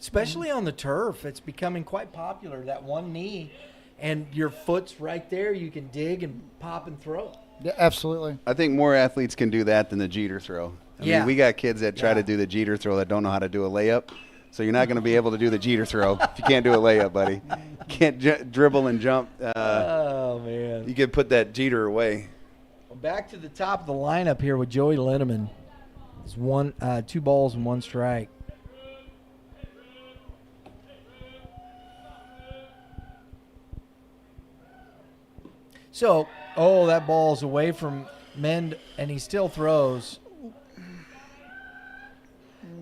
Especially on the turf, it's becoming quite popular. That one knee, and your foot's right there. You can dig and pop and throw. yeah, absolutely. I think more athletes can do that than the Jeter throw. I Yeah. mean, we got kids that try Yeah. to do the Jeter throw that don't know how to do a layup. So you're not going to be able to do the Jeter throw if you can't do a layup, buddy. You can't dribble and jump. Oh, man. You can put that Jeter away. Well, back to the top of the lineup here with Joey Linneman. It's 2 balls and 1 strike. So, that ball's away from Mend, and he still throws.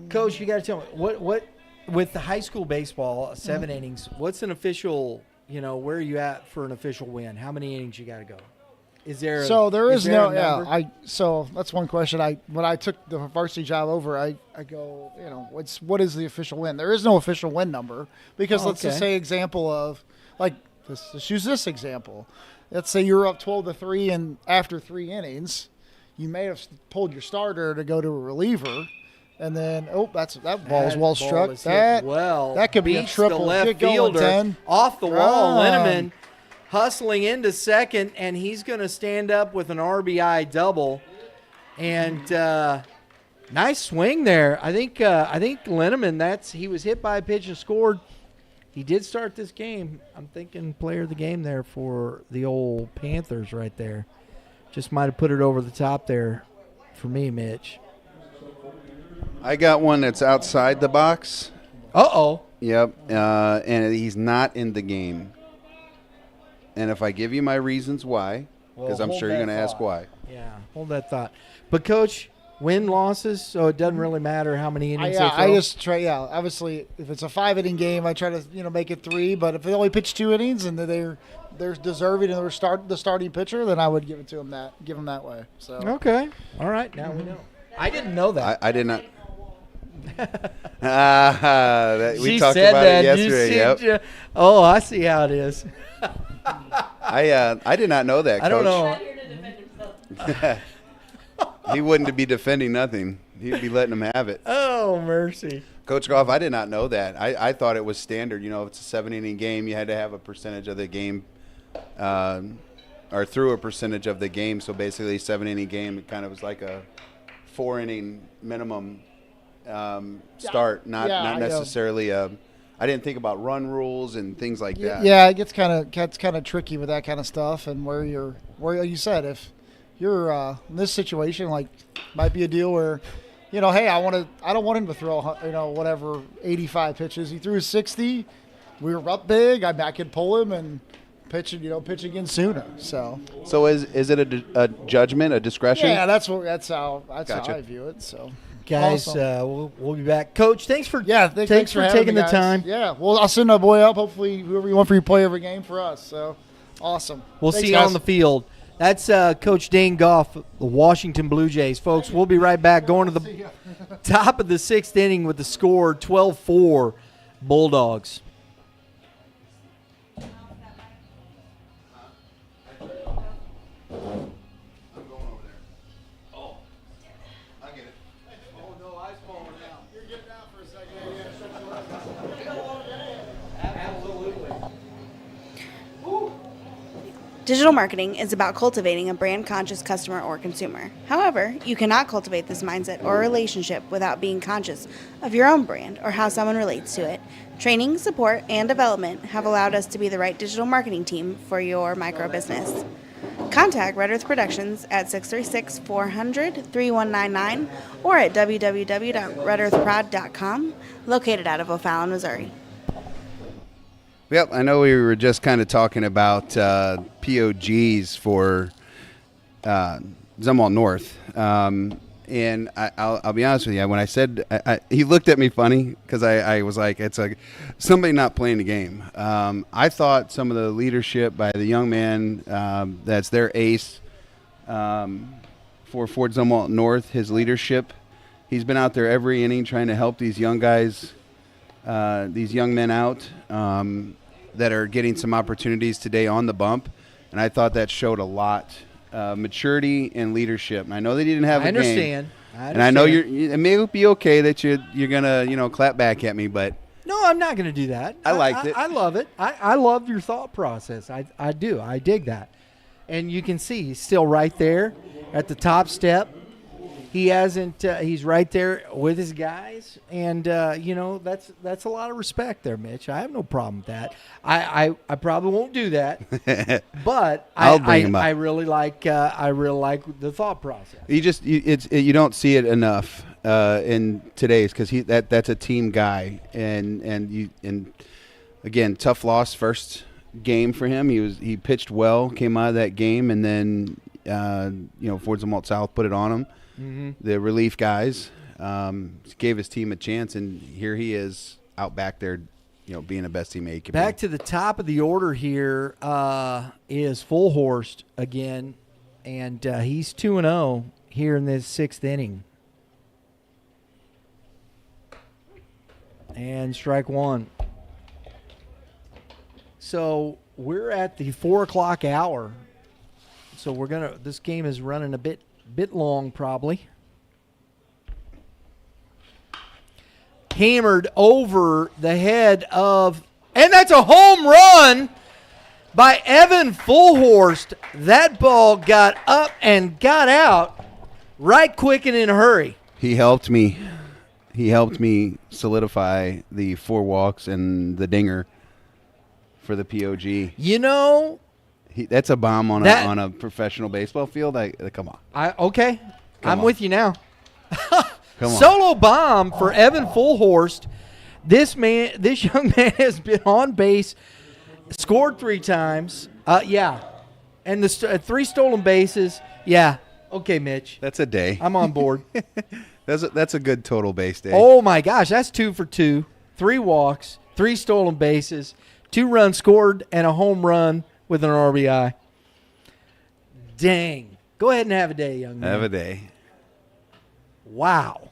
Coach, you got to tell me what with the high school baseball 7 innings. What's an official? Where are you at for an official win? How many innings you got to go? Is there? So there is there no, a yeah. number? So that's one question. When I took the varsity job over, I go, what is the official win? There is no official win number because let's just Okay. say example of let's use this example. Let's say you're up 12-3, and after 3 innings, you may have pulled your starter to go to a reliever, and then that ball is well That ball struck. is hit well. That could be a Beats triple. The left Get going, fielder 10. off the wall. Run. Linneman hustling into second, and he's going to stand up with an RBI double. And nice swing there. I think Linneman. He was hit by a pitch and scored. He did start this game. I'm thinking player of the game there for the old Panthers right there. Just might have put it over the top there for me, Mitch. I got one that's outside the box. Uh-oh. Yep, and he's not in the game. And if I give you my reasons why, because Well, I'm hold sure you're that going to ask thought. why. Yeah, hold that thought. But, Coach, win losses, so it doesn't really matter how many innings they throw? I just try. Yeah, obviously, if it's a 5-inning game, I try to make it 3. But if they only pitch 2 innings and they're deserving and they're the starting pitcher, then I would give it to them that way. So okay, all right, now we know. I didn't know that. I did not. We She talked said about that. it yesterday. Yep. Oh, I see how it is. I did not know that, Coach. I don't know. He wouldn't be defending nothing. He'd be letting them have it. Oh, mercy. Coach Goff, I did not know that. I thought it was standard. You know, if it's a 7-inning game, you had to have a percentage of the game or through a percentage of the game. So basically, 7-inning game, it kind of was like a 4-inning minimum start, not necessarily I didn't think about run rules and things like that. Yeah, it gets kind of tricky with that kind of stuff, and where you said if you're in this situation, like might be a deal where, hey, I don't want him to throw whatever 85 pitches. He threw 60. We were up big. I could pull him and pitch again sooner. So is it a judgment, a discretion? Yeah, that's how I view it. So. Guys, awesome. we'll be back. Coach, thanks for thanks for taking me, the time. Yeah, well, I'll send a boy up. Hopefully, whoever you want for you play every game for us. So, awesome. We'll Thanks, see you guys. on the field. That's Coach Dane Goff, the Washington Blue Jays. Folks, we'll be right back going to the top of the 6th inning with the score 12-4 Bulldogs. Digital marketing is about cultivating a brand-conscious customer or consumer. However, you cannot cultivate this mindset or relationship without being conscious of your own brand or how someone relates to it. Training, support, and development have allowed us to be the right digital marketing team for your micro business. Contact Red Earth Productions at 636-400-3199 or at www.redearthprod.com, located out of O'Fallon, Missouri. Yep, I know we were just kind of talking about POGs for Zumwalt North. And I'll be honest with you, when I said he looked at me funny because I was like, it's somebody not playing the game. I thought some of the leadership by the young man that's their ace for Fort Zumwalt North, his leadership, he's been out there every inning trying to help these young guys, these young men out that are getting some opportunities today on the bump. And I thought that showed a lot. Maturity and leadership. And I know they didn't have a game. And I know it may be okay that you're gonna clap back at me, but no, I'm not gonna do that. I liked it. I love it. I love your thought process. I do. I dig that. And you can see he's still right there at the top step. He hasn't. He's right there with his guys, and that's a lot of respect there, Mitch. I have no problem with that. I probably won't do that, but I'll bring him up. I really like the thought process. You don't see it enough in today's because that's a team guy, and again, tough loss first game for him. He pitched well, came out of that game, and then Fort Zumwalt South put it on him. Mm-hmm. The relief guys gave his team a chance, and here he is out back there, being the best teammate he can be. Back to the top of the order here is Fullhorst again, and he's 2-0 here in this 6th inning. And strike one. So we're at the 4 o'clock hour. So this game is running a bit long probably. Hammered over the head of, and that's a home run by Evan Fullhorst. That ball got up and got out right quick and in a hurry. He helped me solidify the 4 walks and the dinger for the POG. That's a bomb on a professional baseball field. Come on. I'm with you now. Come on. Solo bomb for Evan Fullhorst. This young man has been on base, scored 3 times. And the 3 stolen bases. Yeah. Okay, Mitch. That's a day. I'm on board. That's a good total base day. Oh, my gosh. That's 2 for 2. 3 walks, 3 stolen bases, 2 runs scored, and a home run with an RBI. Dang. Go ahead and have a day, young man. Have a day. Wow.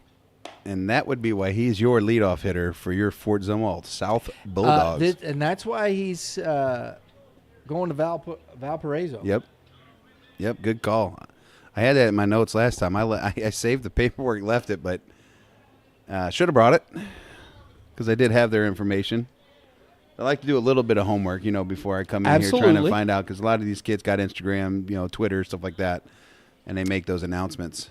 And that would be why he's your leadoff hitter for your Fort Zumwalt South Bulldogs. And that's why he's going to Valparaiso. Yep, good call. I had that in my notes last time. I saved the paperwork, left it, but should have brought it because I did have their information. I like to do a little bit of homework, before I come in here trying to find out because a lot of these kids got Instagram, Twitter, stuff like that, and they make those announcements.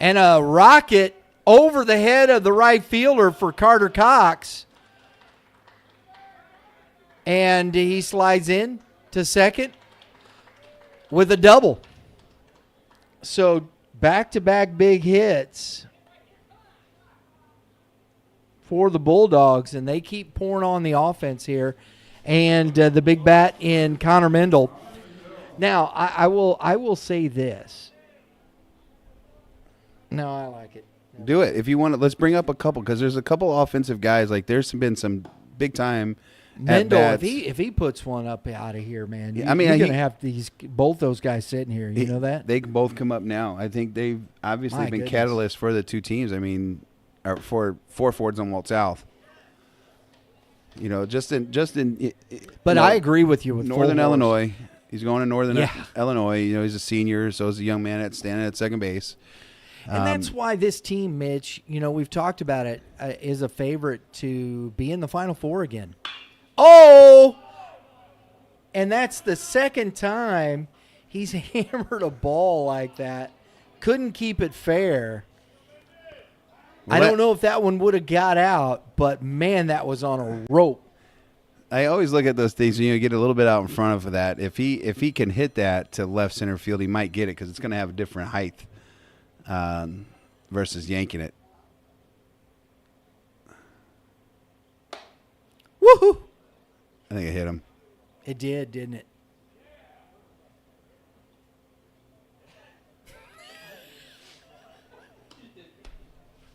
And a rocket over the head of the right fielder for Carter Cox. And he slides in to second with a double. So back-to-back big hits for the Bulldogs, and they keep pouring on the offense here. And the big bat in Connor Mendel. Now, I will say this. No, I like it. Do it if you want to. Let's bring up a couple because there's a couple offensive guys. Like there's been some big time. Mendel, if he puts one up out of here, man, you're going to have both those guys sitting here. You know that? They can both come up now. I think they've obviously been catalysts for the two teams. I mean, for Fort Zumwalt South. But I agree with you with Northern Illinois. He's going to Northern Illinois. He's a senior, so he's a young man standing at second base. And that's why this team, Mitch, we've talked about it, is a favorite to be in the Final Four again. Oh! And that's the second time he's hammered a ball like that. Couldn't keep it fair. I don't know if that one would have got out, but, man, that was on a rope. I always look at those things, get a little bit out in front of that. If he can hit that to left center field, he might get it because it's going to have a different height. Versus yanking it. Woohoo! I think it hit him. It did, didn't it?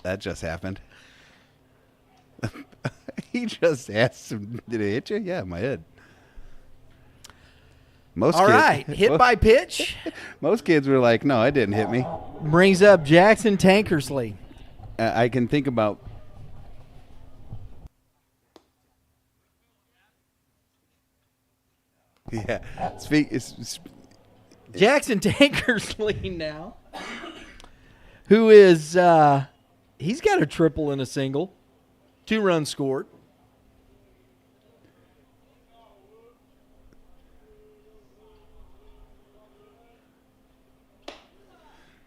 That just happened. He just asked him, did it hit you? Yeah, my head. All right, hit by pitch. Most kids were like, no, it didn't hit me. Brings up Jackson Tankersley. I can think about. Yeah. Jackson Tankersley now, who is, he's got a triple and a single. 2 runs scored.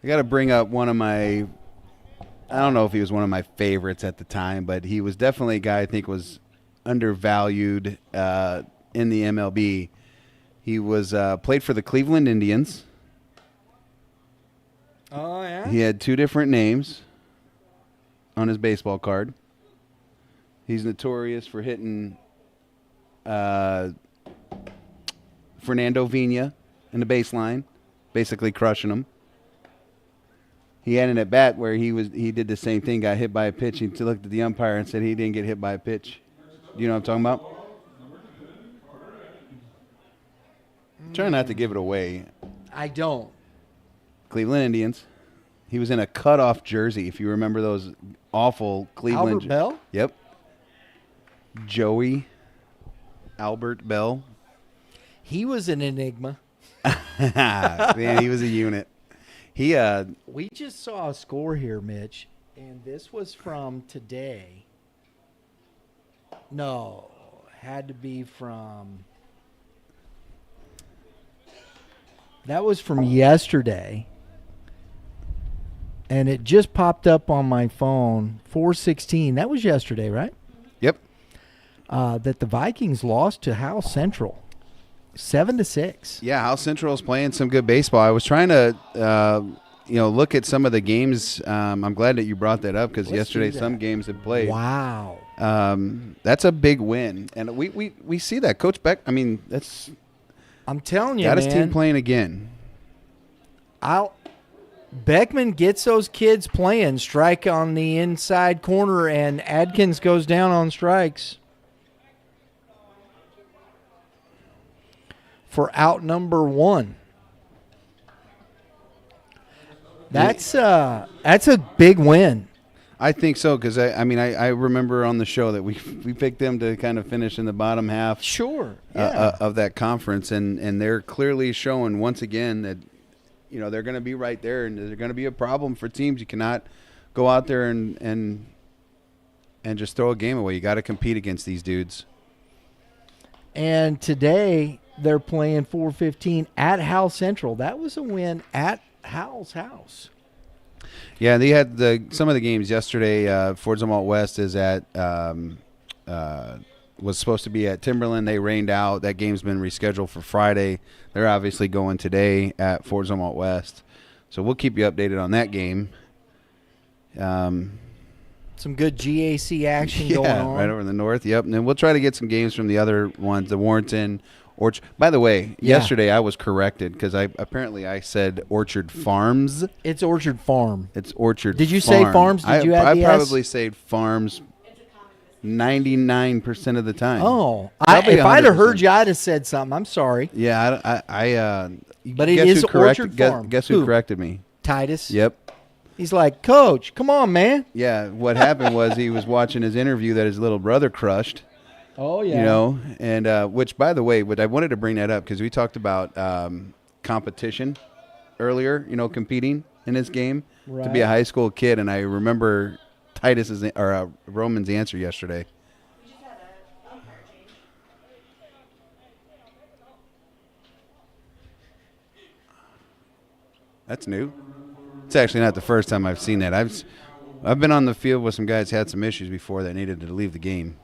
I got to bring up one of my, I don't know if he was one of my favorites at the time, but he was definitely a guy I think was undervalued in the MLB. He was played for the Cleveland Indians. Oh, yeah? He had 2 different names on his baseball card. He's notorious for hitting Fernando Vina in the baseline, basically crushing him. He had an at-bat where he did the same thing, got hit by a pitch. He looked at the umpire and said he didn't get hit by a pitch. Do you know what I'm talking about? Try not to give it away. I don't. Cleveland Indians. He was in a cutoff jersey, if you remember those awful Cleveland. Albert Bell? Yep. Joey Albert Bell. He was an enigma. Man, he was a unit. We just saw a score here, Mitch, and this was from today. No, had to be from. That was from yesterday, and it just popped up on my phone. 4:16. That was yesterday, right? Yep. That the Vikings lost to Howell Central. 7-6. Yeah, Howell Central is playing some good baseball. I was trying to, look at some of the games. I'm glad that you brought that up because yesterday some games had played. Wow. That's a big win, and we see that. Coach Beck. I mean, that's. I'm telling you, got man. his team playing again. Beckman gets those kids playing. Strike on the inside corner, and Adkins goes down on strikes for out number 1. That's a big win. I think so, because I remember on the show that we picked them to kind of finish in the bottom half. Sure. Yeah. Of that conference, and they're clearly showing once again that they're going to be right there, and they're going to be a problem for teams. You cannot go out there and just throw a game away. You got to compete against these dudes. And today they're playing 4:15 at Howell Central. That was a win at Howell's house. Yeah, they had some of the games yesterday. Fort Zumwalt West is at was supposed to be at Timberland. They rained out. That game's been rescheduled for Friday. They're obviously going today at Fort Zumwalt West. So we'll keep you updated on that game. Some good G.A.C. action going on. Right over in the north. Yep. And then we'll try to get some games from the other ones, the Warrenton, Orchard. By the way, yesterday I was corrected because I said Orchard Farms. It's Orchard Farm. It's Orchard Did you Farm. say Farms? Did you add the I S? probably say Farms 99% of the time. Oh. Probably If I'd have heard 100%. you, I'd have said something. I'm sorry. Yeah, But it guess is who corrected- Orchard guess- Farm. Guess who corrected me? Titus. Yep. He's like, Coach, come on, man. Yeah, what happened was he was watching his interview that his little brother crushed. Oh, yeah. And which, by the way, I wanted to bring that up because we talked about competition earlier, competing in this game to be a high school kid. And I remember Roman's answer yesterday. That's new. It's actually not the first time I've seen that. I've been on the field with some guys who had some issues before that needed to leave the game.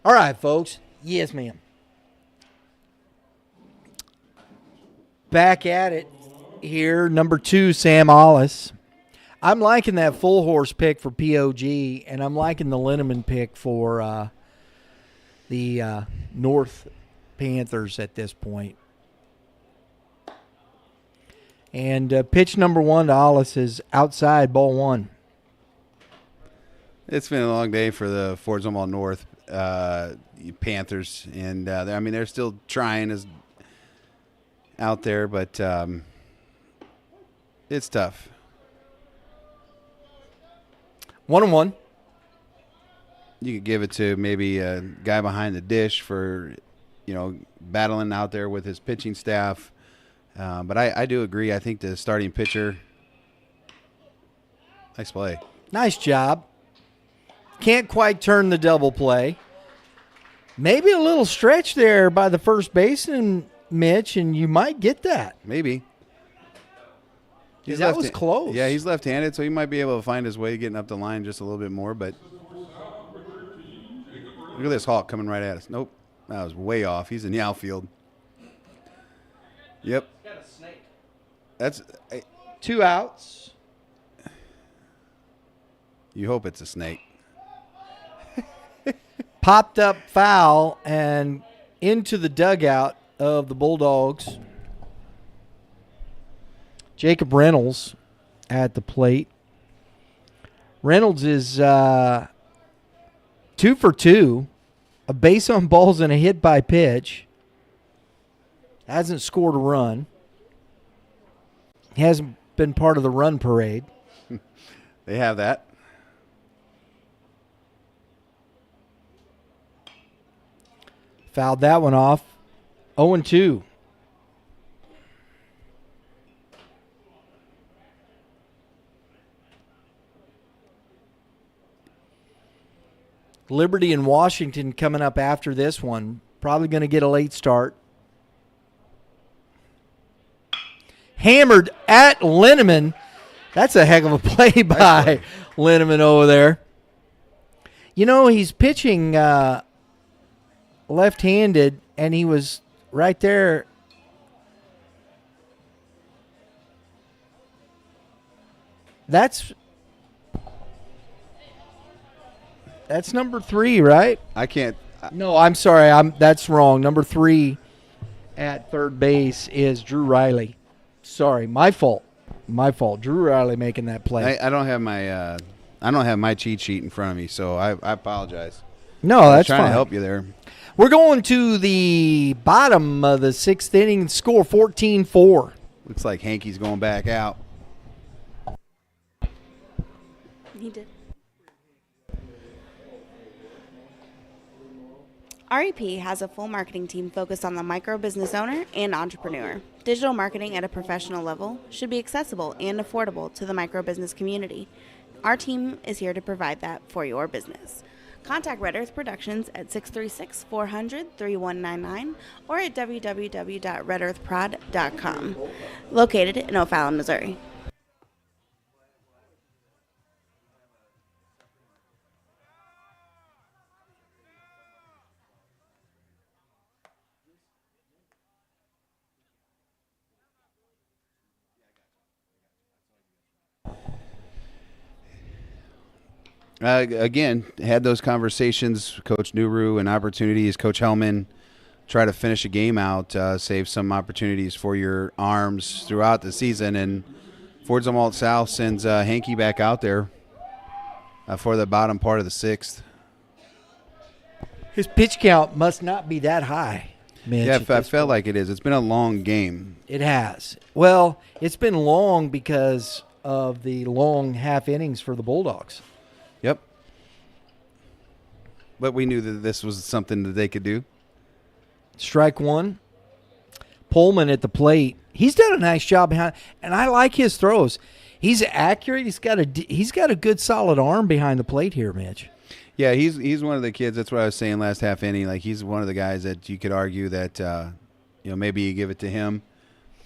All right, folks. Yes, ma'am. Back at it here. Number 2, Sam Ollis. I'm liking that full horse pick for POG, and I'm liking the Linneman pick for the North Panthers at this point. And pitch number 1 to Ollis is outside, ball 1. It's been a long day for the Fort Zumwalt North Panthers, and they're still trying out there, but it's tough. 1-1. You could give it to maybe a guy behind the dish for, battling out there with his pitching staff. But I do agree. I think the starting pitcher, nice play. Nice job. Can't quite turn the double play. Maybe a little stretch there by the first baseman, Mitch, and you might get that. Maybe. That was close. Yeah, he's left-handed, so he might be able to find his way getting up the line just a little bit more. But look at this hawk coming right at us. Nope, that was way off. He's in the outfield. Yep. That's 2 outs. You hope it's a snake. Popped up foul and into the dugout of the Bulldogs. Jacob Reynolds at the plate. Reynolds is 2 for 2. A base on balls and a hit by pitch. Hasn't scored a run. He hasn't been part of the run parade. They have that. Fouled that one off. 0-2. Liberty and Washington coming up after this one. Probably going to get a late start. Hammered at Linneman. That's a heck of a play by Linneman over there. You know, he's pitching left-handed, and he was right there. That's number 3, right? I can't. No, I'm sorry. That's wrong. Number 3 at third base is Drew Riley. Sorry, my fault. Drew Riley making that play. I don't have my cheat sheet in front of me, so I apologize. No, that's fine. Trying to help you there. We're going to the bottom of the 6th inning. Score 14-4. Looks like Hankey's going back out. He did. REP has a full marketing team focused on the micro business owner and entrepreneur. Digital marketing at a professional level should be accessible and affordable to the micro business community. Our team is here to provide that for your business. Contact Red Earth Productions at 636-400-3199 or at www.redearthprod.com. Located in O'Fallon, Missouri. Again, had those conversations. Coach Nuru and opportunities. Coach Hellman try to finish a game out, save some opportunities for your arms throughout the season. And Ford Zumwalt South sends Hankey back out there for the bottom part of the 6th. His pitch count must not be that high, Mitch. Yeah, I felt like it is. It's been a long game. It has. Well, it's been long because of the long half innings for the Bulldogs. Yep. But we knew that this was something that they could do. Strike 1. Pullman at the plate. He's done a nice job behind, and I like his throws. He's accurate. He's got a good solid arm behind the plate here, Mitch. Yeah, he's one of the kids. That's what I was saying last half inning. Like, he's one of the guys that you could argue that maybe you give it to him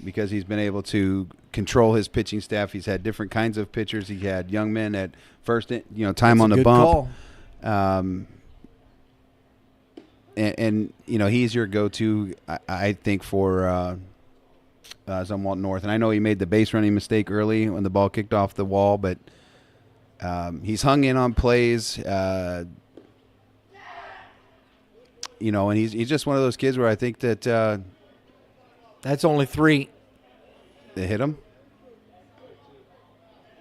because he's been able to control his pitching staff. He's had different kinds of pitchers. He had young men at first, time That's on the good bump. Call. And he's your go-to, I think, for Zumwalt North. And I know he made the base running mistake early when the ball kicked off the wall, but he's hung in on plays. And he's just one of those kids where I think that that's only 3. They hit him.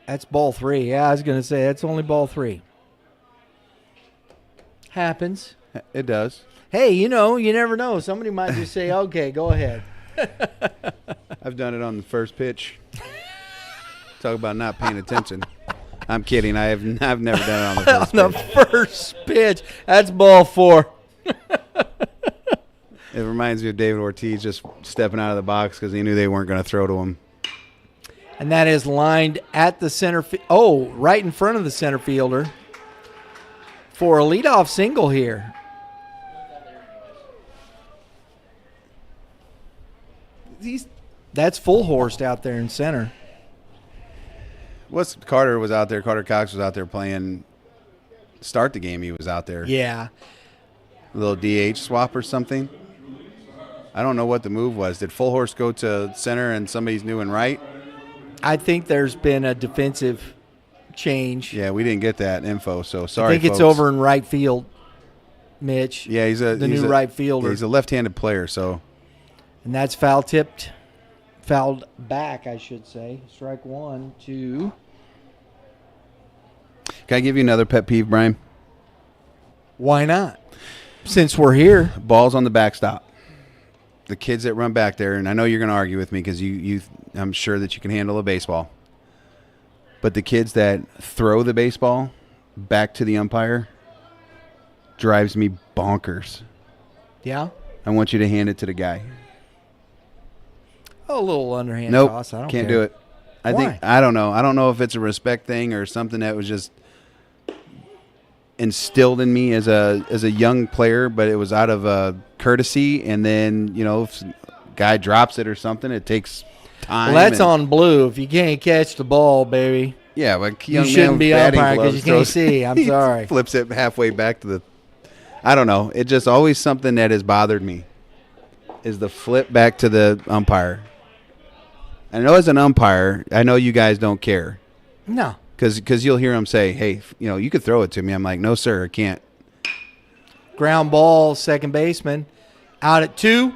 That's ball 3. Yeah, I was going to say that's only ball 3. Happens. It does. Hey, you never know. Somebody might just say, okay, go ahead. I've done it on the first pitch. Talk about not paying attention. I'm kidding. I've never done it on the first pitch. On the first pitch. That's ball 4. It reminds me of David Ortiz just stepping out of the box because he knew they weren't going to throw to him. And that is lined at the center right in front of the center fielder for a leadoff single here. That's Full Horst out there in center. Carter was out there. Carter Cox was out there playing. Start the game, he was out there. Yeah. A little DH swap or something. I don't know what the move was. Did Full Horse go to center and somebody's new and right? I think there's been a defensive change. Yeah, we didn't get that info, so sorry, I think it's folks. over in right field, Mitch. Yeah, he's the new right fielder. He's a left-handed player, so. And that's fouled back, I should say. Strike 1, 2. Can I give you another pet peeve, Brian? Why not? Since we're here. Balls on the backstop. The kids that run back there, and I know you're going to argue with me because I'm sure that you can handle a baseball. But the kids that throw the baseball back to the umpire drives me bonkers. Yeah? I want you to hand it to the guy. A little underhand Nope, toss. I don't can't care. do it. I don't know. I don't know if it's a respect thing or something that was just instilled in me as a young player, but it was out of courtesy. And then, if a guy drops it or something, it takes time. Well, that's on blue. If you can't catch the ball, baby. Yeah, but you shouldn't be umpiring because you can't see. I'm sorry. Flips it halfway back to the. I don't know. It just always something that has bothered me. Is the flip back to the umpire. I know as an umpire, I know you guys don't care. No. Because you'll hear him say, hey, you could throw it to me. I'm like, no, sir, I can't. Ground ball, second baseman. Out at 2.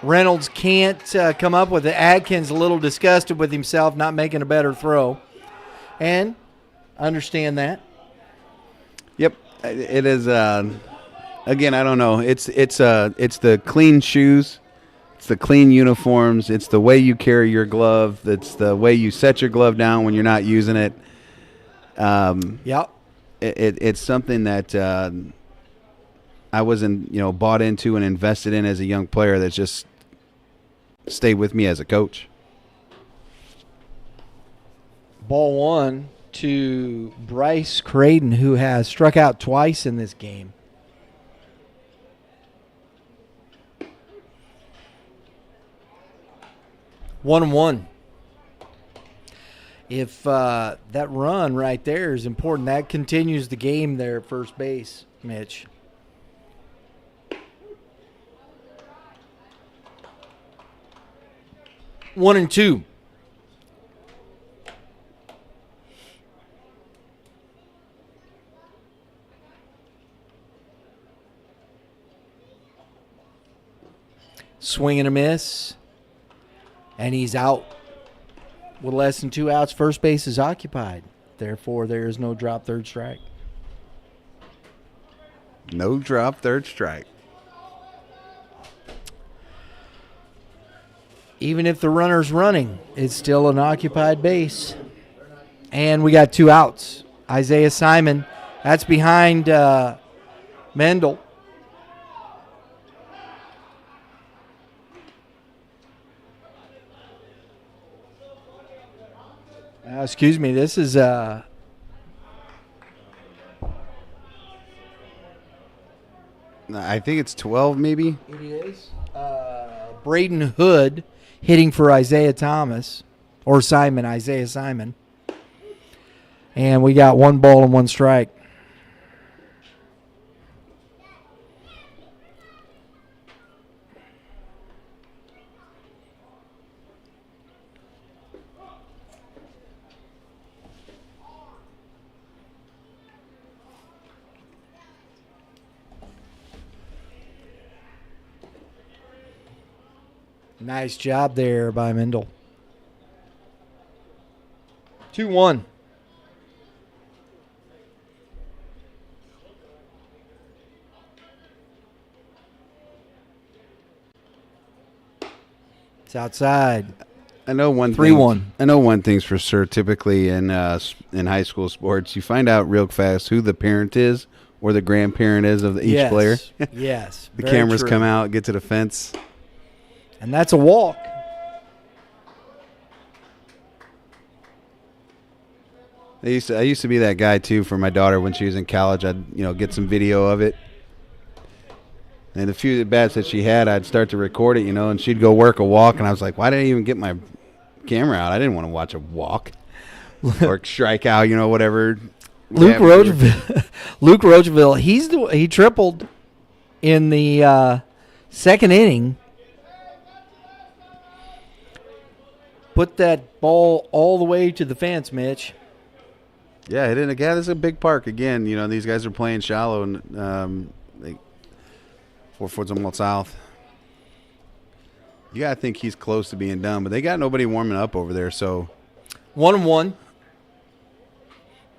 Reynolds can't come up with it. Adkins a little disgusted with himself, not making a better throw. And understand that. Yep. It is, again, I don't know. It's the clean shoes. It's the clean uniforms. It's the way you carry your glove. It's the way you set your glove down when you're not using it. Yep. It's something that I wasn't, bought into and invested in as a young player that just stayed with me as a coach. Ball 1 to Bryce Creighton, who has struck out twice in this game. 1-1. If that run right there is important, that continues the game there at first base, Mitch. One and two. Swing and a miss. And he's out with less than 2 outs. First base is occupied. Therefore, there is no drop, third strike. No drop, third strike. Even if the runner's running, it's still an occupied base. And we got 2 outs. Isaiah Simon, that's behind Mendel. Excuse me, this is I think it's 12 maybe. It is. Braden Hood hitting for Isaiah Simon. And we got 1 ball and 1 strike. Nice job there by Mendel. 2-1. It's outside. I know one 3-1. I know one thing's for sure. Typically in high school sports, you find out real fast who the parent is or the grandparent is of each player. Yes. The cameras come out, get to the fence. And that's a walk. I used to be that guy too for my daughter when she was in college. I'd get some video of it, and the few at bats that she had, I'd start to record it, and she'd go work a walk, and I was like, why did I even get my camera out. I didn't want to watch a walk or strikeout, whatever. Luke Roachville, he tripled in the second inning. Put that ball all the way to the fence, Mitch. Yeah, this is a big park. Again, these guys are playing shallow and 4-foot Zumwalt South. You got to think he's close to being done, but they got nobody warming up over there, so. 1-1.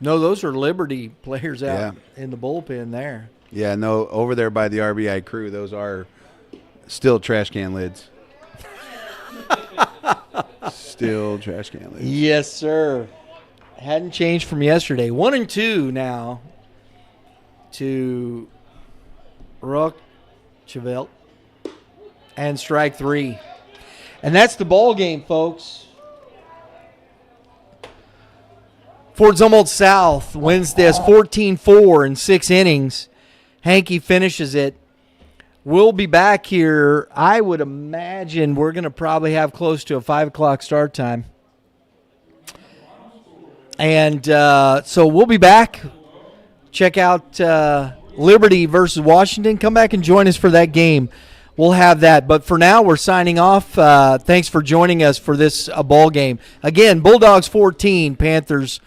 No, those are Liberty players out in the bullpen there. Yeah, no, over there by the RBI crew, those are still trash can lids. Still trash can lids. Yes, sir. Hadn't changed from yesterday. 1-2 now to Roachville. And strike 3. And that's the ball game, folks. Fort Zumwalt South wins this 14-4 in 6 innings. Hankey finishes it. We'll be back here. I would imagine we're going to probably have close to a 5 o'clock start time. And so we'll be back. Check out Liberty versus Washington. Come back and join us for that game. We'll have that. But for now, we're signing off. Thanks for joining us for this ball game. Again, Bulldogs 14, Panthers